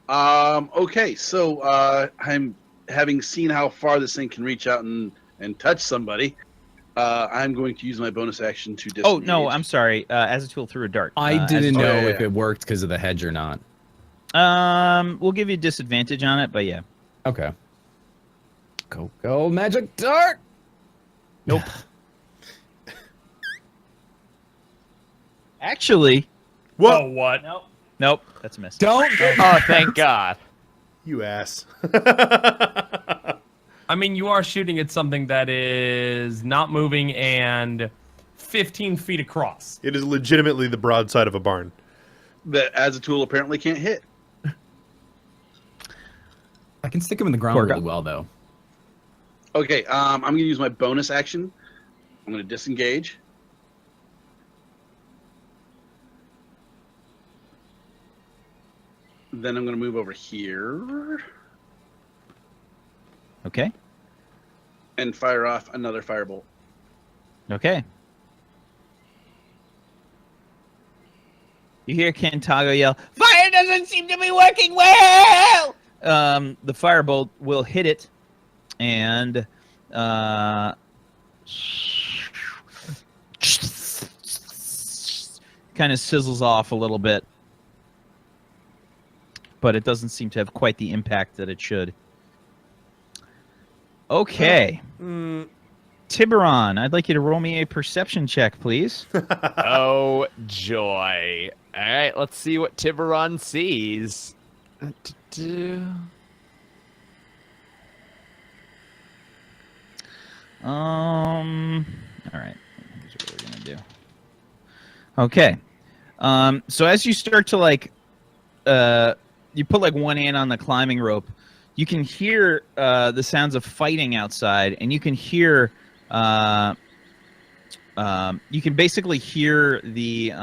Okay, so I'm having seen how far this thing can reach out and touch somebody. I'm going to use my bonus action to disengage. Oh no, I'm sorry. As a tool, threw a dart. I didn't know yeah, if yeah. it worked because of the hedge or not. We'll give you disadvantage on it, but yeah. Okay. Go magic dart. Nope. Actually, What? Oh, what? nope. That's a miss. Don't. Oh, thank God. You ass. I mean, you are shooting at something that is not moving and 15 feet across. It is legitimately the broadside of a barn. That as a tool apparently can't hit. I can stick him in the ground really well though. Okay, I'm going to use my bonus action. I'm going to disengage. Then I'm going to move over here Okay. and fire off another firebolt. Okay. You hear Cantago yell, "Fire doesn't seem to be working well!" The firebolt will hit it, and kind of sizzles off a little bit. But it doesn't seem to have quite the impact that it should. Okay. Tiberon, I'd like you to roll me a perception check, please. Oh, joy. All right, let's see what Tiberon sees. All right. Here's what we're gonna do. Okay. So as you start to you put like one hand on the climbing rope, you can hear the sounds of fighting outside, and you can hear you can basically hear the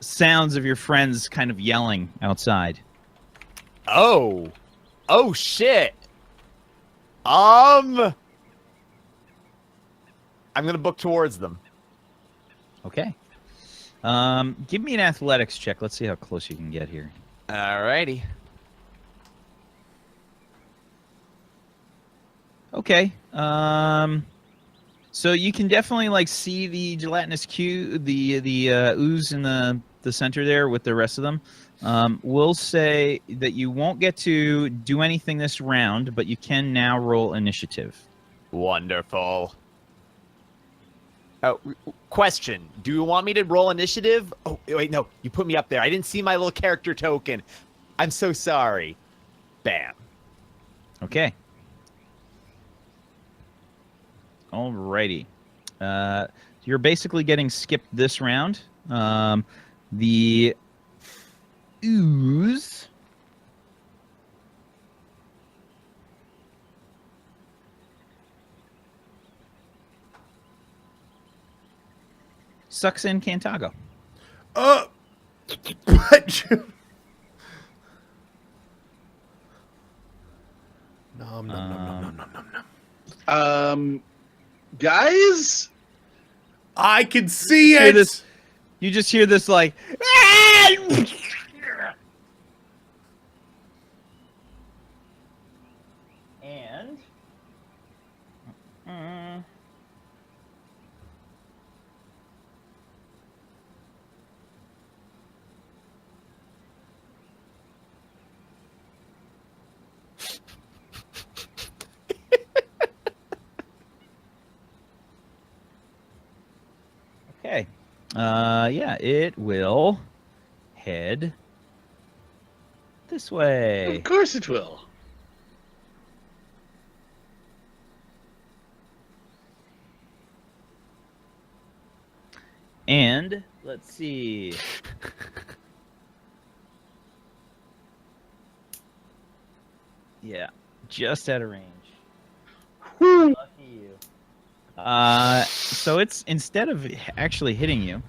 sounds of your friends kind of yelling outside. Oh shit. I'm gonna book towards them. Okay. Give me an athletics check. Let's see how close you can get here. Alrighty. Okay. So you can definitely like see the gelatinous the ooze in the center there with the rest of them. We'll say that you won't get to do anything this round, but you can now roll initiative. Wonderful. Oh, question. Do you want me to roll initiative? Oh, wait, no. You put me up there. I didn't see my little character token. I'm so sorry. Bam. Okay. Alrighty. You're basically getting skipped this round. The ooze sucks in Cantago. What? Nom, nom, nom, nom, nom, nom, nom. Guys, I can see Hear it. this? You just hear this like and okay. Yeah, it will head this way. of course it will. And let's see. Yeah, just out of range. Lucky you. So it's instead of actually hitting you,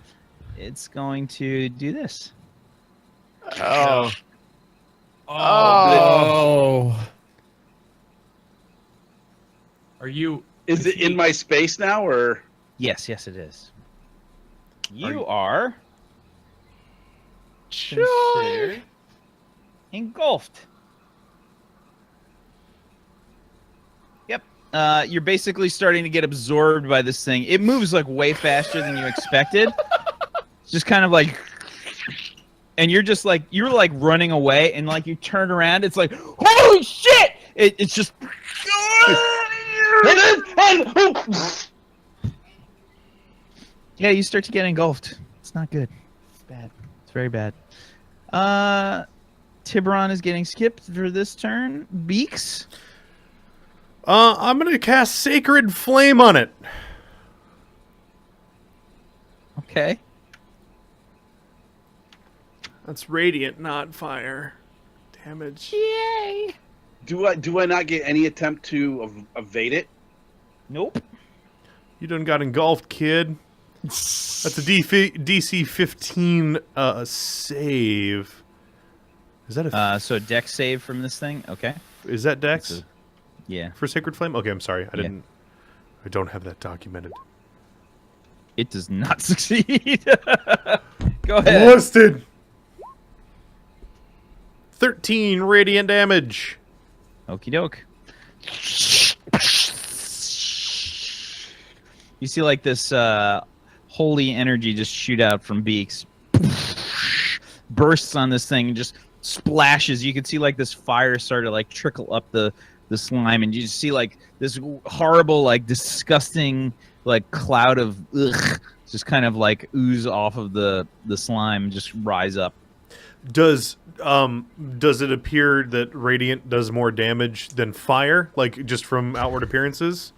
it's going to do this. Oh. Oh. Are you? Is it in my space now, or? Yes, it is. You are Sure. considered engulfed. Yep. You're basically starting to get absorbed by this thing. It moves like way faster than you expected. It's just kind of like, and you're just like, you're like running away, and like you turn around, it's like, holy shit! It's just. Yeah, you start to get engulfed. It's not good. It's bad. It's very bad. Tiberon is getting skipped for this turn. Beaks. I'm gonna cast Sacred Flame on it. Okay. That's radiant, not fire damage. Yay. Do I not get any attempt to evade it? Nope. You done got engulfed, kid. That's a DC 15 save. Is that a So dex save from this thing. Okay. is that Dex Yeah. for Sacred Flame? Okay, I'm sorry. I don't have that documented. It does not succeed. Go ahead. Busted. 13 radiant damage. Okie doke. You see like this holy energy just shoot out from Beaks. Bursts on this thing and just splashes. You can see like this fire start to like trickle up the slime, and you just see like this horrible, like disgusting, like cloud of ugh, just kind of like ooze off of the slime, just rise up. Does it appear that radiant does more damage than fire, like just from outward appearances?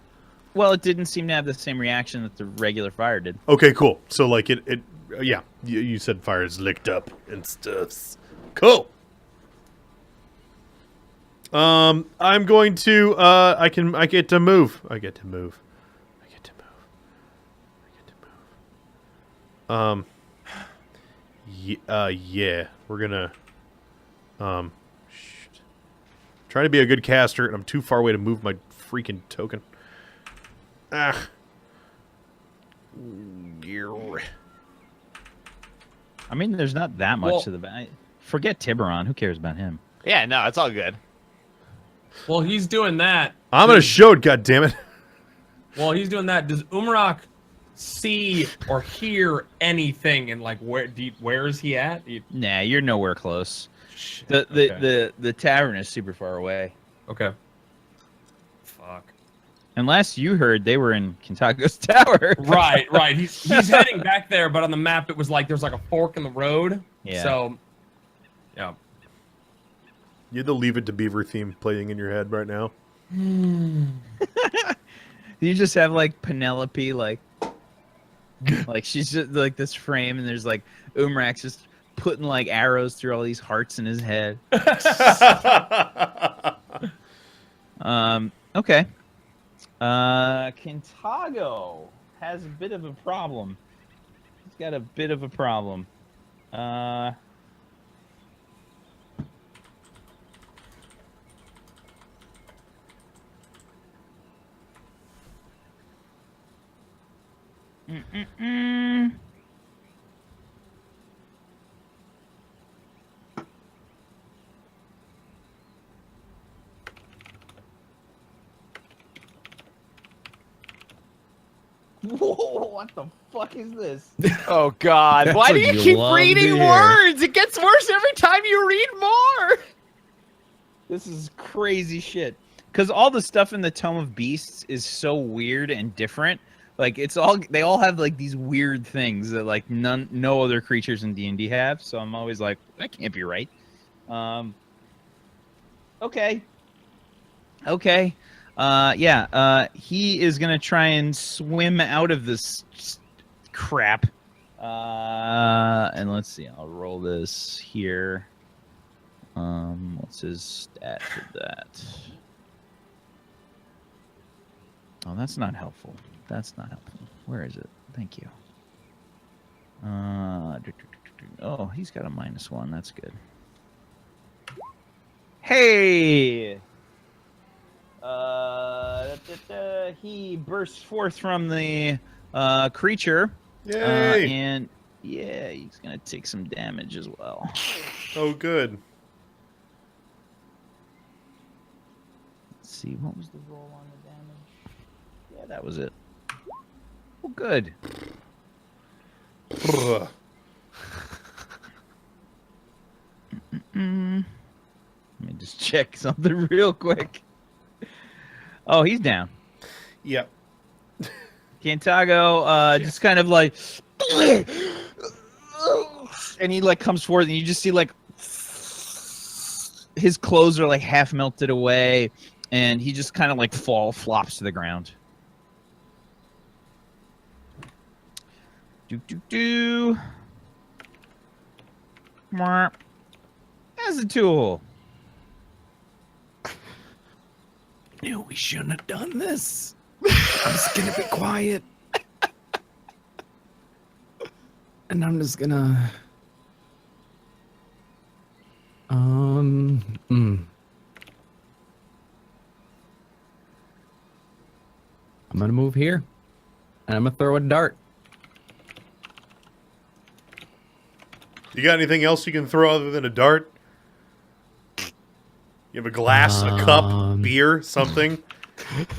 Well, it didn't seem to have the same reaction that the regular fire did. Okay, cool. So like it yeah, you said fire is licked up and stuff. Cool. I'm going to I get to move. Yeah, we're gonna trying to be a good caster, and I'm too far away to move my freaking token. Ah. I mean, there's not that much to the back. Forget Tiberon. Who cares about him? Yeah, no, it's all good. Well, he's doing that. I'm gonna show it, goddammit. While he's doing that, does Umrak see or hear anything? And like, where is he at? Nah, you're nowhere close. Shit, The tavern is super far away. Okay. Fuck. And last you heard, they were in Kintago's tower. Right. He's heading back there, but on the map it was like there's like a fork in the road. Yeah. So, yeah. You had the Leave It to Beaver theme playing in your head right now. You just have like Penelope, like she's just like this frame, and there's like Umrak's just putting like arrows through all these hearts in his head. Okay. Kintago has a bit of a problem. He's got a bit of a problem. Whoa, what the fuck is this? Oh God! That's Why do what you you keep love reading to hear. words? It gets worse every time you read more. This is crazy shit. Because all the stuff in the Tome of Beasts is so weird and different. Like they all have like these weird things that like no other creatures in D&D have. So I'm always like, that can't be right. Okay. He is gonna try and swim out of this crap. And let's see. I'll roll this here. What's his stat for that? Oh, that's not helpful. Where is it? Thank you. Oh, he's got a -1. That's good. Hey! He bursts forth from the creature. Yay! And yeah, he's gonna take some damage as well. Oh, good. Let's see, what was the roll on the damage? Yeah, that was it. Oh, good. Ugh. Let me just check something real quick. Oh, he's down. Yep. Kintago just kind of like, and he like comes forward, and you just see like his clothes are like half melted away, and he just kind of like flops to the ground. As a tool. Knew we shouldn't have done this. I'm just gonna be quiet. And I'm just gonna I'm gonna move here. And I'm gonna throw a dart. You got anything else you can throw other than a dart? You have a glass, a cup, beer, something?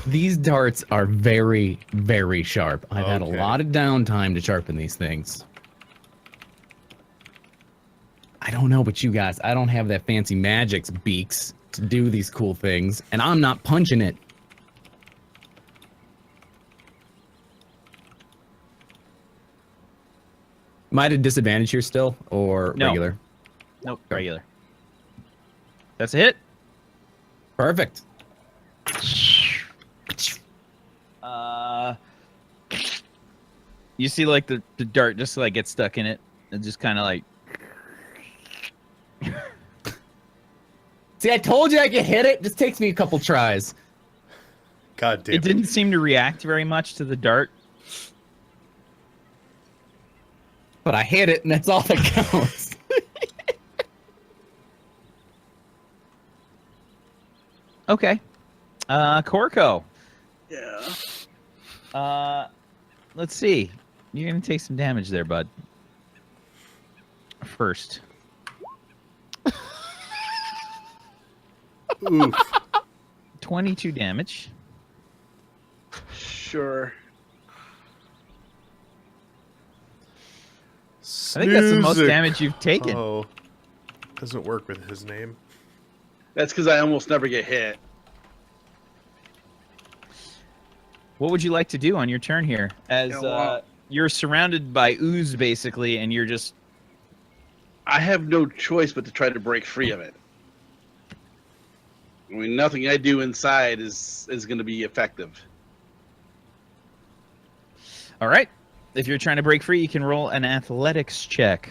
These darts are very, very sharp. I've had a Okay. lot of downtime to sharpen these things. I don't know about you guys. I don't have that fancy magic's beaks to do these cool things, and I'm not punching it. Am I at a disadvantage here still, or No. regular? Nope, regular. That's a hit. Perfect. You see, like the dart just like gets stuck in it, and just kind of like. See, I told you I could hit it. Just takes me a couple tries. God damn It didn't seem to react very much to the dart. But I hit it, and that's all that counts. Okay. Corco. Yeah. Let's see. You're gonna take some damage there, bud. First. Oof. 22 damage. Sure. I think that's the most Snooze. damage you've taken. Oh. Doesn't work with his name. That's because I almost never get hit. What would you like to do on your turn here? As Yeah, well- you're surrounded by ooze, basically, and you're just... I have no choice but to try to break free of it. I mean, nothing I do inside is going to be effective. All right. If you're trying to break free, you can roll an athletics check.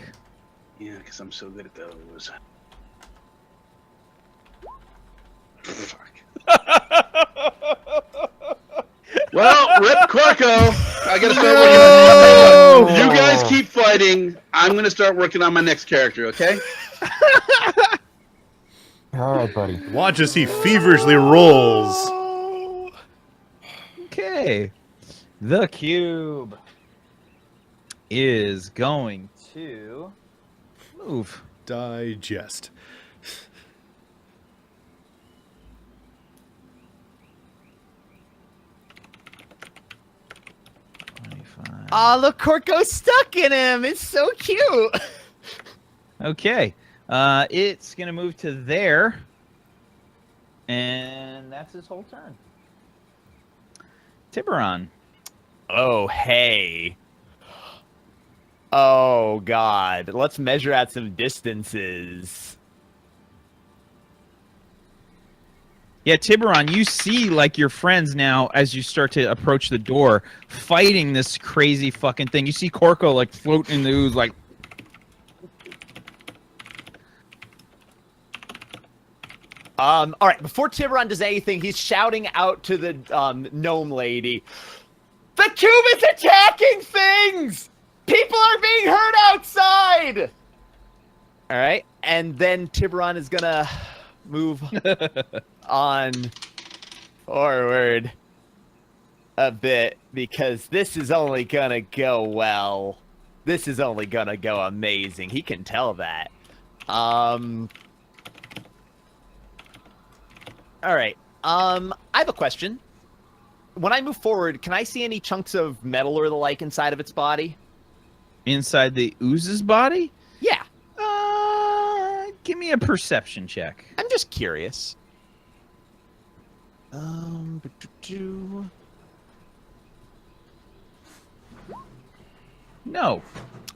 Yeah, because I'm so good at those. Fuck. Well, Rip Corco, I gotta start working on you guys keep fighting. I'm gonna start working on my next character, okay? All right, buddy. Watch as he feverishly rolls. Okay. The cube is going to move. Digest. Oh, look, Corco's stuck in him. It's so cute. Okay. It's going to move to there. And that's his whole turn. Tiberon. Oh, hey. Oh, God. Let's measure out some distances. Yeah, Tiberon, you see like your friends now as you start to approach the door fighting this crazy fucking thing. You see Corco like floating in the ooze like... All right, before Tiberon does anything, he's shouting out to the gnome lady. The cube is attacking things! People are being hurt outside! All right, and then Tiberon is gonna move on forward a bit because this is only gonna go well. This is only gonna go amazing. He can tell that. All right. I have a question. When I move forward, can I see any chunks of metal or the like inside of its body? Inside the ooze's body? Yeah. Give me a perception check. I'm just curious. No.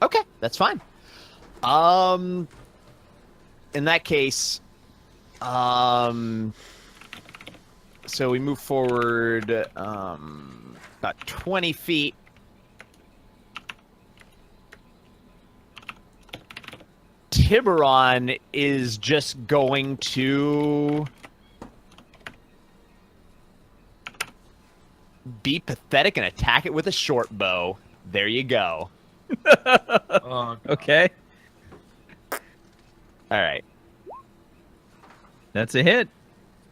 Okay, that's fine. In that case, so we move forward about 20 feet. Tiberon is just going to be pathetic and attack it with a short bow. There you go. Okay. All right. That's a hit.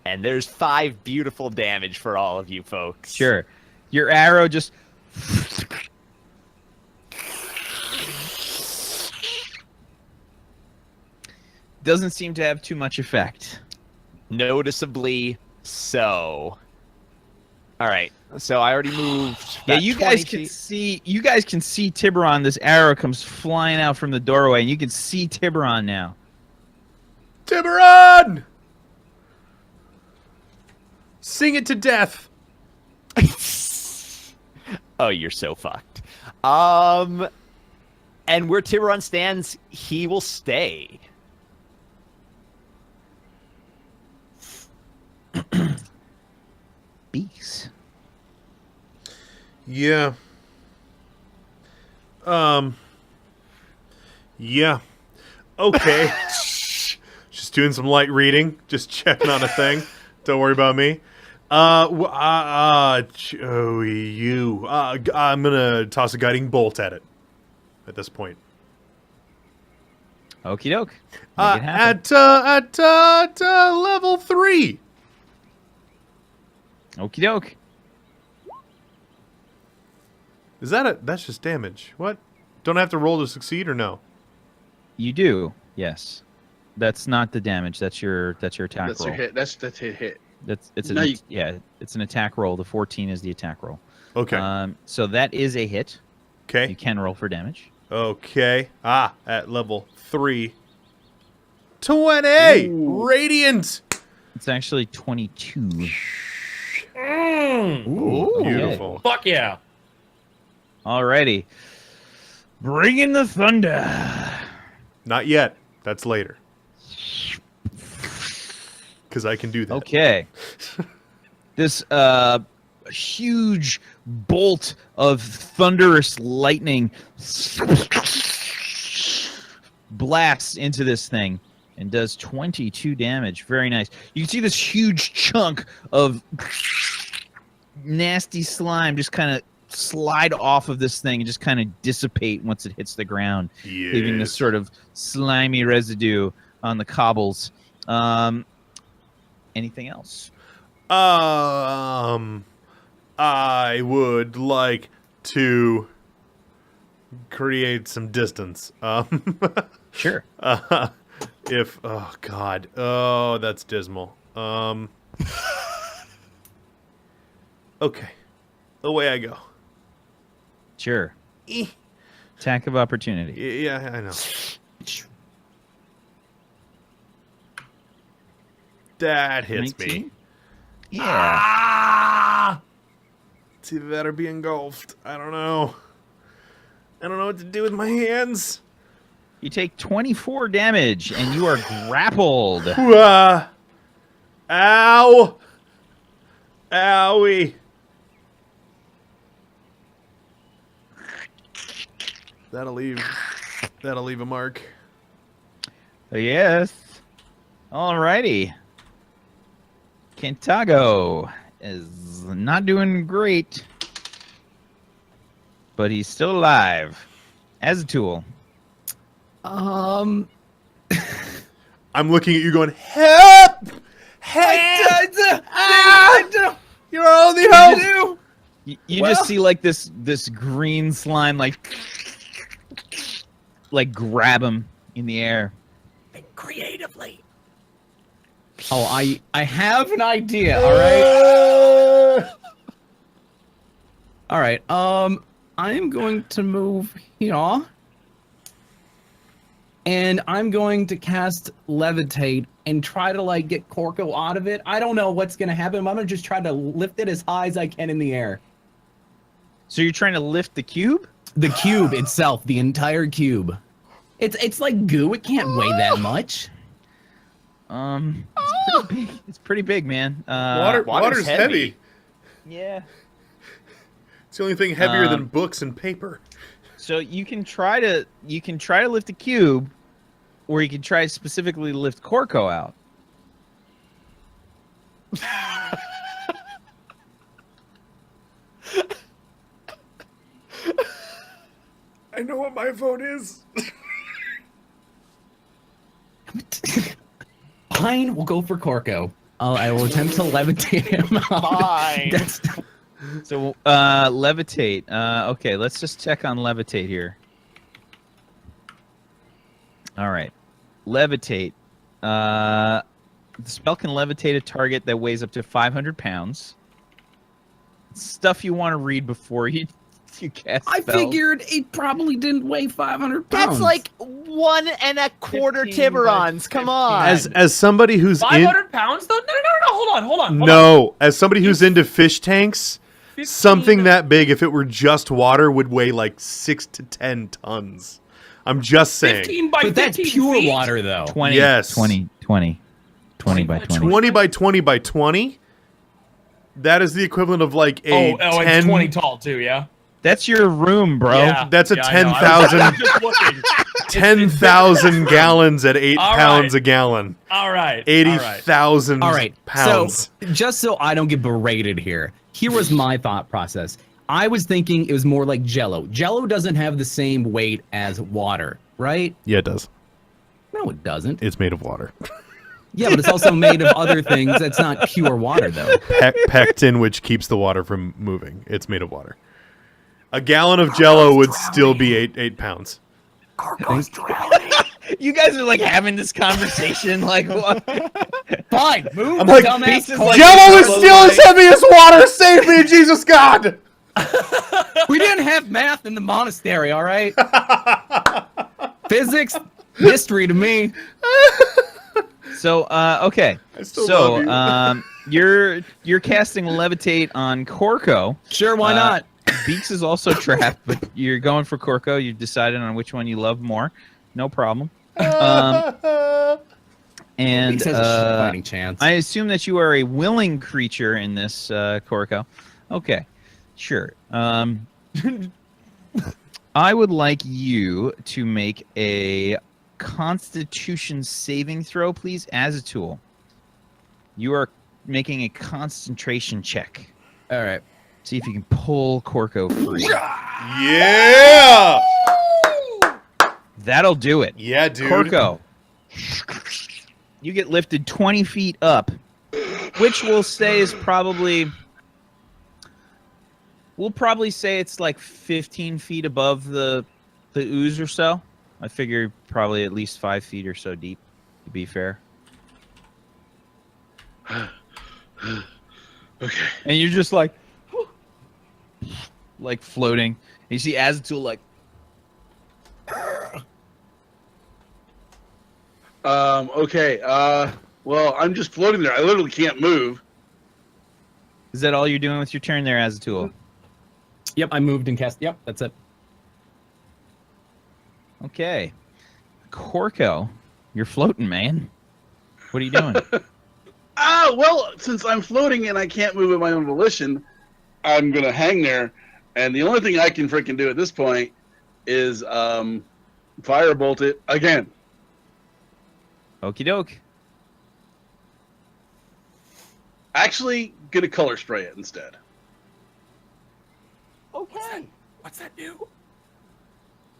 And there's 5 beautiful damage for all of you folks. Sure. Your arrow just... doesn't seem to have too much effect. Noticeably so. All right. So I already moved. Yeah, that you 20 guys can feet. see. You guys can see Tiberon. This arrow comes flying out from the doorway, and you can see Tiberon now. Tiberon! Sing it to death. Oh, you're so fucked. And where Tiberon stands, he will stay. Beaks. Yeah. Yeah. Okay. Just doing some light reading. Just checking on a thing. Don't worry about me. Joey, you. I'm gonna toss a guiding bolt at it. At this point. Okie doke. Make it happen. At level 3. Okie doke. Is that that's just damage? What? Don't I have to roll to succeed or no? You do. Yes. That's not the damage. That's your attack That's roll. your hit. That's hit. It's No, an you- yeah. It's an attack roll. The 14 is the attack roll. Okay. So that is a hit. You Okay. can roll for damage. Okay. At level 3. 20! Ooh. Radiant! It's actually 22. Mm. Beautiful. Fuck yeah. Alrighty. Bring in the thunder. Not yet. That's later. Because I can do that. Okay. This huge bolt of thunderous lightning blasts into this thing and does 22 damage. Very nice. You can see this huge chunk of nasty slime just kind of slide off of this thing and just kind of dissipate once it hits the ground, leaving this Yes. sort of slimy residue on the cobbles. Anything else? I would like to create some distance. Sure. Oh God, oh that's dismal. Okay, away I go. Sure. Eh. Attack of opportunity. Yeah, I know. That hits 19? me. Yeah. Ah! It's either that or be engulfed. I don't know. I don't know what to do with my hands. You take 24 damage and you are grappled. Ow! Owie! That'll leave a mark. Yes. Alrighty. Kentago is not doing great, but he's still alive. As a tool. I'm looking at you going, help! Help! You're our only hope! You just see like this green slime like grab him in the air. Creatively. Oh, I have an idea. All right. All right. I'm going to move here, and I'm going to cast levitate and try to like get Corko out of it. I don't know what's gonna happen. I'm gonna just try to lift it as high as I can in the air. So you're trying to lift the cube? The cube itself, the entire cube. It's like goo. It can't weigh that much. It's pretty big. It's pretty big, man. Water's heavy. Yeah. It's the only thing heavier than books and paper. So you can try to lift the cube, or you can try specifically to lift Corko out. I know what my vote is. Fine, we'll go for Corko. I will attempt to levitate him out. Fine. That's- So levitate. Okay, let's just check on levitate here. All right, levitate. The spell can levitate a target that weighs up to 500 pounds. Stuff you want to read before you cast I spells. figured it probably didn't weigh 500 pounds. That's like 1.25 Tiberons. Come on. As somebody who's in 500 pounds though? No. Hold on. no, as somebody who's into fish tanks, something that big, if it were just water, would weigh like 6 to 10 tons. I'm just saying. 15 by But 15 that's pure feet? water, though. 20, Yes. 20 by 20. 20 by 20 by 20. That is the equivalent of like a Oh, 10. it's 20 tall too, yeah? That's your room, bro. Yeah. That's a Yeah, I know. I was 10,000 just looking. 10,000 gallons at 8 All pounds right. a gallon. All right. 80,000 All right. pounds. So, just so I don't get berated here was my thought process. I was thinking it was more like Jello. Jello doesn't have the same weight as water, right? Yeah, it does. No, it doesn't. It's made of water. Yeah, but it's also made of other things. That's not pure water, though. Pectin, which keeps the water from moving. It's made of water. A gallon of Jello would still be 8 pounds. You guys are like having this conversation, like what? Fine, move. I'm like, dumbass. Jello is still as heavy as water. Save me, Jesus God! We didn't have math in the monastery, all right? Physics, mystery to me. So, okay. I still So, love you're casting levitate on Corco. Sure, why not? Beaks is also trapped, but you're going for Corco. You've decided on which one you love more. No problem. And Beaks has a fighting chance. I assume that you are a willing creature in this, Corco. Okay, sure. I would like you to make a Constitution saving throw, please, as a tool. You are making a concentration check. All right. See if you can pull Corco free. Yeah! That'll do it. Yeah, dude. Corco, you get lifted 20 feet up, which we'll say is probably... We'll probably say it's like 15 feet above the ooze or so. I figure probably at least 5 feet or so deep, to be fair. Okay. And you're just like floating. And you see Azatul like... Okay. Well, I'm just floating there. I literally can't move. Is that all you're doing with your turn there, Azatul? Yep, I moved and cast. Yep, that's it. Okay. Corco, you're floating, man. What are you doing? Well, since I'm floating and I can't move at my own volition, I'm gonna hang there. And the only thing I can freaking do at this point is firebolt it again. Okie doke. Actually, gonna color spray it instead. Okay. What's that do?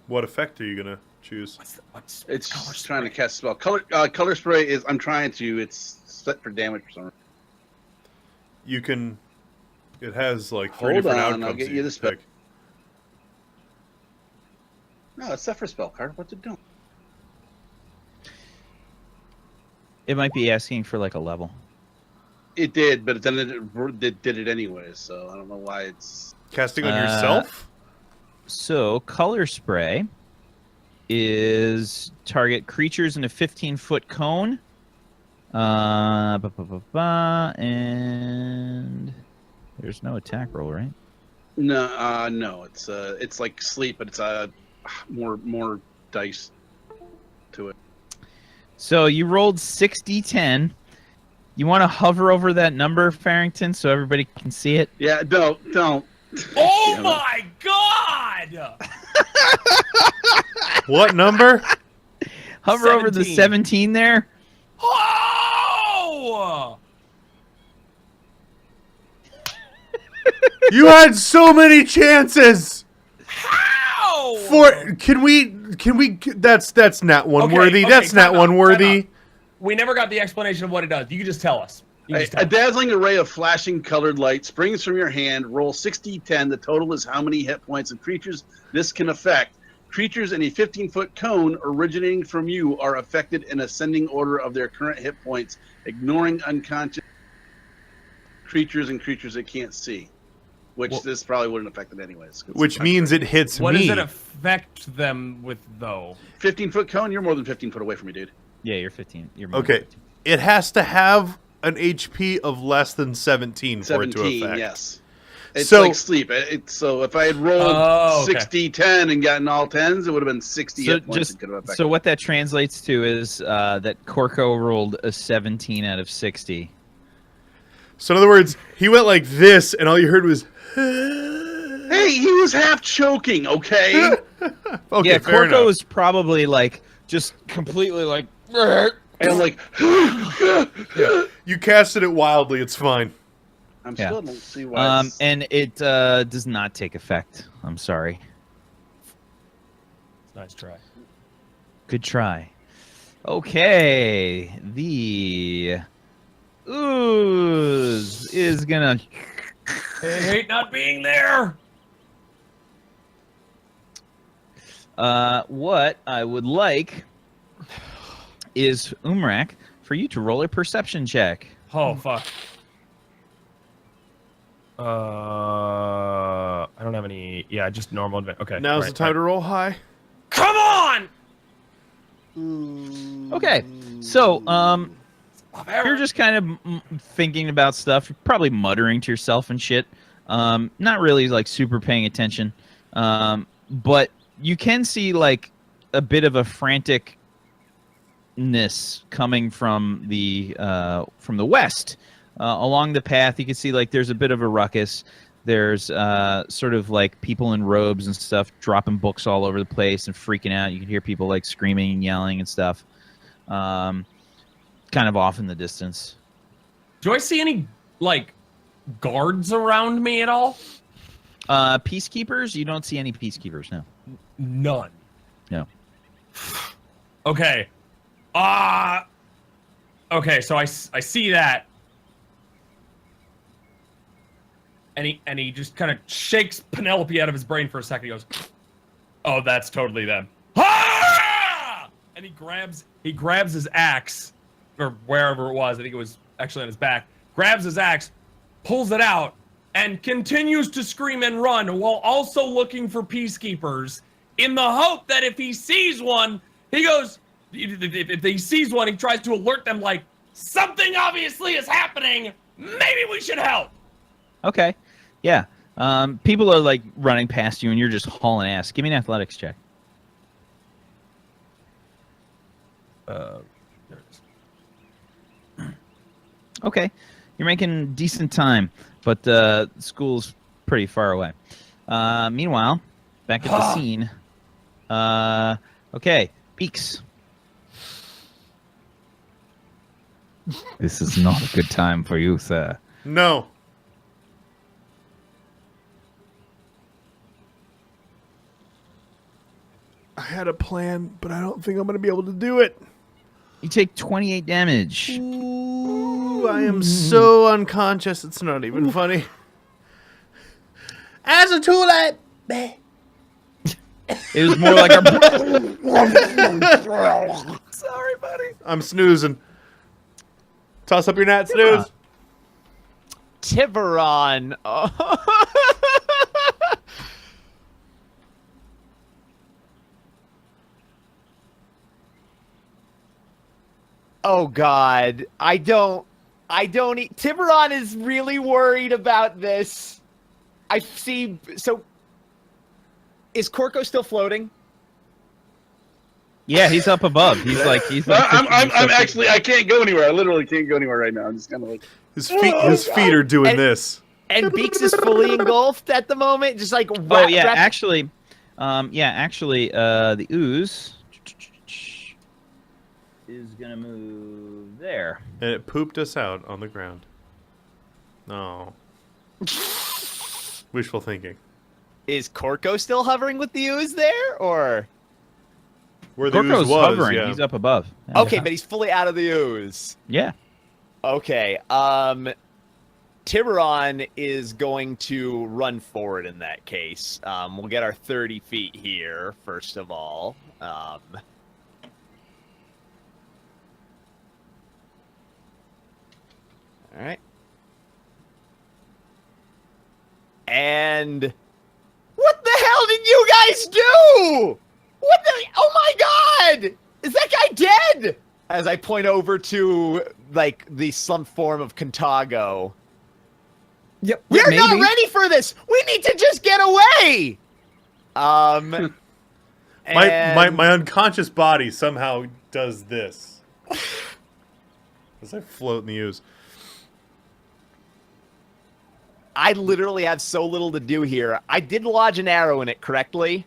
What effect are you going to choose? What's It's color trying to cast a spell. Color spray is I'm trying to. It's set for damage for some reason. You can... It has like 3 Hold different on, outcomes. I'll get you can the spell. pick. No, it's set for spell card. What's it doing? It might be asking for like a level. It did, but then it did it anyways. So I don't know why it's. Casting on yourself? So, color spray is target creatures in a 15-foot cone. And there's no attack roll, right? No, no. It's like sleep, but it's more dice to it. So you rolled 6d10. You want to hover over that number, Farrington, so everybody can see it? Yeah, don't. Oh my god! What number? Hover over the 17 there. Oh! You had so many chances. How? Can we that's not one Okay, worthy. okay, That's not time out, one time worthy. out. We never got the explanation of what it does. You can just tell us. You can just A tell us. dazzling array of flashing colored light springs from your hand. Roll 60-10. The total is how many hit points of creatures this can affect. Creatures in a 15-foot cone originating from you are affected in ascending order of their current hit points, ignoring unconscious creatures and creatures it can't see. Which this probably wouldn't affect it anyways. Which means it hits What me. does it affect them with, though? 15-foot cone, you're more than 15 foot away from me, dude. Yeah, you're 15. You're Okay. It has to have an HP of less than 17 for it to 17, affect. yes. It's So- like sleep. So if I had rolled Okay. 60-10 and gotten all 10s, it would have been 60 So hit points. just it could have affected. so what that translates to is that Corco rolled a 17 out of 60. So in other words, he went like this, and all you heard was. Hey, he was half choking, okay? Okay, Yeah, fair Corco enough. was probably like just completely like. And I'm like, You casted it wildly. It's fine. I'm Yeah. still don't see why. It's- And it does not take effect. I'm sorry. Nice try. Good try. Okay, the ooze is gonna. I hate not being there. What I would like is Umrak for you to roll a perception check. Oh fuck. I don't have any. Yeah, just normal advantage. Okay. Now's right, the time to roll high. Come on. Okay, so you're just kind of thinking about stuff, you're probably muttering to yourself and shit. Not really like super paying attention, but you can see like a bit of a franticness coming from the west. Along the path, you can see like there's a bit of a ruckus. There's sort of like people in robes and stuff dropping books all over the place and freaking out. You can hear people like screaming and yelling and stuff. Kind of off in the distance. Do I see any like guards around me at all? Peacekeepers? You don't see any peacekeepers, no. None. No. Okay. Okay, so I see that. And he just kind of shakes Penelope out of his brain for a second. He goes, "Oh, that's totally them." Ah! And he grabs his axe, or wherever it was. I think it was actually on his back. Grabs his axe, pulls it out, and continues to scream and run while also looking for peacekeepers in the hope that if he sees one, he goes. If he sees one, he tries to alert them like something obviously is happening. Maybe we should help. Okay. Yeah. People are like running past you and you're just hauling ass. Give me an athletics check. There it is. Okay. You're making decent time, but school's pretty far away. Meanwhile, back at the scene. Okay. Beaks. This is not a good time for you, sir. No. I had a plan, but I don't think I'm going to be able to do it. You take 28 damage. Ooh, I am so unconscious. It's not even funny. As a tool, It was more like a. Sorry, buddy. I'm snoozing. Toss up your nat, snooze. Tiberon. Oh God, I don't. Tiberon is really worried about this. I see. So, is Corco still floating? Yeah, he's up above. He's like I'm actually, I can't go anywhere. I literally can't go anywhere right now. I'm just kind of like. His feet are doing this. And Beaks is fully engulfed at the moment, just like. Oh yeah, actually, the ooze is gonna move there. And it pooped us out on the ground. No. Wishful thinking. Is Corco still hovering with the ooze there, or? Where the Corco's ooze was, hovering. yeah. He's up above. Yeah. Okay, but he's fully out of the ooze. Yeah. Okay. Tiberon is going to run forward in that case. We'll get our 30 feet here, first of all. All right. And what the hell did you guys do? What the? Oh my God! Is that guy dead? As I point over to like the slump form of Contago. Yep. We're not ready for this. We need to just get away. My unconscious body somehow does this as I float in the ooze. I literally have so little to do here. I did lodge an arrow in it correctly.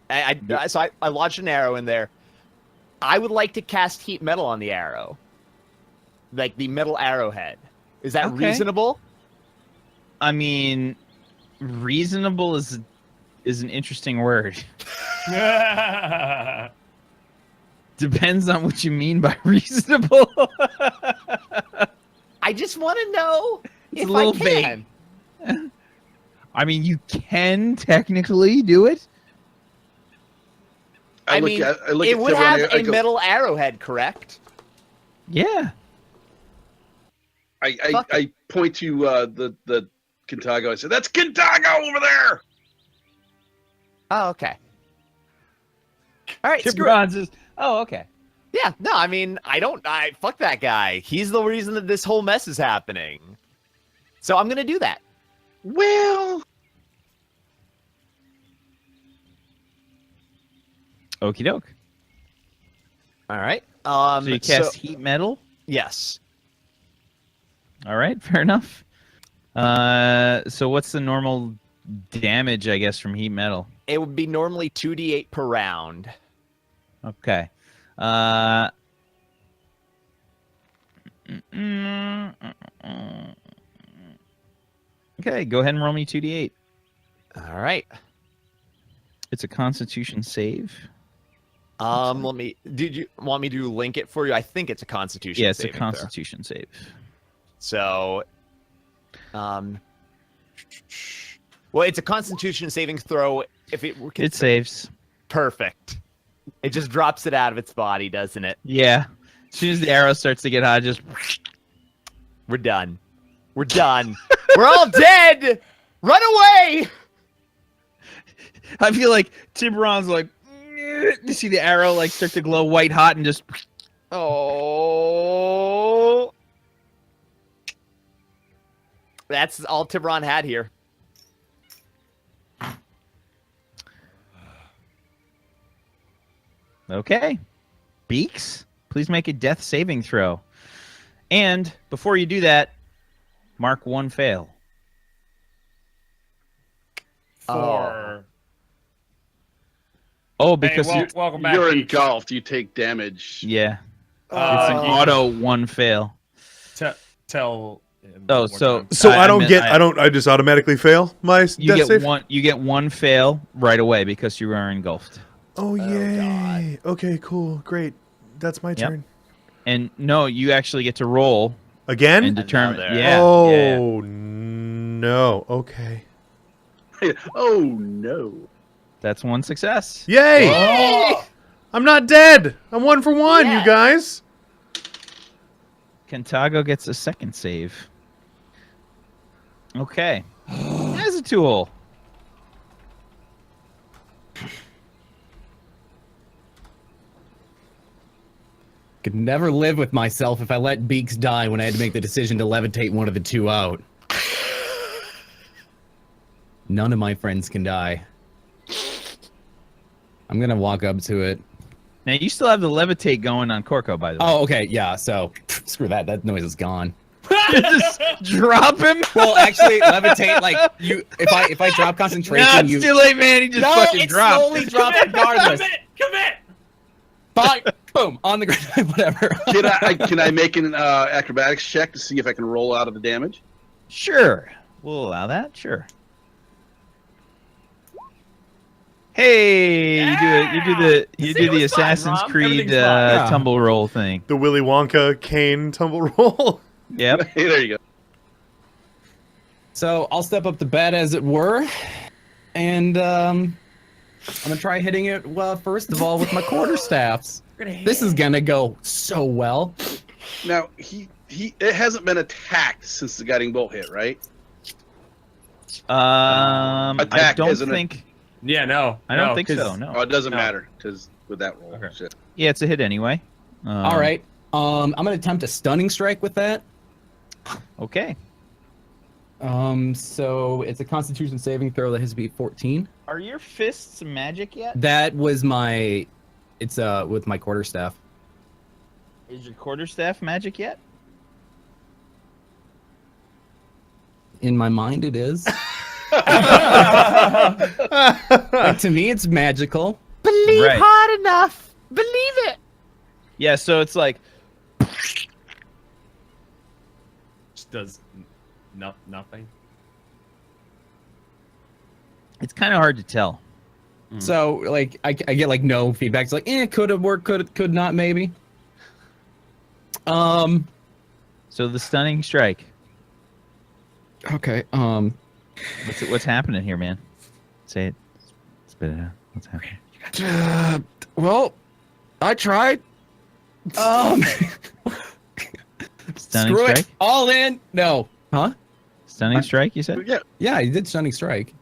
I lodged an arrow in there. I would like to cast heat metal on the arrow, like the metal arrowhead. Is that reasonable? I mean, reasonable is an interesting word. Depends on what you mean by reasonable. I just want to know It's if a little I can. vague. I mean, you can technically do it. I mean, it would have a metal arrowhead, correct? Yeah. I point to the Contago. I said, "That's Contago over there." Oh, okay. All right, screw it. Tiberon says, "Oh, okay." Yeah, no, I mean, fuck that guy. He's the reason that this whole mess is happening. So I'm gonna do that. Well, Okie doke. All right. So you cast heat metal. Yes. All right, fair enough. So what's the normal damage, I guess, from heat metal? It would be normally 2d8 per round. Okay. Okay, go ahead and roll me 2d8. All right. It's a Constitution save. Did you want me to link it for you? I think it's a Constitution. Yeah, it's a saving throw. Constitution save. So, well, it's a Constitution saving throw. If It saves. Perfect. It just drops it out of its body, doesn't it? Yeah. As soon as the arrow starts to get hot, just we're done. We're done. We're all dead. Run away. I feel like Tiberon's like, you see the arrow like start to glow white hot and just. Oh. That's all Tiberon had here. Okay. Beaks, please make a death saving throw. And before you do that, mark one fail. 4. Oh, because welcome back. you're Pete. engulfed. You take damage. yeah, it's an auto one fail. Tell. him Oh, one so more time. So I just automatically fail my you death get save? one. You get one fail right away because you are engulfed. Oh, yay. Okay, cool. Great. That's my turn. And no, you actually get to roll Again? and determine. Another. Yeah. Oh, no. Okay. Oh no. That's one success. Yay! Oh! I'm not dead. I'm 1 for 1, Yeah. you guys. Contago gets a second save. Okay. As a tool. Could never live with myself if I let Beaks die when I had to make the decision to levitate one of the two out. None of my friends can die. I'm gonna walk up to it. Now you still have the levitate going on Corco, by the way. Oh, okay, yeah. So screw that. That noise is gone. Just drop him. Well, actually, levitate like you. If I drop concentration, No, it's you. too late, man. He just No, fucking it dropped. slowly drops regardless. Commit. Bye. Boom on the ground. Whatever. Can I make an acrobatics check to see if I can roll out of the damage? Sure, we'll allow that. Sure. Hey, you do the See, it was fine, Assassin's Rob. Creed Everything's fine. Yeah. tumble roll thing. The Willy Wonka cane tumble roll. Yep. Hey, there you go. So I'll step up the bat, as it were, and I'm gonna try hitting it. Well, first of all, with my quarterstaffs. This is gonna go so well. Now it hasn't been attacked since the guiding bolt hit, right? I Attack, don't isn't it? think. Yeah, no. I don't no, think 'cause- so. No. Oh, it doesn't No. matter because with that roll, Okay. shit. Yeah, it's a hit anyway. All right. I'm gonna attempt a stunning strike with that. Okay. So it's a Constitution saving throw that has to be 14. Are your fists magic yet? That was my. It's with my quarterstaff. Is your quarterstaff magic yet? In my mind, it is. Like, to me, it's magical. Believe Right. hard enough. Believe it. Yeah. So it's like. Just does nothing. It's kind of hard to tell. So like I get like no feedback. It's like could have worked, could not maybe. So the stunning strike. Okay. What's happening here, man? Say it. Spit it out. What's happening? Well, I tried. Stunning Screw strike. it. All in. No. Huh? Stunning strike. You said. Yeah, Yeah, he did stunning strike.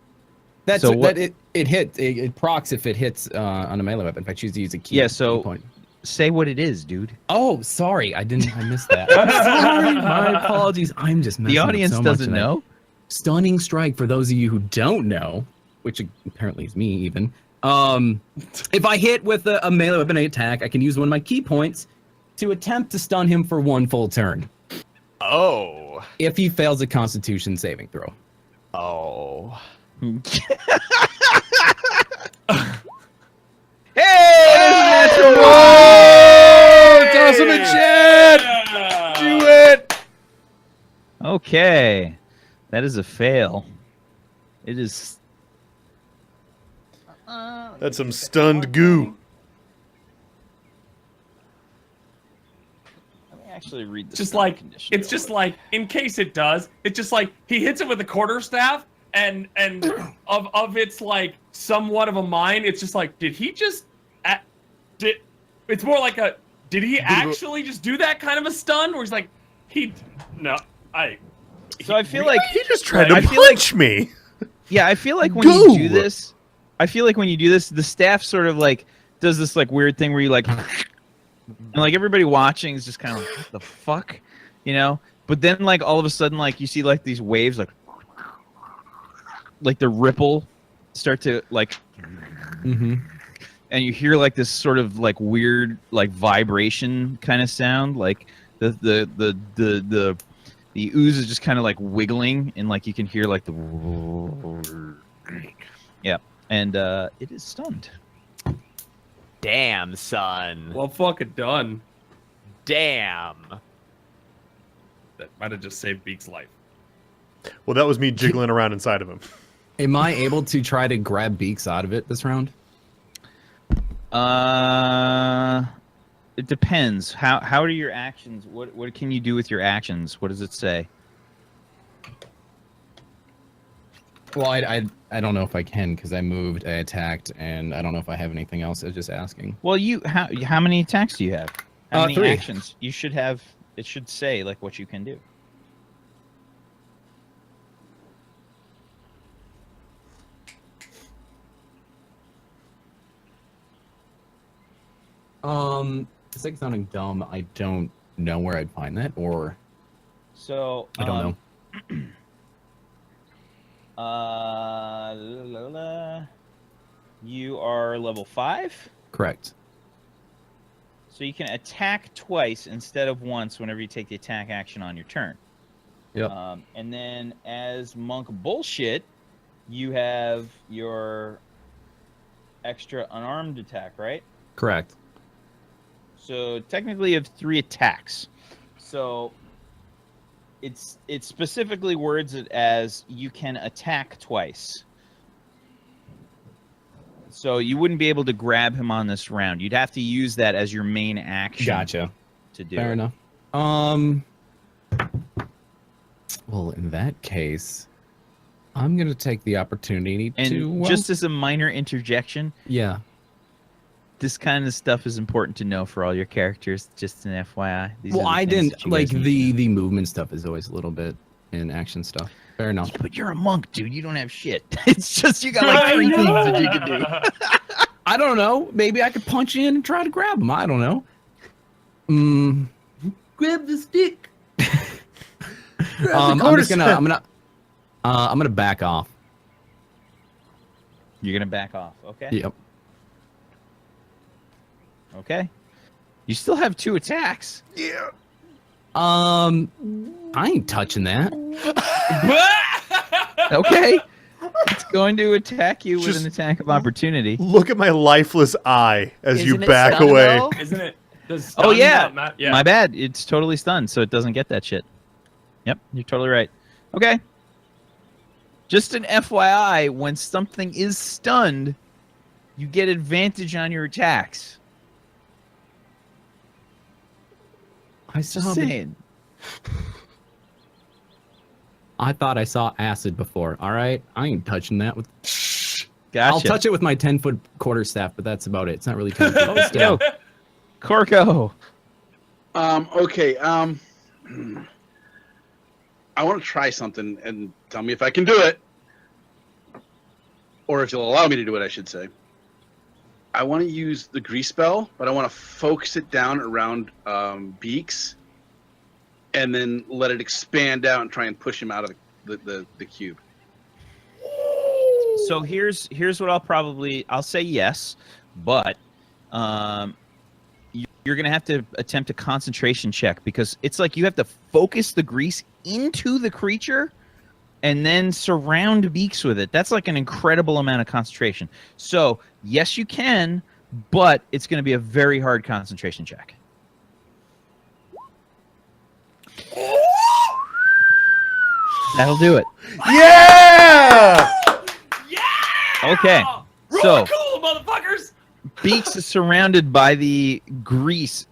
That's So what- that it hits. It procs if it hits on a melee weapon. If I choose to use a key. Yeah, so- point. Say what it is, dude. Oh, sorry. I missed that. I'm sorry. My apologies. I'm just messing The up audience so much doesn't tonight. know. Stunning strike, for those of you who don't know, which apparently is me even. If I hit with a melee weapon attack, I can use one of my key points to attempt to stun him for one full turn. Oh. If he fails a Constitution saving throw. Oh. Hey, there's a natural one. Oh, toss him in chat. Do it. Okay, that is a fail. It is. That's some stunned goo. Let me actually read the Just stun like condition it's just like in case it does, it's just like he hits it with a quarterstaff and of its like somewhat of a mind, it's just like did he just it's more like a did he actually just do that kind of a stun where he's like So I feel like He just tried to I feel like- punch me. Yeah, I feel like when you do this, the staff sort of like does this like weird thing where you like, and like everybody watching is just kind of like, what the fuck, you know? But then like all of a sudden like you see like these waves like the ripple start to like, and you hear like this sort of like weird like vibration kind of sound, like the ooze is just kind of like wiggling, and like you can hear like the yeah, and it is stunned. Damn, son. well fucking done. Damn. That might have just saved Beak's life. Well, that was me jiggling around inside of him. Am I able to try to grab Beaks out of it this round? It depends. How are your actions? What can you do with your actions? What does it say? Well, I don't know if I can because I moved, I attacked, and I don't know if I have anything else. I was just asking. Well, how many attacks do you have? How many 3. actions? You should have. It should say like what you can do. It's like sounding dumb. I don't know where I'd find that, or So I don't know. You are level 5, Correct. so you can attack twice instead of once whenever you take the attack action on your turn. Yep. And then as monk bullshit, you have your extra unarmed attack, right? Correct. So technically you have 3 attacks. So it specifically words it as you can attack twice. So you wouldn't be able to grab him on this round. You'd have to use that as your main action. Gotcha. To do Fair it. enough. Well, in that case, I'm gonna take the opportunity And to just as a minor interjection, yeah. this kind of stuff is important to know for all your characters. Just an FYI. These Well, are the I things didn't that you like guys need to know. the movement stuff is always a little bit in action stuff. Fair enough. But you're a monk, dude. You don't have shit. It's just you got like 3 things that you can do. I don't know. Maybe I could punch in and try to grab him. I don't know. Grab the stick. I'm gonna back off. You're gonna back off. Okay. Yep. Okay. You still have 2 attacks. Yeah. I ain't touching that. Okay. It's going to attack you with Just- an attack of opportunity. Look at my lifeless eye as you Isn't it back stun, away. though? Isn't it? Does Oh stun yeah. not ma- yeah. My bad. It's totally stunned, so it doesn't get that shit. Yep, you're totally right. Okay. Just an FYI, when something is stunned, you get advantage on your attacks. I saw. Just saying. I thought I saw acid before. All right, I ain't touching that with. Gotcha. I'll touch it with my 10-foot quarterstaff, but that's about it. It's not really 10 feet. but still. Yo, Corco. Okay. I want to try something and tell me if I can do it, or if you'll allow me to do it, I should say. I want to use the grease spell, but I want to focus it down around Beaks, and then let it expand out and try and push him out of the cube. So here's what I'll say yes, but you're gonna have to attempt a concentration check because it's like you have to focus the grease into the creature and then surround Beaks with it. That's like an incredible amount of concentration. So yes, you can, but it's gonna be a very hard concentration check. That'll do it. Yeah! Yeah! Okay, Roll so- cool, motherfuckers! Beaks is surrounded by the grease,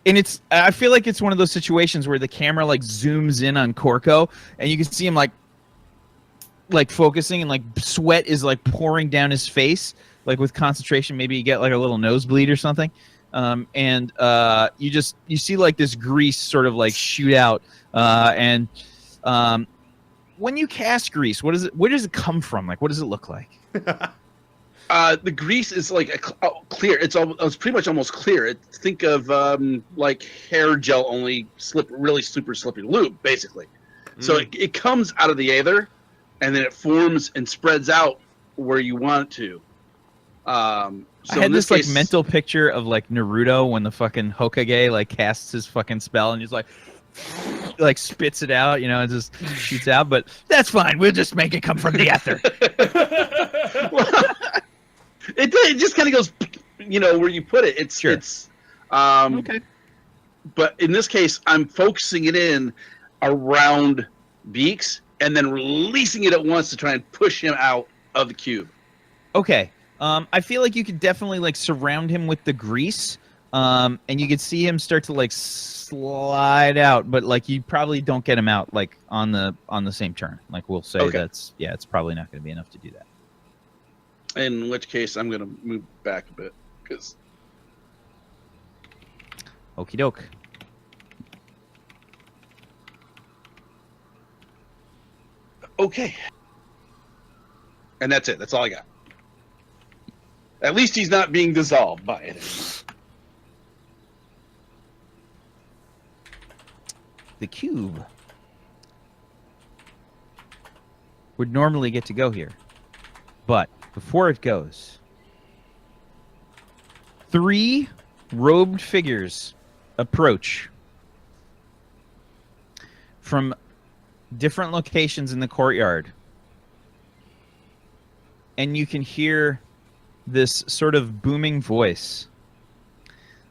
and I feel like it's one of those situations where the camera like zooms in on Corco, and you can see him like focusing, and like sweat is like pouring down his face, like with concentration. Maybe you get like a little nosebleed or something, and you see like this grease sort of like shoot out, and when you cast grease, where does it come from? Like, what does it look like? The grease is like clear. It's pretty much almost clear. Think of like hair gel, only really super slippery lube, basically. So it comes out of the aether, and then it forms and spreads out where you want it to. So I had in this case, like mental picture of like Naruto when the fucking Hokage like casts his fucking spell and he's like spits it out, and just shoots out. But that's fine. We'll just make it come from the ether. It just kind of goes, where you put it. It's Sure. it's Okay. But in this case, I'm focusing it in around Beaks and then releasing it at once to try and push him out of the cube. Okay. I feel like you could definitely like surround him with the grease, and you could see him start to like slide out, but like you probably don't get him out like on the same turn. Like we'll say Okay. it's probably not going to be enough to do that. In which case, I'm going to move back a bit because Okie doke. okay, and that's it. That's all I got. At least he's not being dissolved by it. The cube would normally get to go here, but before it goes, 3 robed figures approach from different locations in the courtyard, and you can hear this sort of booming voice,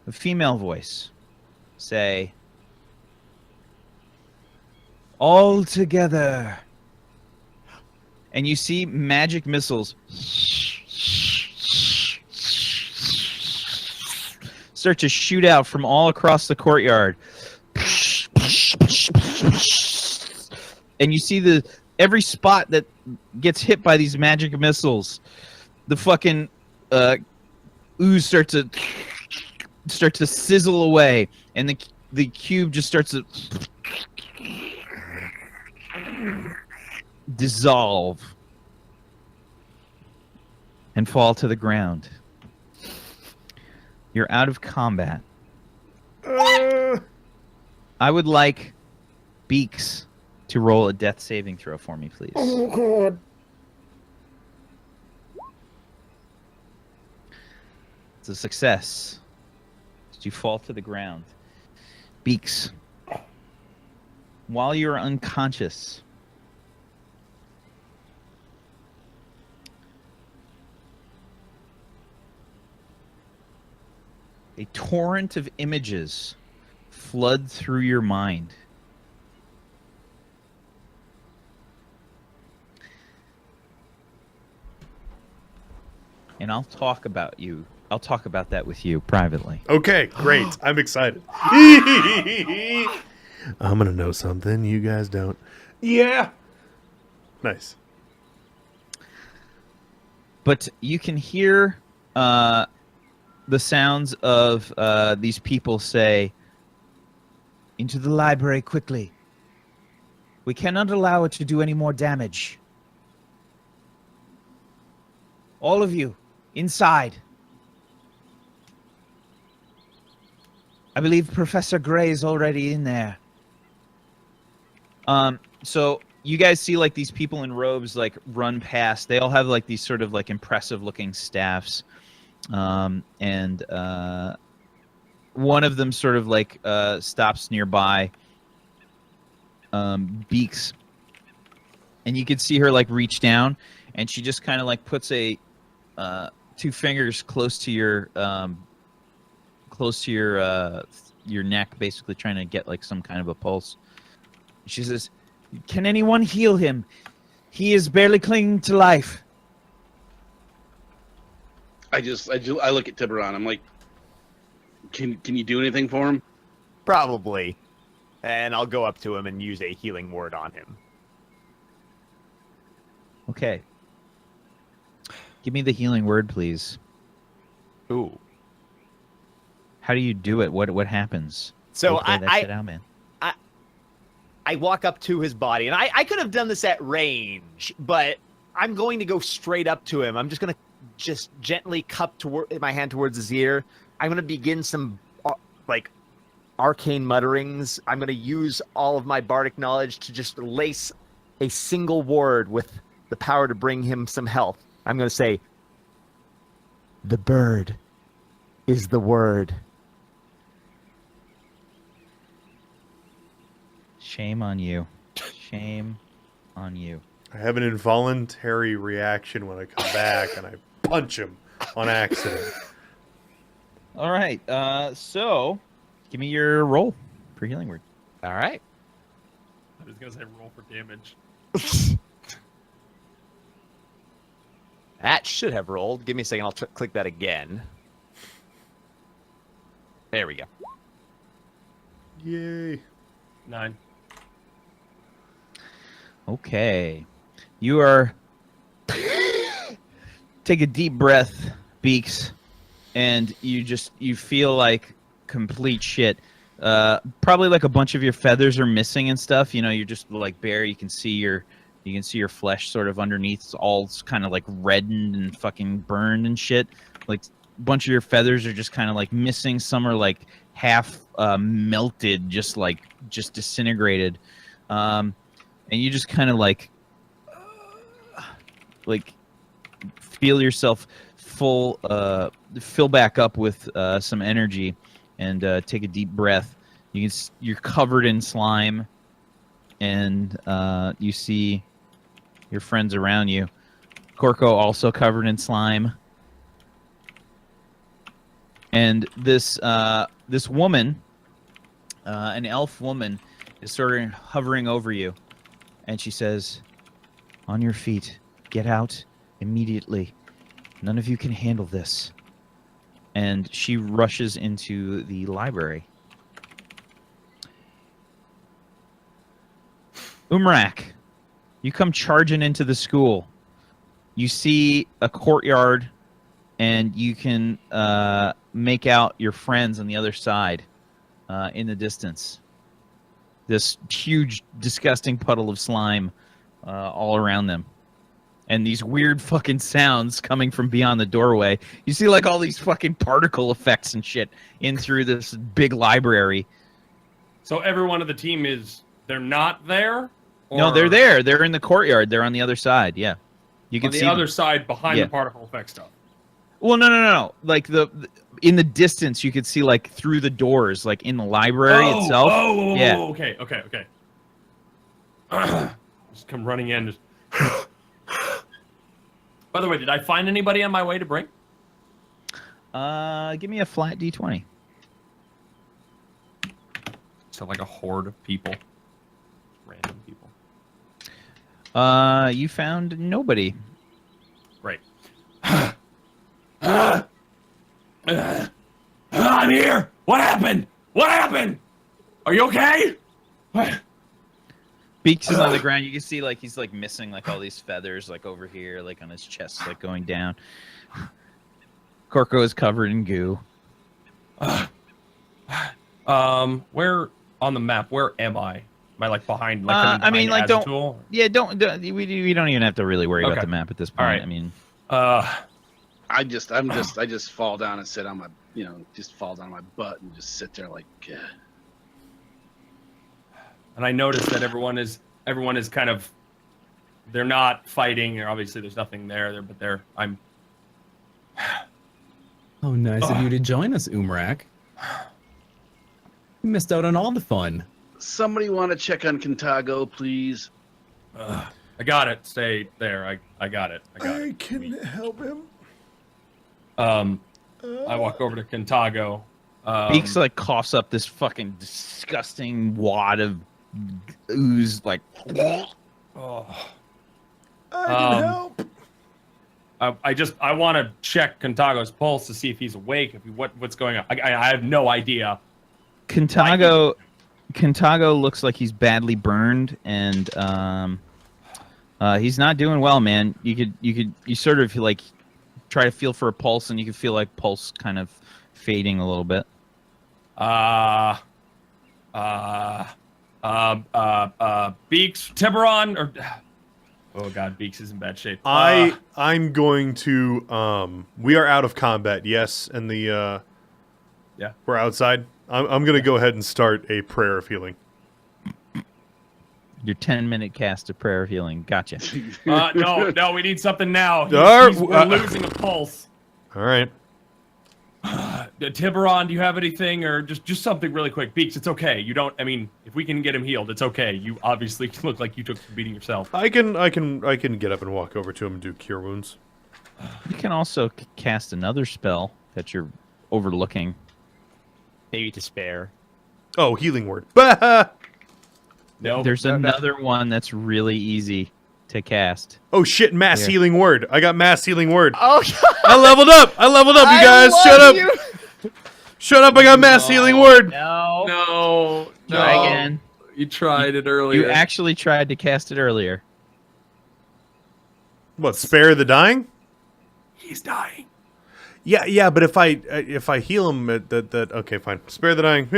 a female voice, say, "All together." And you see magic missiles start to shoot out from all across the courtyard. and you see every spot that gets hit by these magic missiles, the fucking ooze start to sizzle away, and the cube just starts to dissolve and fall to the ground. You're out of combat. I would like Beaks to roll a death saving throw for me, please. Oh god. It's a success. You fall to the ground. Beaks, while you're unconscious, a torrent of images flood through your mind. And I'll talk about that with you privately. Okay, great. I'm excited. I'm gonna know something you guys don't. Yeah. Nice. But you can hear the sounds of these people say, "Into the library quickly. We cannot allow it to do any more damage. All of you, inside. I believe Professor Gray is already in there." So you guys see like these people in robes like run past. They all have like these sort of like impressive looking staffs. And one of them sort of like stops nearby, Beaks, and you can see her like reach down, and she just kind of like puts a 2 fingers close to your neck, basically trying to get like some kind of a pulse. She says, "Can anyone heal him? He is barely clinging to life." I look at Tiberon. I'm like, can you do anything for him? Probably. And I'll go up to him and use a healing word on him. Okay. Give me the healing word, please. Ooh. How do you do it? What happens? So Go play that shit out, man. I walk up to his body, and I could have done this at range, but I'm going to go straight up to him. I'm just going to just gently cup my hand towards his ear. I'm going to begin some like arcane mutterings. I'm going to use all of my bardic knowledge to just lace a single word with the power to bring him some health. I'm going to say, "The bird is the word." Shame on you. Shame on you. I have an involuntary reaction when I come back, and I punch him on accident. All right. So give me your roll for healing word. All right. I was gonna say roll for damage. That should have rolled. Give me a second. I'll click that again. There we go. Yay. 9. Okay. You are... Take a deep breath, Beaks, and you feel like complete shit. Probably like a bunch of your feathers are missing and stuff. You know, you're just like bare. You can see your flesh sort of underneath. It's all kind of like reddened and fucking burned and shit. Like a bunch of your feathers are just kind of like missing. Some are like half melted, just disintegrated. And you just kind of like feel yourself fill back up with some energy, and take a deep breath. You're covered in slime, and you see your friends around you. Corco also covered in slime, and this woman, an elf woman, is sort of hovering over you, and she says, "On your feet, get out immediately. None of you can handle this." And she rushes into the library. Umrak, You come charging into the school. You see a courtyard, and you can make out your friends on the other side in the distance. This huge, disgusting puddle of slime all around them. And these weird fucking sounds coming from beyond the doorway. You see like all these fucking particle effects and shit in through this big library. So everyone of the team they're not there? No, they're there. They're in the courtyard. They're on the other side. Yeah. You can on the see other them. side behind Yeah. the particle effect stuff. Well, no. Like in the distance, you could see like through the doors, like in the library itself. Oh, yeah. Okay. Just come running in. Just... By the way, did I find anybody on my way to Brink? Give me a flat D20. So like a horde of people, random people. You found nobody. Great. I'm here. What happened? What happened? Are you okay? Beaks is on the ground. You can see like he's like missing like all these feathers like over here, like on his chest, like going down. Corco is covered in goo. Where on the map? Where am I? Am I like behind? Like I mean, like don't. Azatool? Yeah, don't. We don't even have to really worry about the map at this point. All right. I mean, I just fall down and sit on my, just fall down on my butt and just sit there like. And I noticed that everyone is kind of, they're not fighting, or obviously there's nothing there, but I'm. Oh, nice of you to join us, Umrak. You missed out on all the fun. Somebody want to check on Kintago, please? I got it. Stay there. I got it. I can help him. I walk over to Kintago. Beaks like coughs up this fucking disgusting wad of ooze, like. Oh. I can help. I want to check Kintago's pulse to see if he's awake. What's going on? I have no idea. Kintago looks like he's badly burned, and he's not doing well, man. You sort of like try to feel for a pulse, and you can feel like pulse kind of fading a little bit. Beaks, Tiberon, or oh god, Beaks is in bad shape. I'm going to we are out of combat, yes, and the yeah, we're outside. I'm gonna go ahead and start a prayer of healing. Your 10-minute cast of prayer of healing. Gotcha. No, we need something now. We're losing a pulse. All right. Tiberon, do you have anything, or just something really quick? Beaks, it's okay. You don't. I mean, if we can get him healed, it's okay. You obviously look like you took some beating yourself. I can get up and walk over to him and do cure wounds. You can also cast another spell that you're overlooking. Maybe to spare. Oh, healing word. No, There's another one that's really easy to cast. Oh shit! Mass healing word. I got mass healing word. Oh, I leveled up. You guys. Shut up. Shut up. I got mass healing word. No. Try again. You tried it earlier. You actually tried to cast it earlier. What? Spare the dying? He's dying. Yeah. But if I heal him, okay, fine. Spare the dying.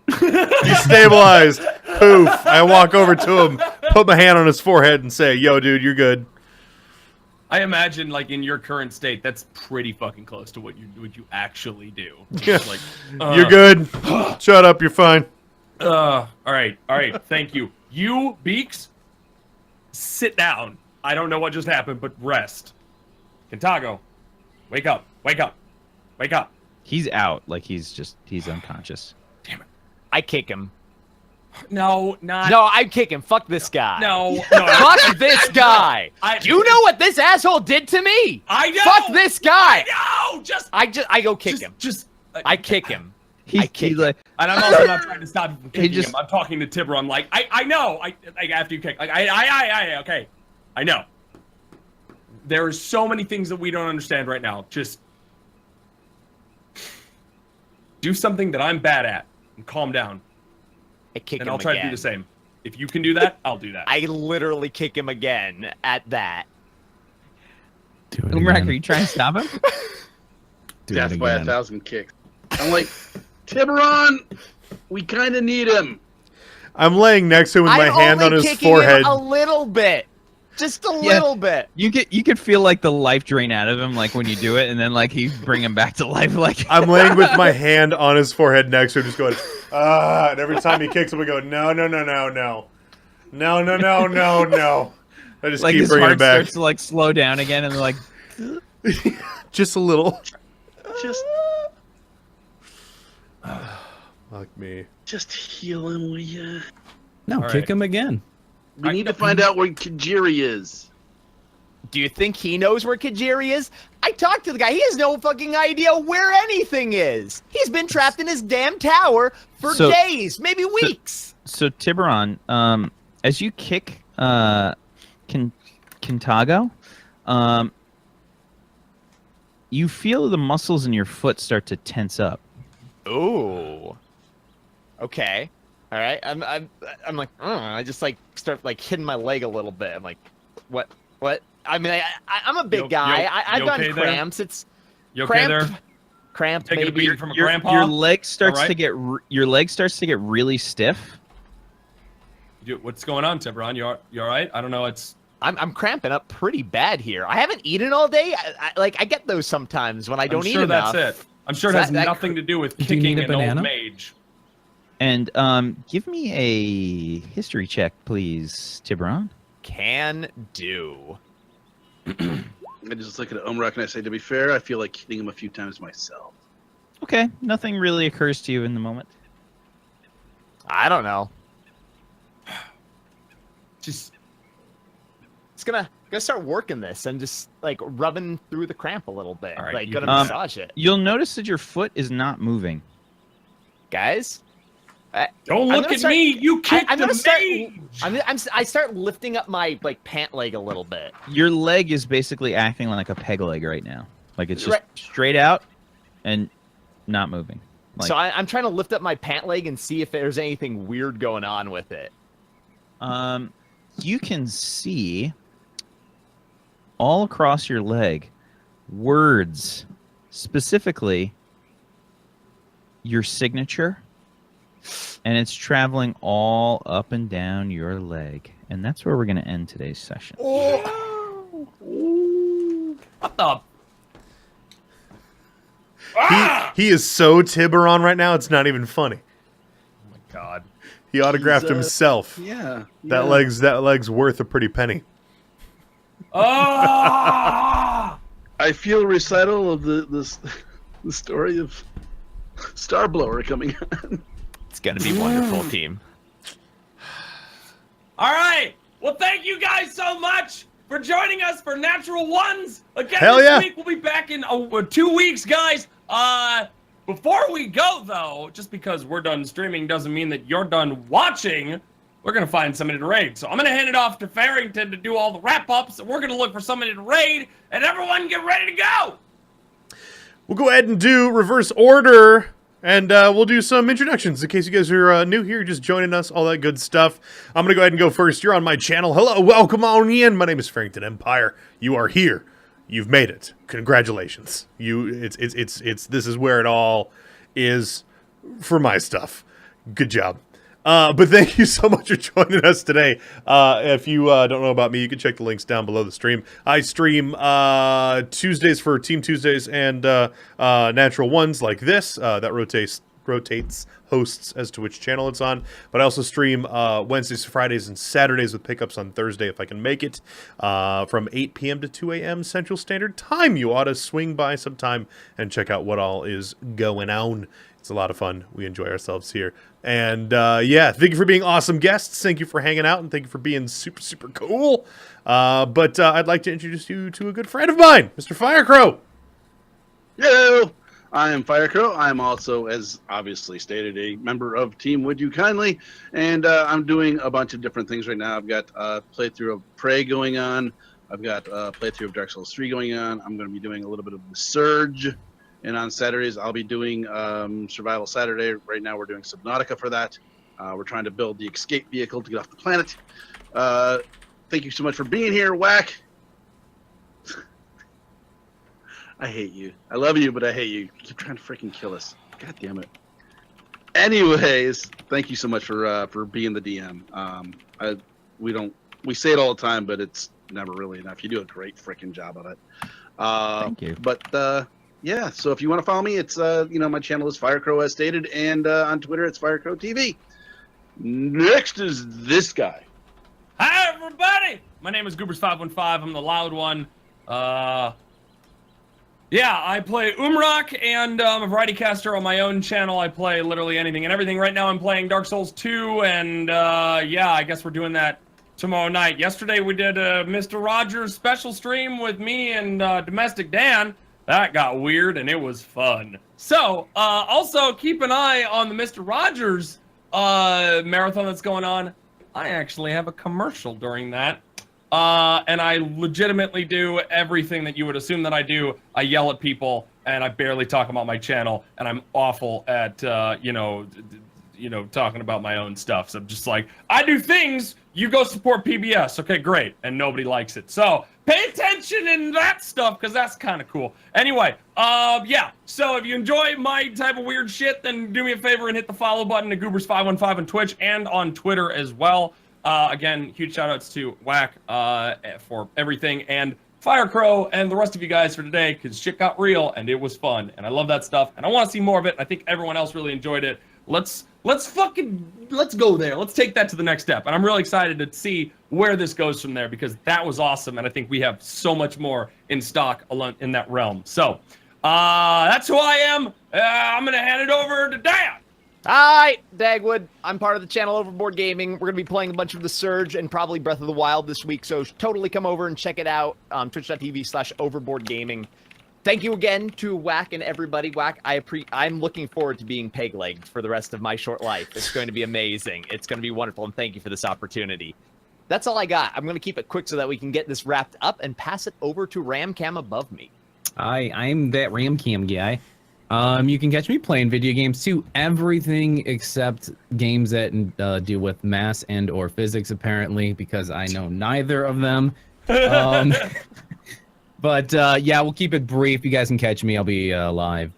He's stabilized. Poof. I walk over to him, put my hand on his forehead, and say, "Yo, dude, you're good." I imagine, like, in your current state, that's pretty fucking close to what you actually do. Yeah. Like, You're good. Shut up. You're fine. All right. Thank you. You, Beaks, sit down. I don't know what just happened, but rest. Kintago, wake up. He's out. Like he's unconscious. Damn it. I kick him. No, not. No, I kick him. Fuck this guy. No. Fuck this guy. Do you know what this asshole did to me? I know. Fuck this guy. No, I go kick him. I kick him. And I'm also not trying to stop you from kicking him. I'm talking to Tiberon. I'm like, I know. Like after you kick, like okay, I know. There are so many things that we don't understand right now. Just do something that I'm bad at and calm down. I kick him and I'll try again. to do the same. If you can do that, I'll do that. I literally kick him again at that. Do it Umrak, again. are you trying to stop him? Do Death it by again. 1,000 kicks. I'm like, Tiberon, we kind of need him. I'm laying next to him with my I'm hand on only his kicking forehead. him a little bit. Just a little bit. You could feel like the life drain out of him, like when you do it, and then like he bring him back to life. Like I'm laying with my hand on his forehead next to him, just going, and every time he kicks him, we go, no, no, no, no, no. No, no, no, no, no. I just like keep his bringing heart him back. starts to like slow down again, and like Just a little. Just Fuck me. just heal him, will ya? No, All kick right. him again. We need to find out where Kajiri is. Do you think he knows where Kajiri is? I talked to the guy. He has no fucking idea where anything is. He's been trapped in his damn tower for So- days, maybe weeks. so. Tiberon, as you kick Kintago, you feel the muscles in your foot start to tense up. Ooh. Okay. All right. I'm like, I just like start like hitting my leg a little bit. I'm like, what? I mean, I'm a big guy. I've you gotten okay there? cramps. It's You okay cramp. there? Cramp. Taking a Maybe. beating from a Your grandpa? leg starts All right. to get really stiff. What's going on, Tiberon? You all right? I don't know. I'm cramping up pretty bad here. I haven't eaten all day. I get those sometimes when I don't I'm eat sure enough. that's it. I'm sure it So has that nothing to do with Do you need kicking a an old banana? mage. And give me a history check, please, Tiberon. Can do. I just look at Umrak and I say, to be fair, I feel like hitting him a few times myself. Okay, nothing really occurs to you in the moment. I don't know. Just It's gonna start working this and just like rubbing through the cramp a little bit. All right, Like you gonna can- massage it, You'll notice that your foot is not moving. guys. don't I'm look gonna at start- me. You kicked I'm the gonna start. mage. I start lifting up my like pant leg a little bit. Your leg is basically acting like a peg leg right now. Like it's just Right. straight out and not moving. Like, So I'm trying to lift up my pant leg and see if there's anything weird going on with it. you can see all across your leg words, specifically your signature, and it's traveling all up and down your leg. And that's where we're going to end today's session. What the? Ah! He is so Tiberon right now, it's not even funny. Oh my god. He autographed himself. Yeah. That leg's worth a pretty penny. Ah! I feel a recital of the story of Starblower coming on. It's gonna be wonderful, team. All right. Well, thank you guys so much for joining us for Natural Ones. Again, Hell this yeah. week we'll be back in 2 weeks, guys. Before we go, though, just because we're done streaming doesn't mean that you're done watching. We're going to find somebody to raid. So I'm going to hand it off to Farrington to do all the wrap-ups. We're going to look for somebody to raid, and everyone get ready to go. We'll go ahead and do reverse order, and we'll do some introductions in case you guys are new here, just joining us, all that good stuff. I'm going to go ahead and go first. You're on my channel. Hello, welcome on in. My name is Farrington Empire. You are here. You've made it. Congratulations. This is where it all is for my stuff. Good job. But thank you so much for joining us today. If you don't know about me, you can check the links down below the stream. I stream Tuesdays for Team Tuesdays and Natural Ones like this. That rotates hosts as to which channel it's on. But I also stream Wednesdays, Fridays, and Saturdays with pickups on Thursday if I can make it. From 8 p.m. to 2 a.m. Central Standard Time. You ought to swing by sometime and check out what all is going on. It's a lot of fun. We enjoy ourselves here. And yeah, thank you for being awesome guests. Thank you for hanging out, and thank you for being super, super cool. But I'd like to introduce you to a good friend of mine, Mr. Firecrow. Hello, I am Firecrow. I'm also, as obviously stated, a member of Team Would You Kindly, and I'm doing a bunch of different things right now. I've got a playthrough of Prey going on. I've got a playthrough of Dark Souls 3 going on. I'm going to be doing a little bit of The Surge. And on Saturdays, I'll be doing Survival Saturday. Right now, we're doing Subnautica for that. We're trying to build the escape vehicle to get off the planet. Thank you so much for being here, Whack. I hate you. I love you, but I hate you. You keep trying to freaking kill us. God damn it. Anyways, thank you so much for being the DM. We say it all the time, but it's never really enough. You do a great freaking job of it. Thank you. But yeah, so if you want to follow me, it's my channel is Firecrow as stated, and on Twitter it's Firecrow TV. Next is this guy. Hi everybody! My name is Goobers515. I'm the loud one. Yeah, I play Umrak, and I'm a variety caster on my own channel. I play literally anything and everything. Right now I'm playing Dark Souls 2, and yeah, I guess we're doing that tomorrow night. Yesterday we did a Mr. Rogers special stream with me and Domestic Dan. That got weird, and it was fun. So, also keep an eye on the Mr. Rogers marathon that's going on. I actually have a commercial during that. And I legitimately do everything that you would assume that I do. I yell at people, and I barely talk about my channel, and I'm awful at, talking about my own stuff. So I'm just like, I do things, you go support PBS. Okay, great. And nobody likes it. So pay attention in that stuff, because that's kind of cool. Anyway, yeah. So if you enjoy my type of weird shit, then do me a favor and hit the follow button to Goobers515 on Twitch and on Twitter as well. Again, huge shout outs to Whack for everything, and Firecrow and the rest of you guys for today, because shit got real and it was fun, and I love that stuff, and I want to see more of it. I think everyone else really enjoyed it. Let's go there. Let's take that to the next step, and I'm really excited to see where this goes from there, because that was awesome, and I think we have so much more in stock in that realm. So that's who I am. I'm gonna hand it over to Dan. Hi, Dagwood. I'm part of the channel Overboard Gaming. We're going to be playing a bunch of The Surge and probably Breath of the Wild this week, so totally come over and check it out on twitch.tv/overboardgaming. Thank you again to Whack and everybody. Whack, I'm looking forward to being peg-legged for the rest of my short life. It's going to be amazing. It's going to be wonderful, and thank you for this opportunity. That's all I got. I'm going to keep it quick so that we can get this wrapped up and pass it over to Ramcam above me. I'm that Ramcam guy. You can catch me playing video games too. Everything except games that deal with math and or physics, apparently, because I know neither of them. But yeah, we'll keep it brief. You guys can catch me. I'll be live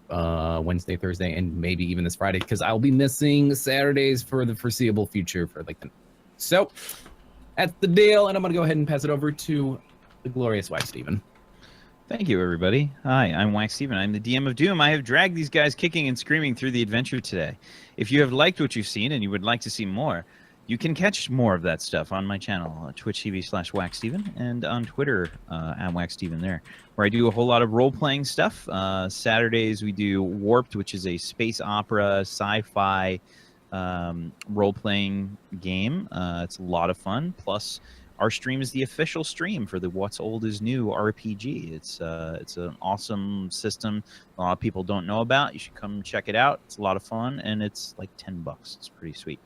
Wednesday, Thursday, and maybe even this Friday, because I'll be missing Saturdays for the foreseeable future. So that's the deal, and I'm gonna go ahead and pass it over to the glorious Whack Steven. Thank you, everybody. Hi, I'm Wax Steven. I'm the DM of Doom. I have dragged these guys kicking and screaming through the adventure today. If you have liked what you've seen and you would like to see more, you can catch more of that stuff on my channel, twitch.tv/WaxSteven, and on Twitter, at WaxSteven there, where I do a whole lot of role-playing stuff. Saturdays, we do Warped, which is a space opera, sci-fi role-playing game. It's a lot of fun. Plus, our stream is the official stream for the What's Old is New RPG. It's an awesome system a lot of people don't know about. You should come check it out. It's a lot of fun, and it's like $10. It's pretty sweet.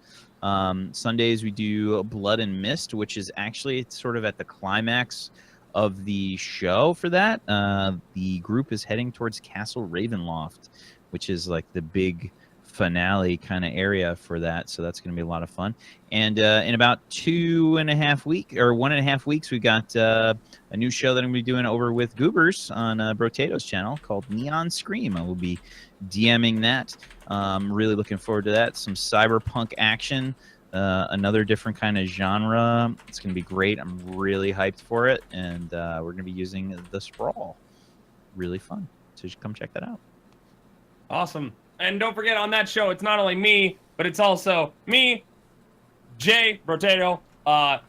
Sundays we do Blood and Mist, which is actually it's sort of at the climax of the show for that. The group is heading towards Castle Ravenloft, which is like the big finale kind of area for that, so that's going to be a lot of fun. And in about 1.5 weeks, we got a new show that I'm going to be doing over with Goobers on Brotato's channel called Neon Scream. I will be DMing that. Really looking forward to that. Some cyberpunk action, another different kind of genre. It's going to be great. I'm really hyped for it, and we're going to be using the Sprawl. Really fun. So you should come check that out. Awesome. And don't forget, on that show, it's not only me, but it's also me, Jay, Brotato,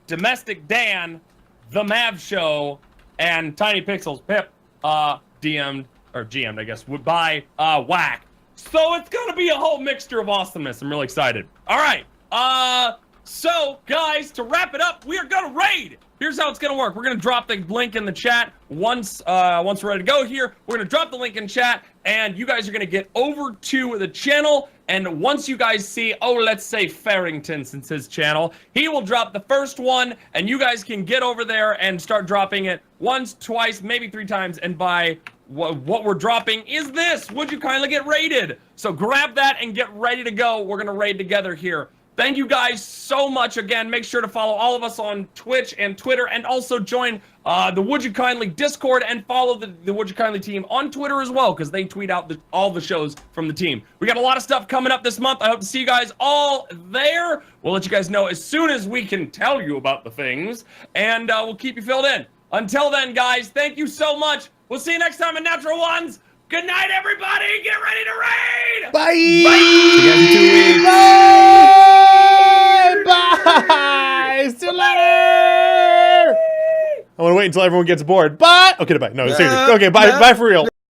Domestic Dan, The Mav Show, and Tiny Pixels, Pip, GM'd, I guess, by Whack. So it's going to be a whole mixture of awesomeness. I'm really excited. All right. So, guys, to wrap it up, we are going to raid. Here's how it's going to work. We're going to drop the link in the chat once we're ready to go here. We're going to drop the link in chat, and you guys are going to get over to the channel. And once you guys see, let's say Farrington, since his channel, he will drop the first one, and you guys can get over there and start dropping it once, twice, maybe 3 times. And by what we're dropping is this. Would you kindly get raided? So grab that and get ready to go. We're going to raid together here. Thank you guys so much again. Make sure to follow all of us on Twitch and Twitter, and also join the Would You Kindly Discord, and follow the Would You Kindly team on Twitter as well, because they tweet out all the shows from the team. We got a lot of stuff coming up this month. I hope to see you guys all there. We'll let you guys know as soon as we can tell you about the things, and we'll keep you filled in. Until then, guys, thank you so much. We'll see you next time in Natural Ones. Good night, everybody. Get ready to raid. Bye. See you guys in 2 weeks. Bye. See you later. I want to wait until everyone gets bored. Bye. Okay, bye. No, seriously. Okay, bye. Bye for real.